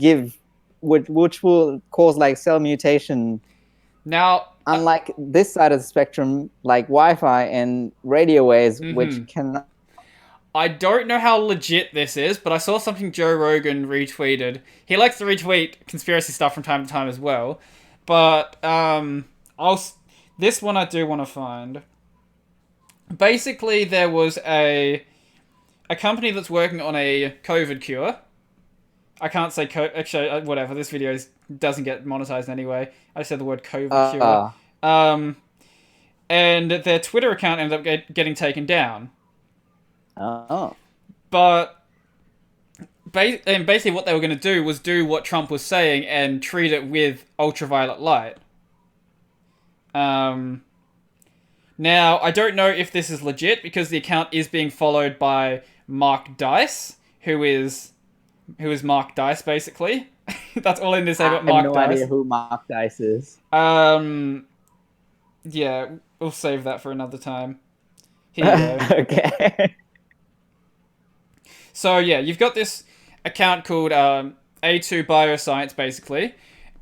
which will cause like cell mutation. Now, Unlike this side of the spectrum, like Wi-Fi and radio waves, which can. I don't know how legit this is, but I saw something Joe Rogan retweeted. He likes to retweet conspiracy stuff from time to time as well. But this one I do want to find. Basically, there was a company that's working on a COVID cure. I can't say actually, whatever. This video doesn't get monetized anyway. I just said the word COVID cure. And their Twitter account ended up getting taken down. But basically what they were going to do was do what Trump was saying and treat it with ultraviolet light. Now, I don't know if this is legit because the account is being followed by Mark Dice, who is Mark Dice, basically. That's all in this about Mark Dice. I have no idea who Mark Dice is. Yeah, we'll save that for another time. Here you go. Okay. So, yeah, you've got this account called A2 Bioscience, basically.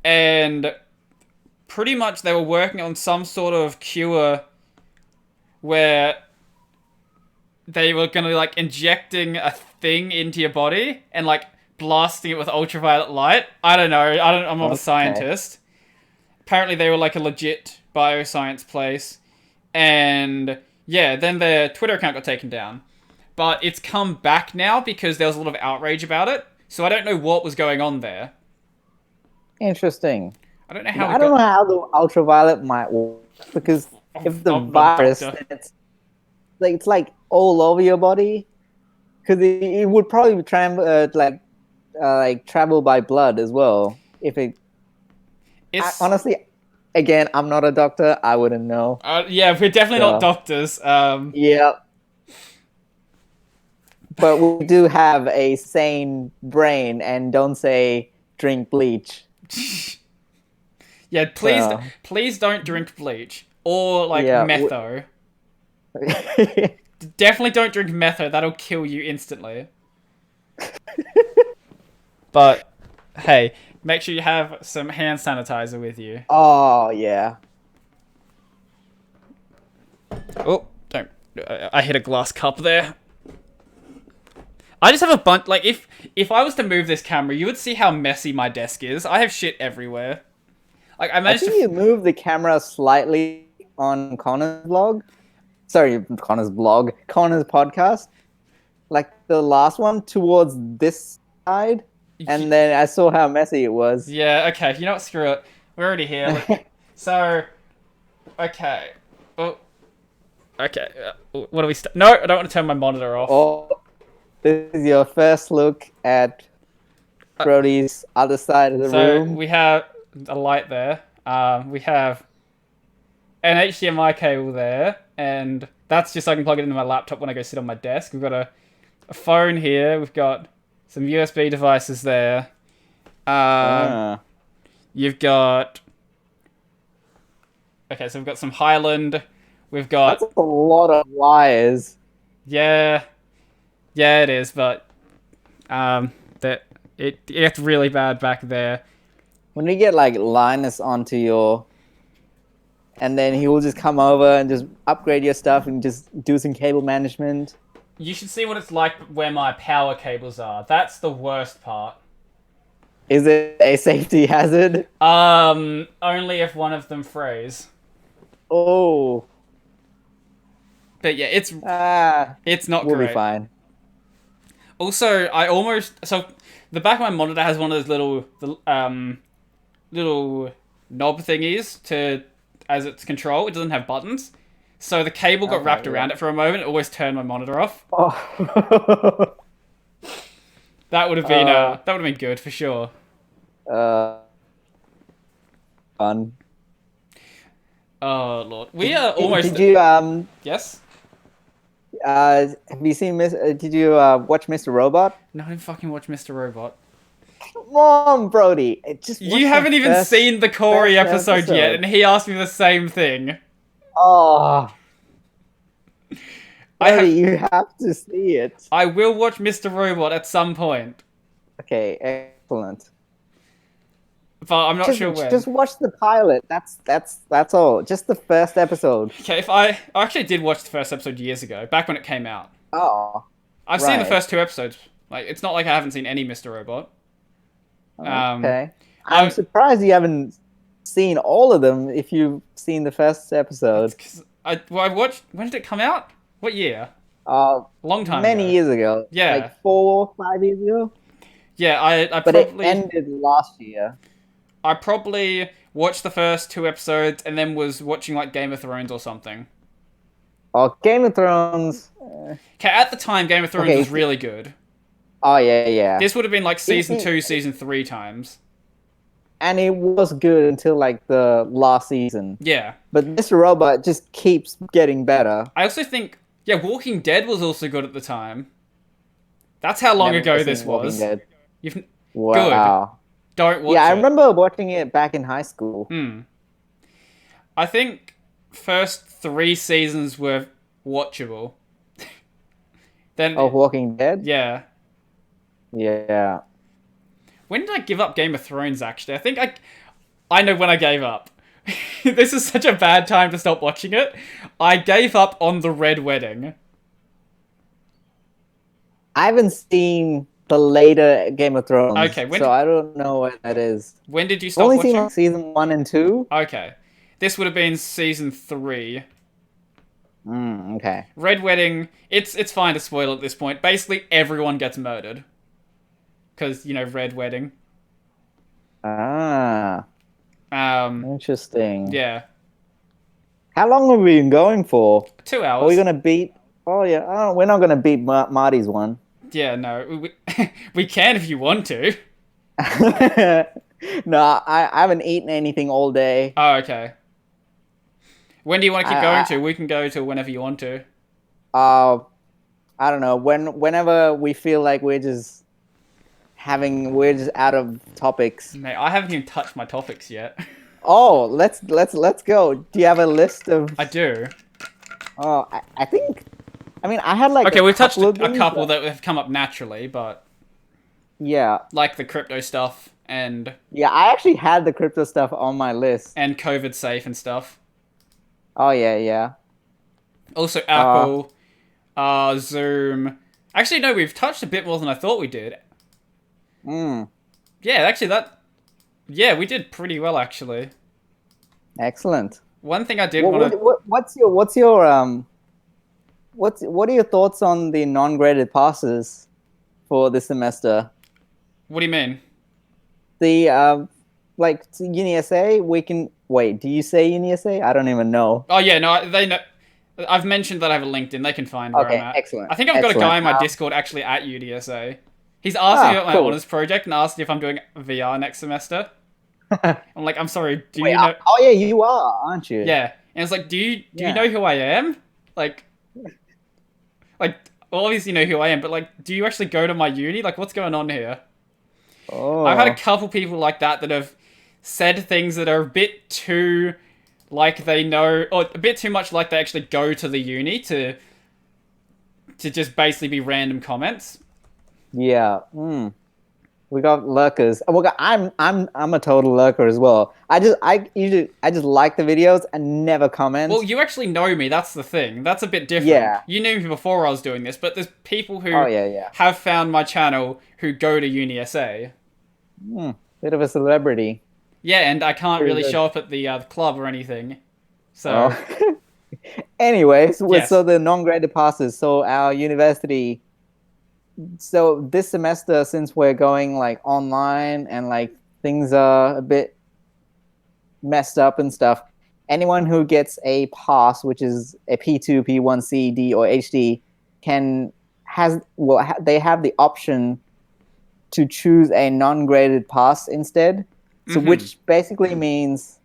And pretty much they were working on some sort of cure where they were going to, like, injecting a thing into your body and, like, blasting it with ultraviolet light. I don't know. I'm not a scientist. Apparently they were, like, a legit bioscience place. And, yeah, then their Twitter account got taken down. But it's come back now because there was a lot of outrage about it. So I don't know what was going on there. Interesting. I don't know how. I don't know how the ultraviolet might work because if the virus, it's like all over your body, because it would probably travel by blood as well. If honestly, again, I'm not a doctor. I wouldn't know. Yeah, we're definitely not doctors. Yeah. But we do have a sane brain, and don't say drink bleach. Yeah, please don't drink bleach or like metho. Definitely don't drink metho. That'll kill you instantly. But hey, make sure you have some hand sanitizer with you. Oh yeah. Oh, don't! I hit a glass cup there. I just have a bunch. Like if I was to move this camera, you would see how messy my desk is. I have shit everywhere. Like I think you moved the camera slightly on Connor's vlog. Sorry, Connor's podcast. Like the last one towards this side, and then I saw how messy it was. Yeah. Okay. You know what? Screw it. We're already here. So, okay. Oh. Okay. What do we? No, I don't want to turn my monitor off. Oh, this is your first look at Brody's other side of the room. So we have a light there. We have an HDMI cable there, and that's just so I can plug it into my laptop when I go sit on my desk. We've got a phone here. We've got some USB devices there. You've got... Okay, so we've got some Highland. We've got... That's a lot of wires. Yeah. Yeah, it is, but... it gets really bad back there. when we get like Linus onto your, and then he will just come over and just upgrade your stuff and just do some cable management. You should see what it's like where my power cables are. That's the worst part. Is it a safety hazard? Only if one of them frays. Oh. But yeah, it's not we'll great. Be fine. Also, so the back of my monitor has one of those little knob thingies as its control. It doesn't have buttons. So the cable got wrapped around it for a moment. It always turned my monitor off. Oh. That would have been good for sure. Fun. Oh Lord, we are almost. Did you Yes. Have you seen Did you watch Mr. Robot? No, I didn't fucking watch Mr. Robot. Come on, Brody. You haven't even seen the Corey episode yet, and he asked me the same thing. Oh. You have to see it. I will watch Mr. Robot at some point. Okay, excellent. But I'm not sure when. Just watch the pilot. That's all. Just the first episode. Okay, I actually did watch the first episode years ago, back when it came out. Oh. I've seen the first 2 episodes. Like, it's not like I haven't seen any Mr. Robot. Okay. I'm surprised you haven't seen all of them if you've seen the first episode. I watched. When did it come out? What year? Long time many ago. years ago. Yeah. Like 4 or 5 years ago. Yeah, I but probably... it ended last year. I probably watched the first 2 episodes and then was watching like Game of Thrones or something. Oh, Game of Thrones. Okay, at the time, Game of Thrones was really good. Oh, yeah. This would have been like season 2, season 3 times. And it was good until like the last season. Yeah. But Mr. Robot just keeps getting better. I also think, Walking Dead was also good at the time. That's how long ago this was. Wow. Good. Don't watch it. Yeah, I remember watching it back in high school. I think first 3 seasons were watchable. Then Walking Dead? Yeah. Yeah. When did I give up Game of Thrones, actually? I think I know when I gave up. This is such a bad time to stop watching it. I gave up on the Red Wedding. I haven't seen the later Game of Thrones. Okay, so I don't know what that is. When did you stop watching? I've only seen season 1 and 2. Okay. This would have been season 3. Okay. Red Wedding, it's fine to spoil at this point. Basically, everyone gets murdered. Because, Red Wedding. Interesting. Yeah. How long have we been going for? 2 hours. Are we going to beat... Oh, yeah. Oh, we're not going to beat Marty's one. Yeah, no. We can if you want to. No, I haven't eaten anything all day. Oh, okay. When do you want to keep going to? We can go to whenever you want to. I don't know. Whenever we feel like we're just out of topics. Mate, I haven't even touched my topics yet. Oh, let's go. Do you have a list of? I do. Oh, I think. I mean, I had like. Okay, we've touched a couple that have come up naturally, but. Yeah. Like the crypto stuff and. Yeah, I actually had the crypto stuff on my list. And COVID safe and stuff. Oh yeah. Also Apple, Zoom. Actually, no, we've touched a bit more than I thought we did. Yeah, actually we did pretty well actually. Excellent. One thing I did what are your thoughts on the non-graded passes for this semester? What do you mean? The like UniSA, we can wait. Do you say UniSA? I don't even know. Oh yeah, no, they know. I've mentioned that I have a LinkedIn. They can find where I'm at. Excellent. I think I've got a guy in my Discord actually at UDSA. He's asked me about my honours project and asked if I'm doing VR next semester. I'm like, I'm sorry. Do you know? Oh yeah, you are, aren't you? Yeah, and it's like, do you know who I am? Like, obviously you know who I am, but like, do you actually go to my uni? Like, what's going on here? Oh. I've had a couple people like that have said things that are a bit too like they know, or a bit too much like they actually go to the uni to just basically be random comments. Yeah. We got lurkers. I'm a total lurker as well. I just like the videos and never Well, comment. you actually know me. That's the thing. That's a bit different. Yeah. You knew me before I was doing this, but there's people Oh who yeah, yeah. have found my channel who go to Uni SA. Bit of a celebrity. Yeah, and I can't Pretty really good. show up at the club or anything. So, Oh. Anyways, yes. so the non-graded passes. So our university. So this semester, since we're going like online and like things are a bit messed up and stuff, anyone who gets a pass, which is a P2, P1C, D, or HD, can has well they have the option to choose a non-graded pass instead. So which basically means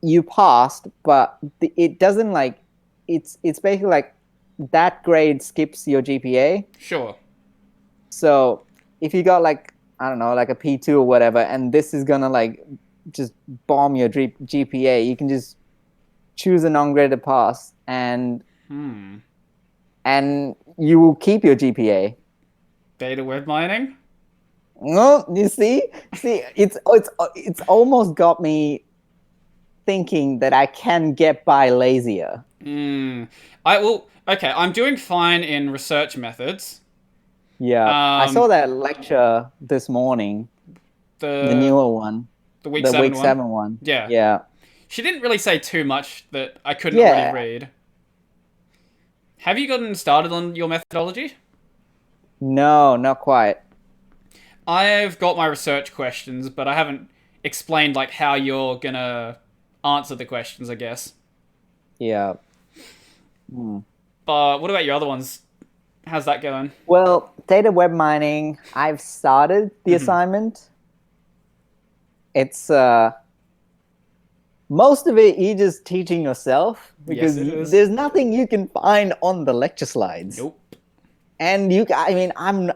you passed, but it doesn't like it's basically like that grade skips your GPA. Sure. So if you got like I don't know like a P2 or whatever, and this is gonna like just bomb your GPA, you can just choose a non-graded pass and you will keep your GPA. Data web mining? No, you see, it's almost got me thinking that I can get by lazier. I will. Okay, I'm doing fine in research methods. Yeah, I saw that lecture this morning, the The newer one, the week the seven week one. 7 one. Yeah. Yeah, She didn't really say too much that I couldn't really yeah. read. Have you gotten started on your methodology? No, not quite. I've got my research questions, but I haven't explained like how you're gonna answer the questions, I guess. Yeah. But what about your other ones? How's that going? Well, data web mining, I've started the assignment. It's most of it you're just teaching yourself because Yes, it is. there's nothing you can find on the lecture slides. Nope. And I mean, I'm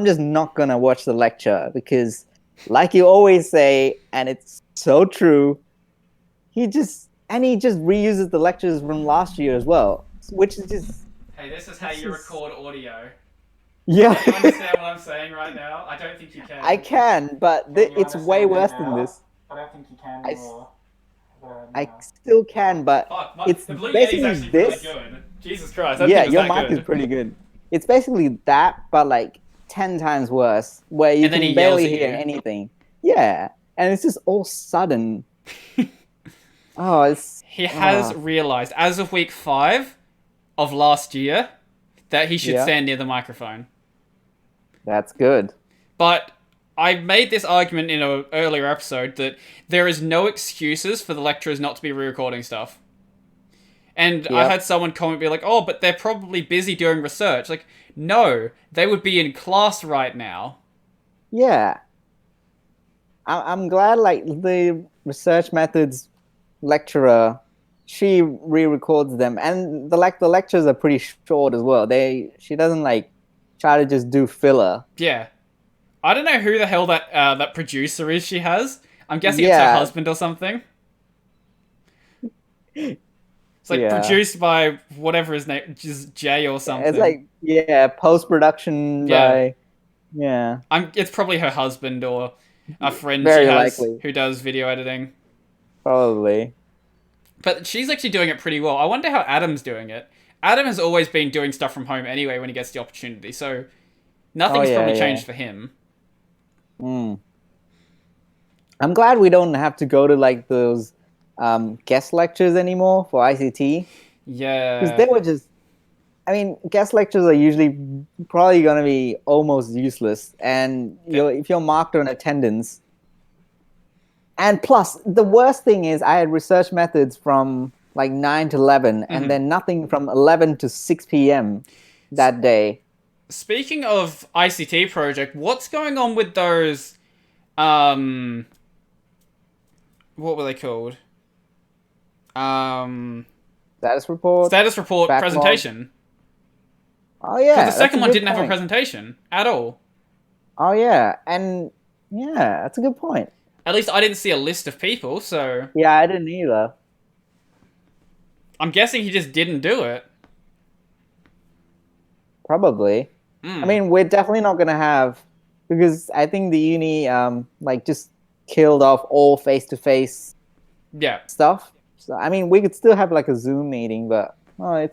just not gonna watch the lecture because, like you always say, and it's so true, he just reuses the lectures from last year as well, which is just Hey, this is how you record audio. yeah. Can you understand what I'm saying right now? I don't think you can. I can, but it's way worse than this. I don't think you can I, anymore. I still can, but Fuck, it's the Blue Yeti's basically actually this. really good. Jesus Christ, I Yeah, think your it's that mic good. is pretty good. It's basically that, but like 10 times worse, where you And then he can yells barely at hear you. anything. Yeah, and it's just all sudden. Oh, it's He has realized, as of week 5 of last year, that he should Yeah. stand near the microphone. That's good. But I made this argument in an earlier episode that there is no excuses for the lecturers not to be re-recording stuff. And I Yep. had someone comment, be like, oh, but they're probably busy doing research. Like, no, they would be in class right now. Yeah, I'm glad like the research methods lecturer, she re-records them, and the lectures are pretty short as well. She doesn't like try to just do filler. Yeah. I don't know who the hell that producer is she has. I'm guessing it's her Yeah. husband or something. It's like Yeah. produced by whatever his name, just Jay or something. It's like post-production by yeah. It's probably her husband or a friend she Very has likely. who does video editing. Probably. But she's actually doing it pretty well. I wonder how Adam's doing it. Adam has always been doing stuff from home anyway when he gets the opportunity, so nothing's probably changed for him. I'm glad we don't have to go to like those guest lectures anymore for ICT. Yeah. Because they were just, I mean, guest lectures are usually probably going to be almost useless. And if you're marked on attendance, and plus, the worst thing is I had research methods from like 9 to 11, and then nothing from 11 to 6 p.m. that day. Speaking of ICT project, what's going on with those, what were they called? Status report. Status report backlog. Presentation. Oh yeah. Because the second one good didn't have a point. presentation at all. Oh yeah, and yeah, that's a good point. At least I didn't see a list of people, so Yeah, I didn't either. I'm guessing he just didn't do it. Probably. I mean, we're definitely not going to have because I think the uni like just killed off all face-to-face Yeah. stuff. So I mean, we could still have like a Zoom meeting, but I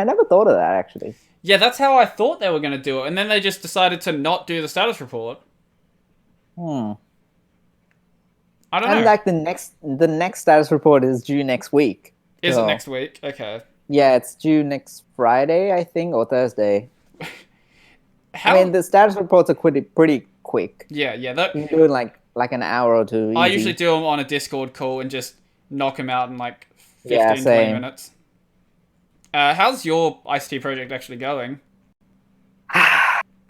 never thought of that actually. Yeah, that's how I thought they were going to do it, and then they just decided to not do the status report. Hmm. I don't And know. like the next status report is due next week. Is it So, next week? Okay. yeah, it's due next Friday, I think, or Thursday. How? I mean, the status reports are pretty quick. Yeah, yeah. That You can do it like an hour or two. I Easy. usually do them on a Discord call and just knock them out in like 15, Yeah, 20 same. minutes. How's your ICT project actually going?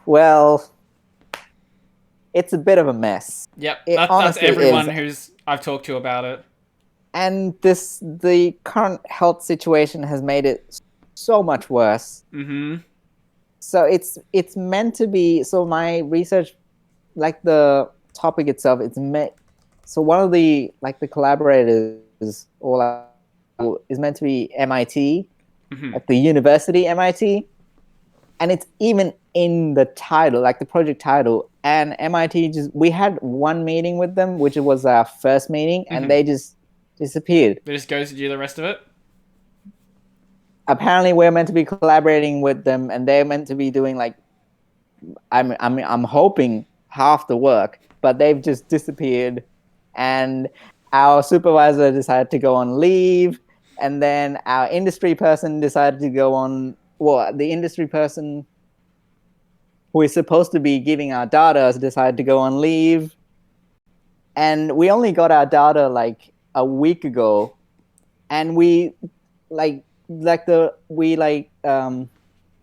Well, it's a bit of a mess. Yep, It that's honestly everyone is. who's I've talked to about it. And the current health situation has made it so much worse. Mm-hmm. So it's meant to be. So my research, like the topic itself, it's meant. So one of the collaborators is meant to be MIT, Mm-hmm. at the university MIT, and it's even in the title, like the project title. And MIT we had one meeting with them, which was our first meeting, Mhm. and they just disappeared. They just ghosted you the rest of it? Apparently, we're meant to be collaborating with them, and they're meant to be doing like I'm hoping half the work, but they've just disappeared. And our supervisor decided to go on leave, and then our industry person decided to go on. Well, the industry person who is supposed to be giving our data has decided to go on leave, and we only got our data like a week ago, and we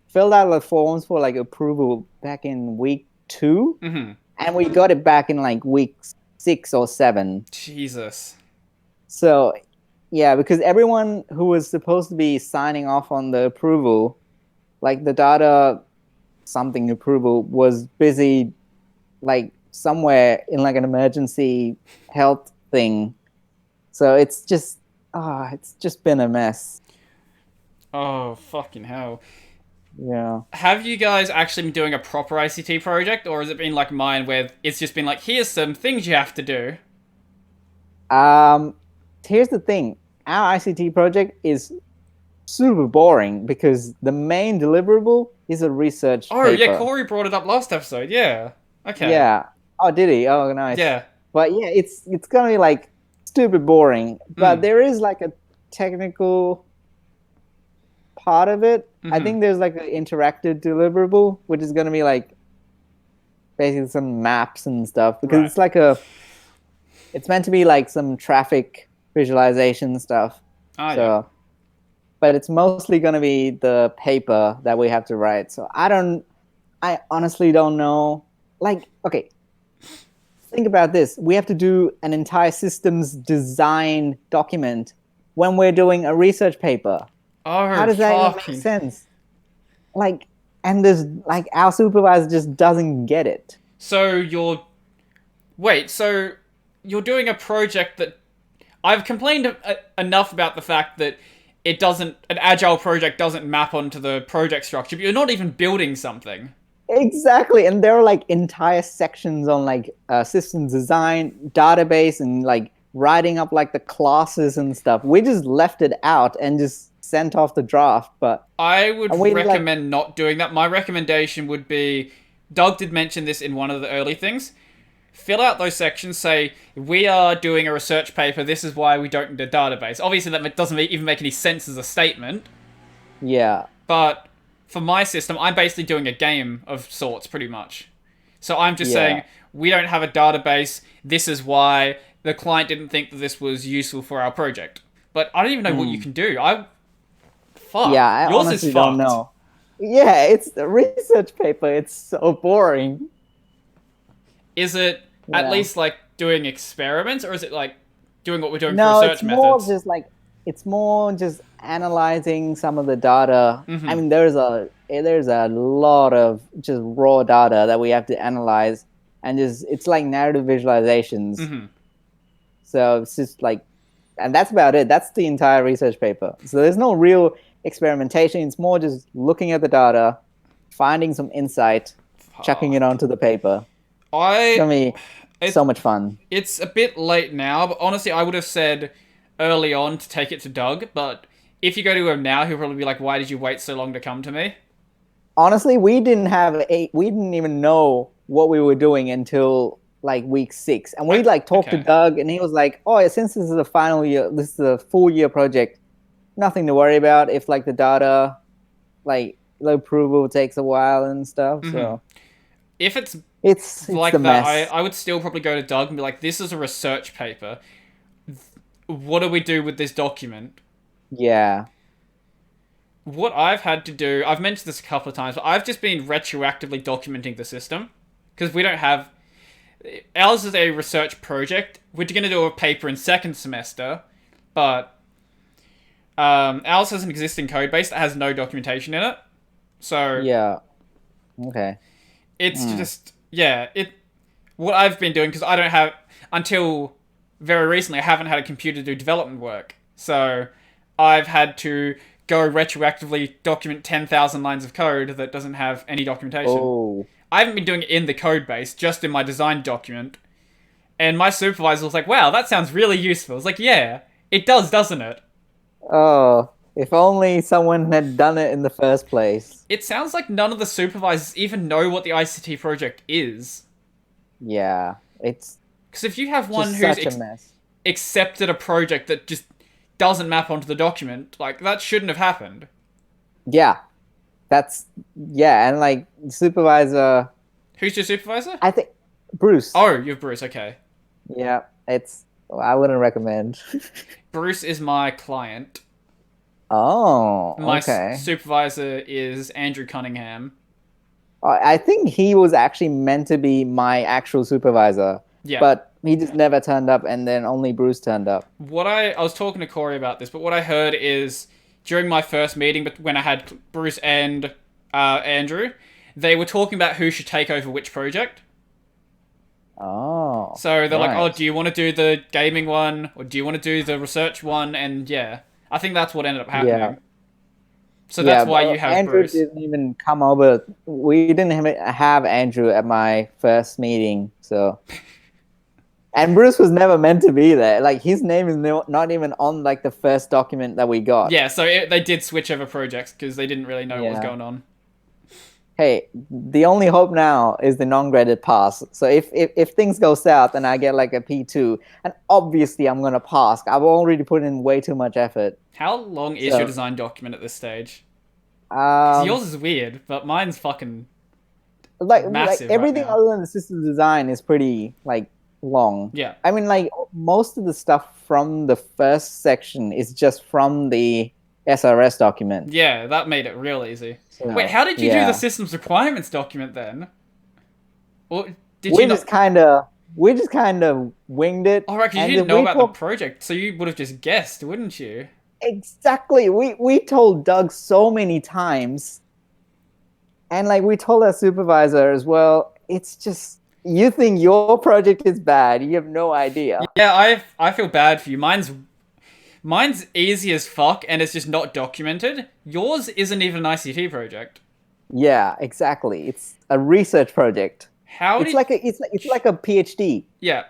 filled out the forms for like approval back in week 2, Mm-hmm. and we got it back in like week 6 or 7. Jesus. So yeah, because everyone who was supposed to be signing off on the approval, like the data something approval, was busy like somewhere in like an emergency health thing. So it's just been a mess. Oh, fucking hell. Yeah. Have you guys actually been doing a proper ICT project, or has it been like mine where it's just been like, here's some things you have to do? Here's the thing. Our ICT project is super boring because the main deliverable is a research Oh, paper. yeah, Corey brought it up last episode, yeah. Okay. Yeah. Oh, did he? Oh, nice. Yeah. But yeah, it's gonna be like stupid boring. But Mm. there is like a technical part of it. I Mhm. think there's like an interactive deliverable, which is gonna be like basically some maps and stuff, because Right. it's like it's meant to be like some traffic visualization stuff. Ah, yeah. So, but it's mostly gonna be the paper that we have to write. So I honestly don't know. Like, okay, think about this. We have to do an entire systems design document when we're doing a research paper. Oh, How does that even fucking... make sense? Like, and there's like our supervisor just doesn't get it. So you're... Wait, so you're doing a project that... I've complained enough about the fact that it doesn't... An agile project doesn't map onto the project structure, but you're not even building something. Exactly, and there are like entire sections on like systems design, database, and like writing up like the classes and stuff. We just left it out and just sent off the draft. But I would and we, recommend not doing that. My recommendation would be... Doug did mention this in one of the early things. Fill out those sections, say, we are doing a research paper, this is why we don't need a database. Obviously, that doesn't even make any sense as a statement. yeah, But for my system, I'm basically doing a game of sorts, pretty much. So I'm just saying, we don't have a database, this is why the client didn't think that this was useful for our project. But I don't even know what you can do. Fuck. yeah, I Yours honestly is don't fucked. know. Yeah, it's a research paper. It's so boring. Is it at Yeah. least like doing experiments, or is it like doing what we're doing No, for research it's more methods? just like analyzing some of the data. Mhm. I mean, there's a lot of just raw data that we have to analyze, and it's like narrative visualizations. Mhm. So it's just like, and that's about it. That's the entire research paper. So there's no real experimentation. It's more just looking at the data, finding some insight, chucking it onto the paper. It's I gonna be it, so much fun. it's a bit late now, but honestly, I would have said early on to take it to Doug. But if you go to him now, he'll probably be like, "Why did you wait so long to come to me?" Honestly, we didn't even know what we were doing until like week 6. And we like talked to Okay. Doug and he was like, "Oh, yeah, since this is the final year, this is a full year project, nothing to worry about if like the data, like the approval takes a while and stuff." hmm So If it's it's the like that, I mess. I would still probably go to Doug and be like, "This is a research paper. What do we do with this document?" Yeah. What I've had to do, I've mentioned this a couple of times, but I've just been retroactively documenting the system because we don't have. Ours is a research project. We're going to do a paper in second semester, but ours has an existing code base that has no documentation in it. So Yeah. Okay. it's Mm. just yeah. What I've been doing because I don't have until very recently I haven't had a computer to do development work. So I've had to go retroactively document 10,000 lines of code that doesn't have any documentation. Oh. I haven't been doing it in the code base, just in my design document. And my supervisor was like, "Wow, that sounds really useful." I was like, "Yeah, it does, doesn't it?" Oh. If only someone had done it in the first place. It sounds like none of the supervisors even know what the ICT project is. Yeah. It's Because if you have one just who's such a mess. accepted a project that just doesn't map onto the document, like, that shouldn't have happened. Yeah. That's yeah, and like supervisor, Who's your supervisor? I think Bruce. Oh, you're Bruce, okay. Yeah, it's I wouldn't recommend. Bruce is my client. Oh, My okay. supervisor is Andrew Cunningham. I think he was actually meant to be my actual supervisor, Yeah. but he just never turned up, and then only Bruce turned up. I was talking to Corey about this, but what I heard is during my first meeting, but when I had Bruce and Andrew, they were talking about who should take over which project. Oh, So they're like, "Oh, right. do you want to do the gaming one, or do you want to do the research one?" And yeah, I think that's what ended up Yeah, happening. So that's yeah. why But you have Andrew Bruce. didn't even come over. We didn't have Andrew at my first meeting, so. And Bruce was never meant to be there. Like his name is not even on like the first document that we got. Yeah, so they did switch over projects because they didn't really know what was Yeah. going on. Hey, the only hope now is the non-graded pass. So if things go south and I get like a P2, and obviously I'm gonna pass. I've already put in way too much effort. How long is your So design document at this stage? Because um yours is weird, but mine's fucking like massive right everything now. other than the system design is pretty like long. Yeah. I mean like most of the stuff from the first section is just from the SRS document. Yeah, that made it real easy. Wait, So how did you do the yeah. systems requirements document then? Or did you We not? just kind of we just kind of winged it, Oh, right, 'cause you and didn't then know we about the talked project, so you would have just guessed, wouldn't you? exactly. We told Doug so many times, and like we told our supervisor as well. It's just you think your project is bad. You have no idea. Yeah, I feel bad for you. Mine's easy as fuck, and it's just not documented. Yours isn't even an ICT project. Yeah, exactly. It's a research project. How It's did like it's like a PhD. yeah?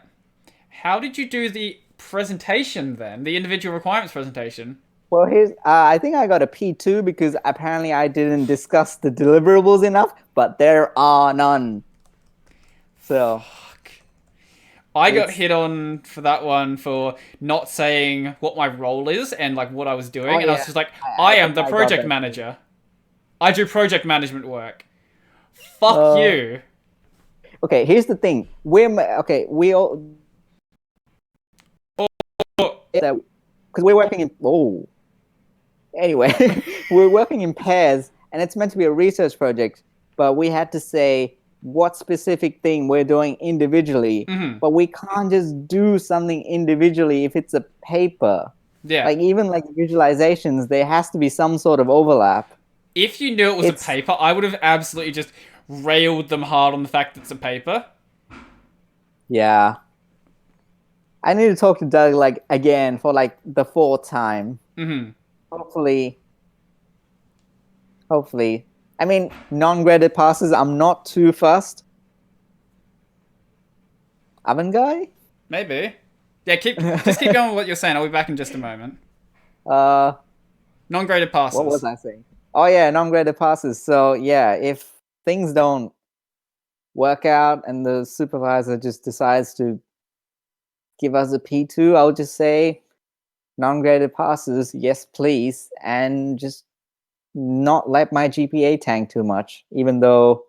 How did you do the presentation then? The individual requirements presentation? Well, here's I think I got a P2 because apparently I didn't discuss the deliverables enough, but there are none. So I got it's hit on for that one for not saying what my role is and like what I was oh doing, and I was yeah, just like, I I am think the I got project that too. manager. I do project management work. Fuck Uh, you. okay, here's the thing. Okay. We all Oh, because we're working in anyway, we're working in pairs, and it's meant to be a research project, but we had to say what specific thing we're doing individually, mhm. but we can't just do something individually if it's a paper. Yeah. Like even like visualizations, there has to be some sort of overlap. If you knew it was a It's paper, I would have absolutely just railed them hard on the fact that it's a paper. yeah. I need to talk to Doug like again for like the fourth time. hmm Hopefully, hopefully. I mean, non-graded passes, I'm not too fussed. Oven guy? Maybe. Yeah, just keep going with what you're saying. I'll be back in just a moment. Uh, Non-graded what was passes. I saying? Oh yeah, non-graded passes. So yeah, if things don't work out and the supervisor just decides to give us a P2, I'll just say non-graded passes, yes please, and just not let my GPA tank too much, even though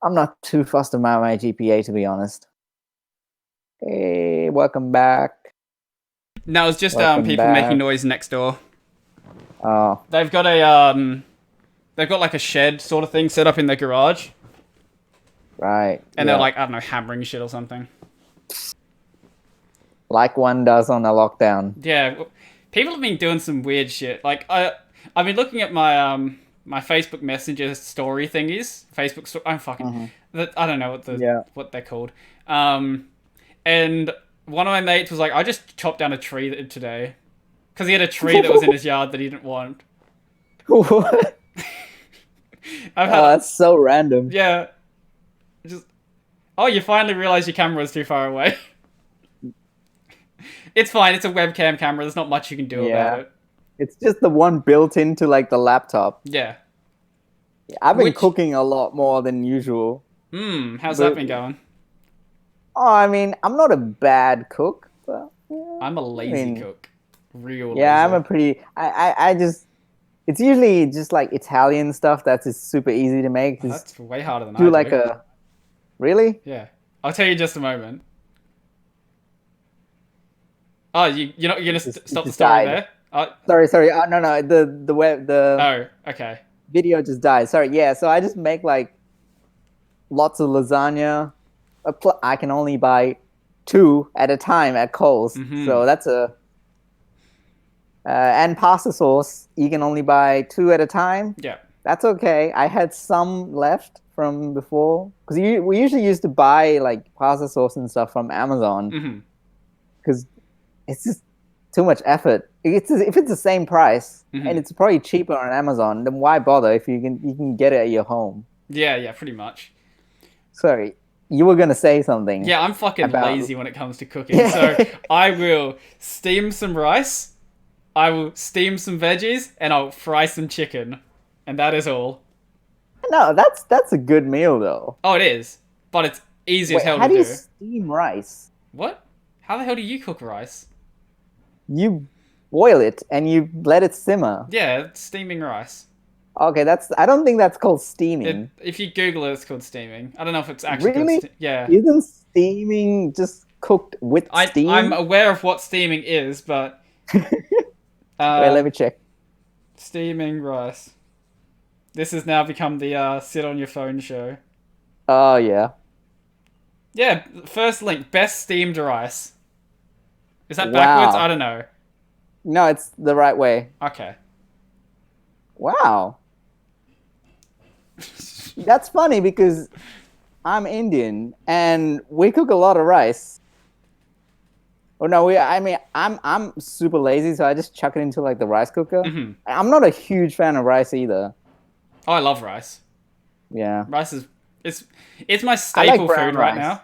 I'm not too fussed about my GPA, to be honest. Hey, welcome back. No, it's just Welcome people making back. noise next door. Oh, They've got they've got like a shed sort of thing set up in their garage, right. and Yeah. they're like, I don't know, hammering shit or something. Like one does on a lockdown. Yeah, people have been doing some weird shit. Like I've been looking at my Facebook Messenger story thingies. I'm fucking. I don't know what they're called. And one of my mates was like, I just chopped down a tree today because he had a tree that was in his yard that he didn't want. What? I've Oh, that's so random. yeah. Just you finally realized your camera was too far away. It's fine. It's a webcam camera. There's not much you can do about it. It's just the one built into like the laptop. Yeah. I've been cooking a lot more than usual. How's that been going? Oh, I mean, I'm not a bad cook, but I'm a lazy cook. Real lazy. Yeah, I'm a pretty. I just. It's usually just like Italian stuff that's just super easy to make. That's way harder than I do. Do like a. Really? Yeah, I'll tell you in just a moment. Oh, you're not gonna stop the story there? Sorry. No. The web Oh, okay. Video just died. Sorry. Yeah. So I just make like lots of lasagna. I can only buy 2 at a time at Kohl's. So that's a. And pasta sauce, you can only buy 2 at a time. Yeah. That's okay. I had some left from before because we usually used to buy like pasta sauce and stuff from Amazon because it's just too much effort. If it's the same price and it's probably cheaper on Amazon, then why bother if you can get it at your home? Yeah, pretty much. Sorry, you were gonna say something. Yeah, I'm fucking lazy when it comes to cooking. So I will steam some rice, I will steam some veggies, and I'll fry some chicken, and that is all. No, that's a good meal though. Oh, it is, but it's easy as hell to do. How do you steam rice? What? How the hell do you cook rice? You boil it and you let it simmer. Yeah, it's steaming rice. Okay, I don't think that's called steaming. If you Google it, it's called steaming. I don't know if it's actually really. Yeah. Isn't steaming just cooked with steam? I'm aware of what steaming is, but. Wait, let me check. Steaming rice. This has now become the sit on your phone show. Oh yeah. Yeah, first link, best steamed rice. Is that backwards? I don't know. No, it's the right way. Okay. Wow. That's funny because I'm Indian and we cook a lot of rice. Oh no, I'm super lazy, so I just chuck it into like the rice cooker. I'm not a huge fan of rice either. Oh, I love rice. Yeah. Rice is it's my staple food right now.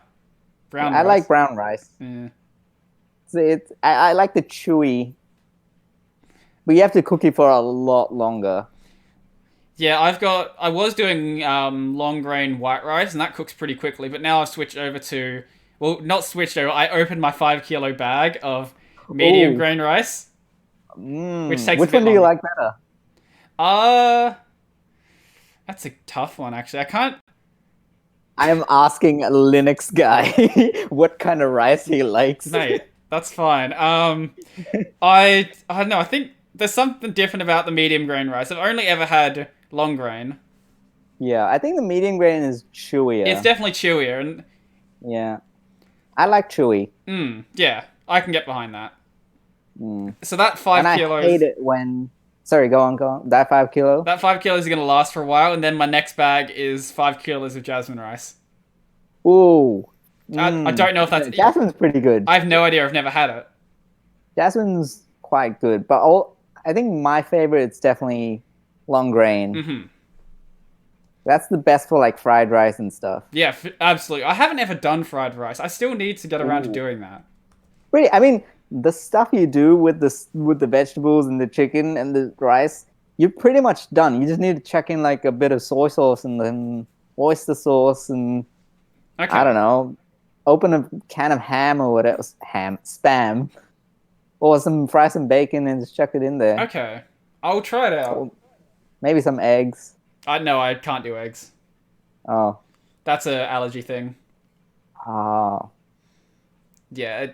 Brown rice. I like brown rice. Yeah. I like the chewy, but you have to cook it for a lot longer. Yeah, I was doing long grain white rice, and that cooks pretty quickly. But now I've switched over to, well, not switched over. I opened my 5 kilo bag of medium grain rice, which takes. Which one do you like better? That's a tough one actually. I can't. I am asking a Linux guy what kind of rice he likes. Mate, that's fine. I don't know. I think there's something different about the medium grain rice. I've only ever had long grain. Yeah, I think the medium grain is chewier. It's definitely chewier, and yeah, I like chewy. Yeah, I can get behind that. So that 5 kilos. I hate it when. Sorry, go on. That 5 kilo. That 5 kilos is gonna last for a while, and then my next bag is 5 kilos of jasmine rice. Ooh. I don't know if that's Jasmine's pretty good. I have no idea. I've never had it. Jasmine's quite good, but I think my favorite is definitely long grain. That's the best for like fried rice and stuff. Yeah, absolutely. I haven't ever done fried rice. I still need to get around to Ooh. doing that. Really, I mean, the stuff you do with the vegetables and the chicken and the rice, you're pretty much done. You just need to check in like a bit of soy sauce and then oyster sauce and I Okay. don't know, open a can of ham or whatever, spam, or fry some bacon and just chuck it in there. Okay. I'll try it out. Or maybe some eggs. I know I can't do eggs. Oh, That's a allergy thing. ah, Yeah,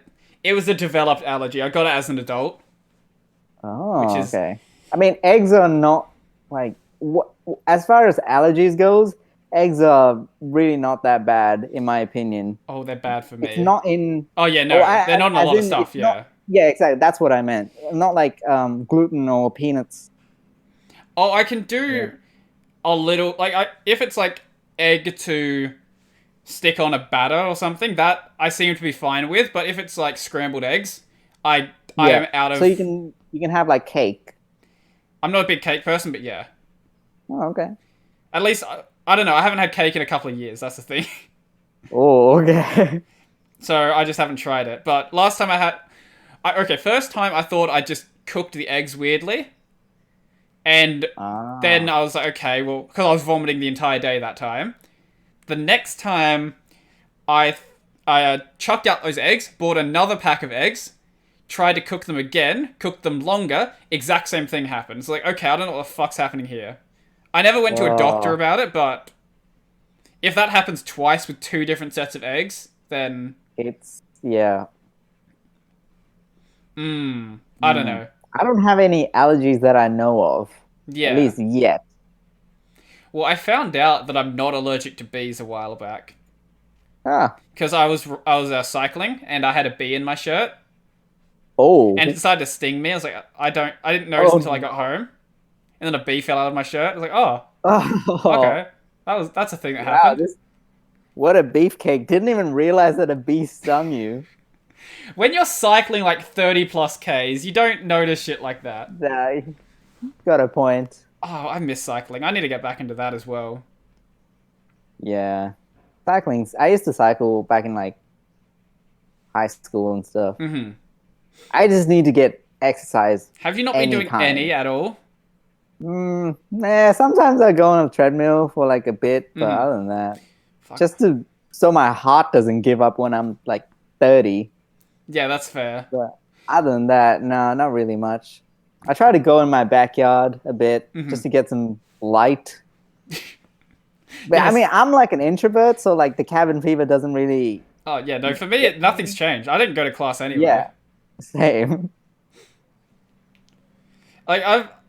it was a developed allergy. I got it as an adult, which oh, is okay. I mean, eggs are not like what as far as allergies goes. Eggs are really not that bad, in my opinion. oh, they're bad for It's me. not in. Oh yeah, Oh, no, they're not in a as lot of in, stuff. it's not. Yeah. Yeah, exactly. That's what I meant. Not like gluten or peanuts. Oh, I can Yeah. do a little like if it's like egg to stick on a batter or something that I seem to be fine with. But if it's like scrambled eggs, I Yeah. am out So of. you can have like cake. I'm not a big cake person, but yeah, Oh, okay. at least I don't know. I haven't had cake in a couple of years. That's the thing. Oh, okay. So I just haven't tried it. But last time I had, okay, first time I thought I just cooked the eggs weirdly, and then Ah. I was like, okay, well, because I was vomiting the entire day that time. The next time I I chucked out those eggs, bought another pack of eggs, tried to cook them again, cooked them longer, exact same thing happened. It's like, okay, I don't know what the fuck's happening here. I never went to a doctor Oh, about it, but if that happens twice with two different sets of eggs, then yeah. I don't Mm. know. I don't have any allergies that I know of, at Yeah. least yet. Well, I found out that I'm not allergic to bees a while back Ah. because I was cycling and I had a bee in my shirt and it Oh. decided to sting me. I was like, I didn't notice Oh until I got no. home, and then a bee fell out of my shirt. I was like, oh, Oh. okay, that's a thing that Wow. happened. What a beefcake. Didn't even realize that a bee stung you. When you're cycling like 30 plus Ks, you don't notice shit like that. Uh, got a point. Oh, I miss cycling. I need to get back into that as well. Yeah. I used to cycle back in like high school and stuff. Hmm. I just need to get exercise Have you not been any doing kind. any at all? Nah, sometimes I go on a treadmill for like a bit, but Hmm. other than that, Fuck. just to so my heart doesn't give up when I'm like 30. Yeah, that's fair. But other than that, no, not really much. I try to go in my backyard a bit Hmm. just to get some light. But I Yes. mean, I'm like an introvert, so like the cabin fever doesn't really Oh yeah, no. For me, get nothing's me. changed. I didn't go to class anyway. Yeah, same. Like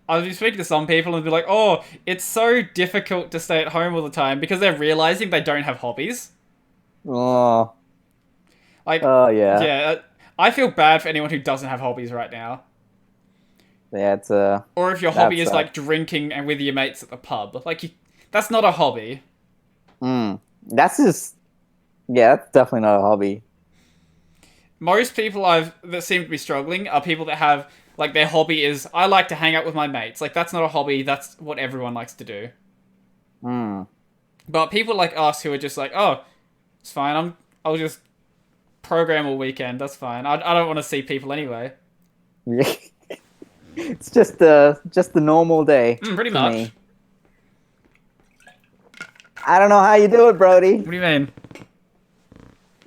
I've been speaking to some people and be like, oh, it's so difficult to stay at home all the time because they're realizing they don't have hobbies. Oh, Like, oh yeah, yeah, I feel bad for anyone who doesn't have hobbies right now. yeah. Or if your hobby That's is like drinking and with your mates at the pub, like that's not a hobby. that's just yeah. That's definitely not a hobby. Most people that seem to be struggling are people that have like their hobby is I like to hang out with my mates. Like that's not a hobby. That's what everyone likes to do. Mm. But people like us who are just like, oh, it's fine. I'll just program all weekend. That's fine. I don't want to see people anyway. It's just a normal day Pretty to much. me. I don't know how you do it, Brody. What do you mean?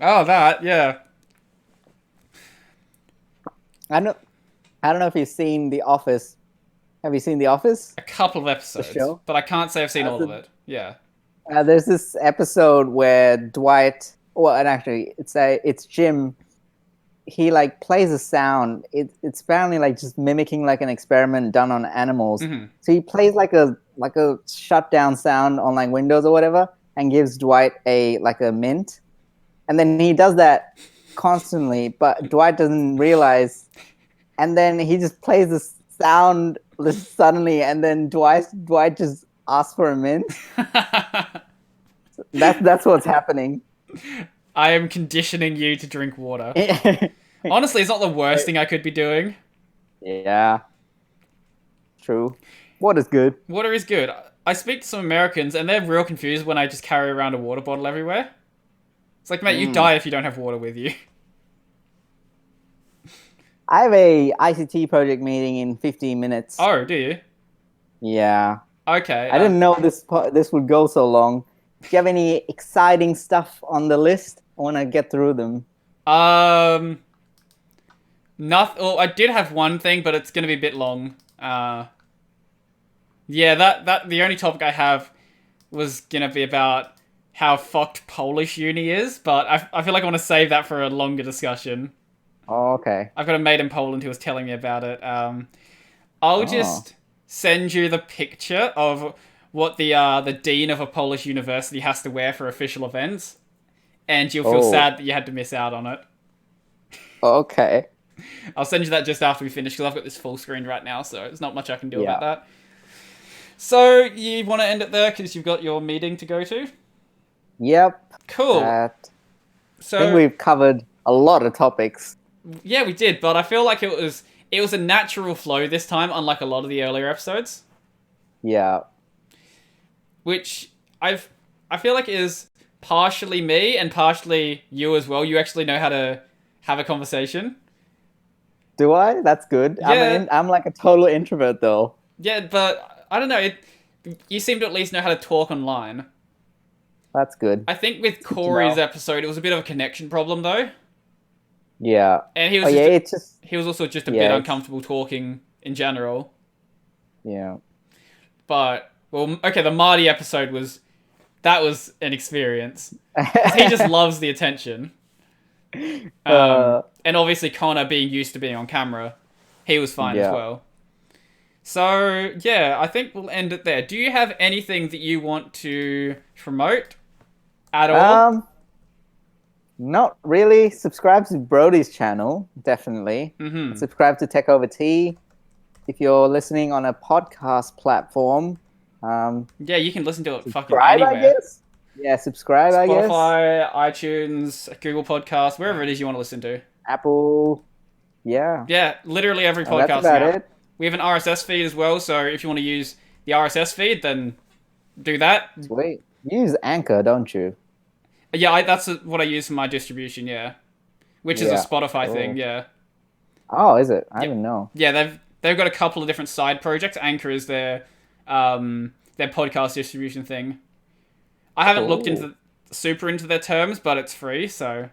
Oh, that yeah. I know. I don't know if you've seen The Office. Have you seen The Office? A couple of The episodes, show. but I can't say I've seen all of The it. Yeah. There's this episode where Dwight, well, and actually, it's Jim. He like plays a sound. It's apparently like just mimicking like an experiment done on animals. Hmm. So he plays like a shutdown sound on like Windows or whatever, and gives Dwight a mint, and then he does that constantly, but Dwight doesn't realize, and then he just plays the sound suddenly, and then Dwight just asks for a mint. That's what's happening. I am conditioning you to drink water. Honestly, it's not the worst thing I could be doing. Yeah, true. What is good? Water is good. I speak to some Americans, and they're real confused when I just carry around a water bottle everywhere. It's like, mate, you die if you don't have water with you. I have a ICT project meeting in 15 minutes. Oh, do you? Yeah. Okay. I didn't know this would go so long. Do you have any exciting stuff on the list? I want to get through them. Nothing. Well, I did have one thing, but it's gonna be a bit long. Yeah, that the only topic I have was gonna be about how fucked Polish uni is, but I feel like I want to save that for a longer discussion. Oh, okay. I've got a mate in Poland who was telling me about it. I'll just send you the picture of what the dean of a Polish university has to wear for official events, and you'll feel sad that you had to miss out on it. Okay. I'll send you that just after we finish, because I've got this full screen right now, so there's not much I can do about that. So, you want to end it there, because you've got your meeting to go to? Yep. Cool. I think we've covered a lot of topics. Yeah, we did, but I feel like it was a natural flow this time, unlike a lot of the earlier episodes. Yeah. Which I feel like is partially me and partially you as well. You actually know how to have a conversation. Do I? That's good. Yeah. I'm like a total introvert though. Yeah, but I don't know. You seem to at least know how to talk online. That's good. I think with Corey's episode, it was a bit of a connection problem though. Yeah. And he was he was also just a bit uncomfortable talking in general. Yeah. But well, okay, the Marty episode was an experience. He just loves the attention. And obviously Connor being used to being on camera, he was fine as well. So yeah, I think we'll end it there. Do you have anything that you want to promote at all? Not really. Subscribe to Brody's channel, definitely. Mm-hmm. Subscribe to Tech Over Tea. If you're listening on a podcast platform, yeah, you can listen to it fucking anywhere. I guess. Yeah, subscribe. I guess Spotify, iTunes, Google Podcasts, wherever it is you want to listen to. Apple. Yeah. Yeah, literally every podcast. That's about it. We have an RSS feed as well, so if you want to use the RSS feed, then do that. Wait, you use Anchor, don't you? Yeah, that's what I use for my distribution, yeah. Which is a Spotify thing, yeah. Oh, is it? I didn't know. Yeah, they've got a couple of different side projects. Anchor is their podcast distribution thing. I haven't looked super into their terms, but it's free, so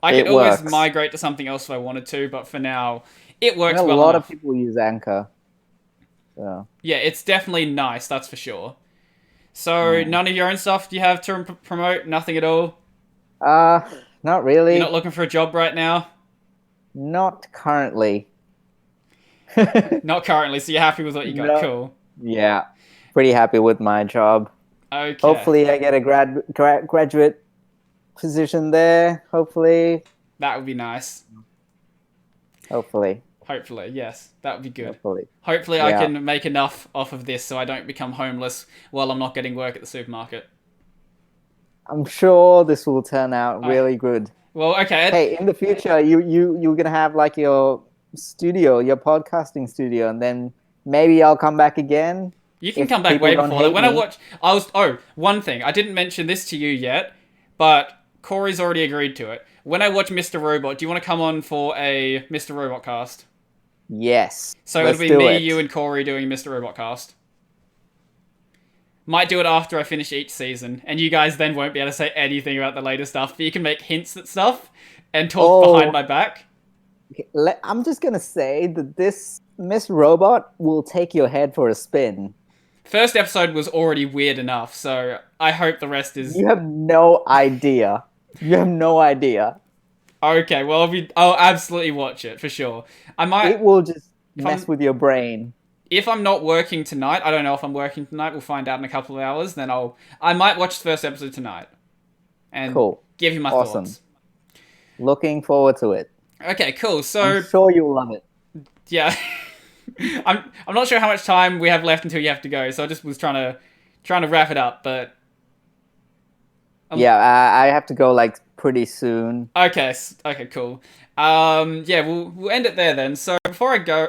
I could always migrate to something else if I wanted to, but for now, it works well enough. A lot of people use Anchor. So. Yeah, it's definitely nice, that's for sure. So, none of your own stuff do you have to promote? Nothing at all? Not really. You're not looking for a job right now? Not currently. Not currently, so you're happy with what you got. No. Cool. Yeah, pretty happy with my job. Okay. Hopefully I get a graduate position there, hopefully. That would be nice. Hopefully, yes. That would be good. Hopefully I can make enough off of this so I don't become homeless while I'm not getting work at the supermarket. I'm sure this will turn out really good. Well, okay. Hey, in the future, you're going to have like your studio, your podcasting studio, and then maybe I'll come back again. You can come back way before that. When one thing, I didn't mention this to you yet, but Corey's already agreed to it. When I watch Mr. Robot, do you want to come on for a Mr. Robot cast? Yes. So it'll be me, you, and Corey doing Mr. Robot cast. Might do it after I finish each season, and you guys then won't be able to say anything about the later stuff, but you can make hints at stuff and talk behind my back. I'm just going to say that this Miss Robot will take your head for a spin. First episode was already weird enough, so I hope the rest is... You have no idea. You have no idea. Okay, well, I'll absolutely watch it, for sure. It will just mess with your brain. If I'm not working tonight, I don't know if I'm working tonight, we'll find out in a couple of hours, then I might watch the first episode tonight. And give you my thoughts. Looking forward to it. Okay, cool, so... I'm sure you'll love it. Yeah. I'm not sure how much time we have left until you have to go, so I just was trying to wrap it up, but... I have to go, like, pretty soon. Okay, cool. Yeah, we'll end it there then. So before I go...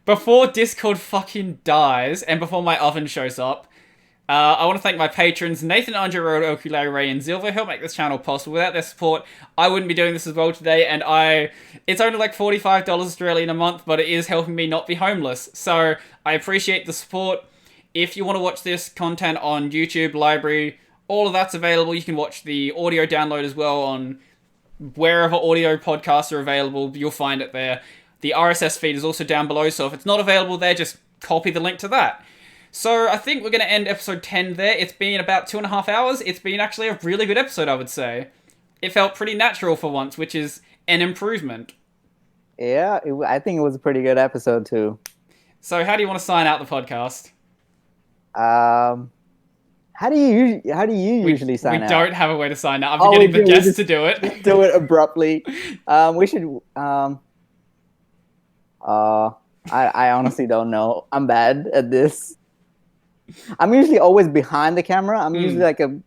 before Discord fucking dies and before my oven shows up, I want to thank my patrons, Nathan, Andre, Road, Okulare, Ray, and Zilver, who help make this channel possible. Without their support, I wouldn't be doing this as well today, and it's only like $45 Australian a month, but it is helping me not be homeless. So, I appreciate the support. If you want to watch this content on YouTube, library, all of that's available. You can watch the audio download as well on wherever audio podcasts are available. You'll find it there. The RSS feed is also down below, so if it's not available there, just copy the link to that. So I think we're going to end episode 10 there. It's been about 2.5 hours. It's been actually a really good episode, I would say. It felt pretty natural for once, which is an improvement. Yeah, I think it was a pretty good episode too. So how do you want to sign out the podcast? How do you usually sign out? We don't have a way to sign out. I'm getting the guests to do it. Do it abruptly. We should... I honestly don't know. I'm bad at this. I'm usually always behind the camera. I'm usually like a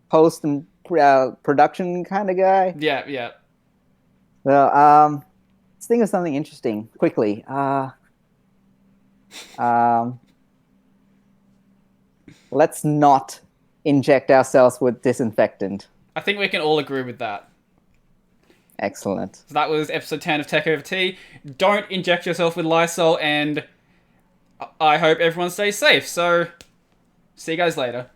post and production kind of guy. Yeah. Well, let's think of something interesting quickly. Let's not inject ourselves with disinfectant. I think we can all agree with that. Excellent. So that was episode 10 of Tech Over Tea. Don't inject yourself with Lysol, and I hope everyone stays safe. So, see you guys later.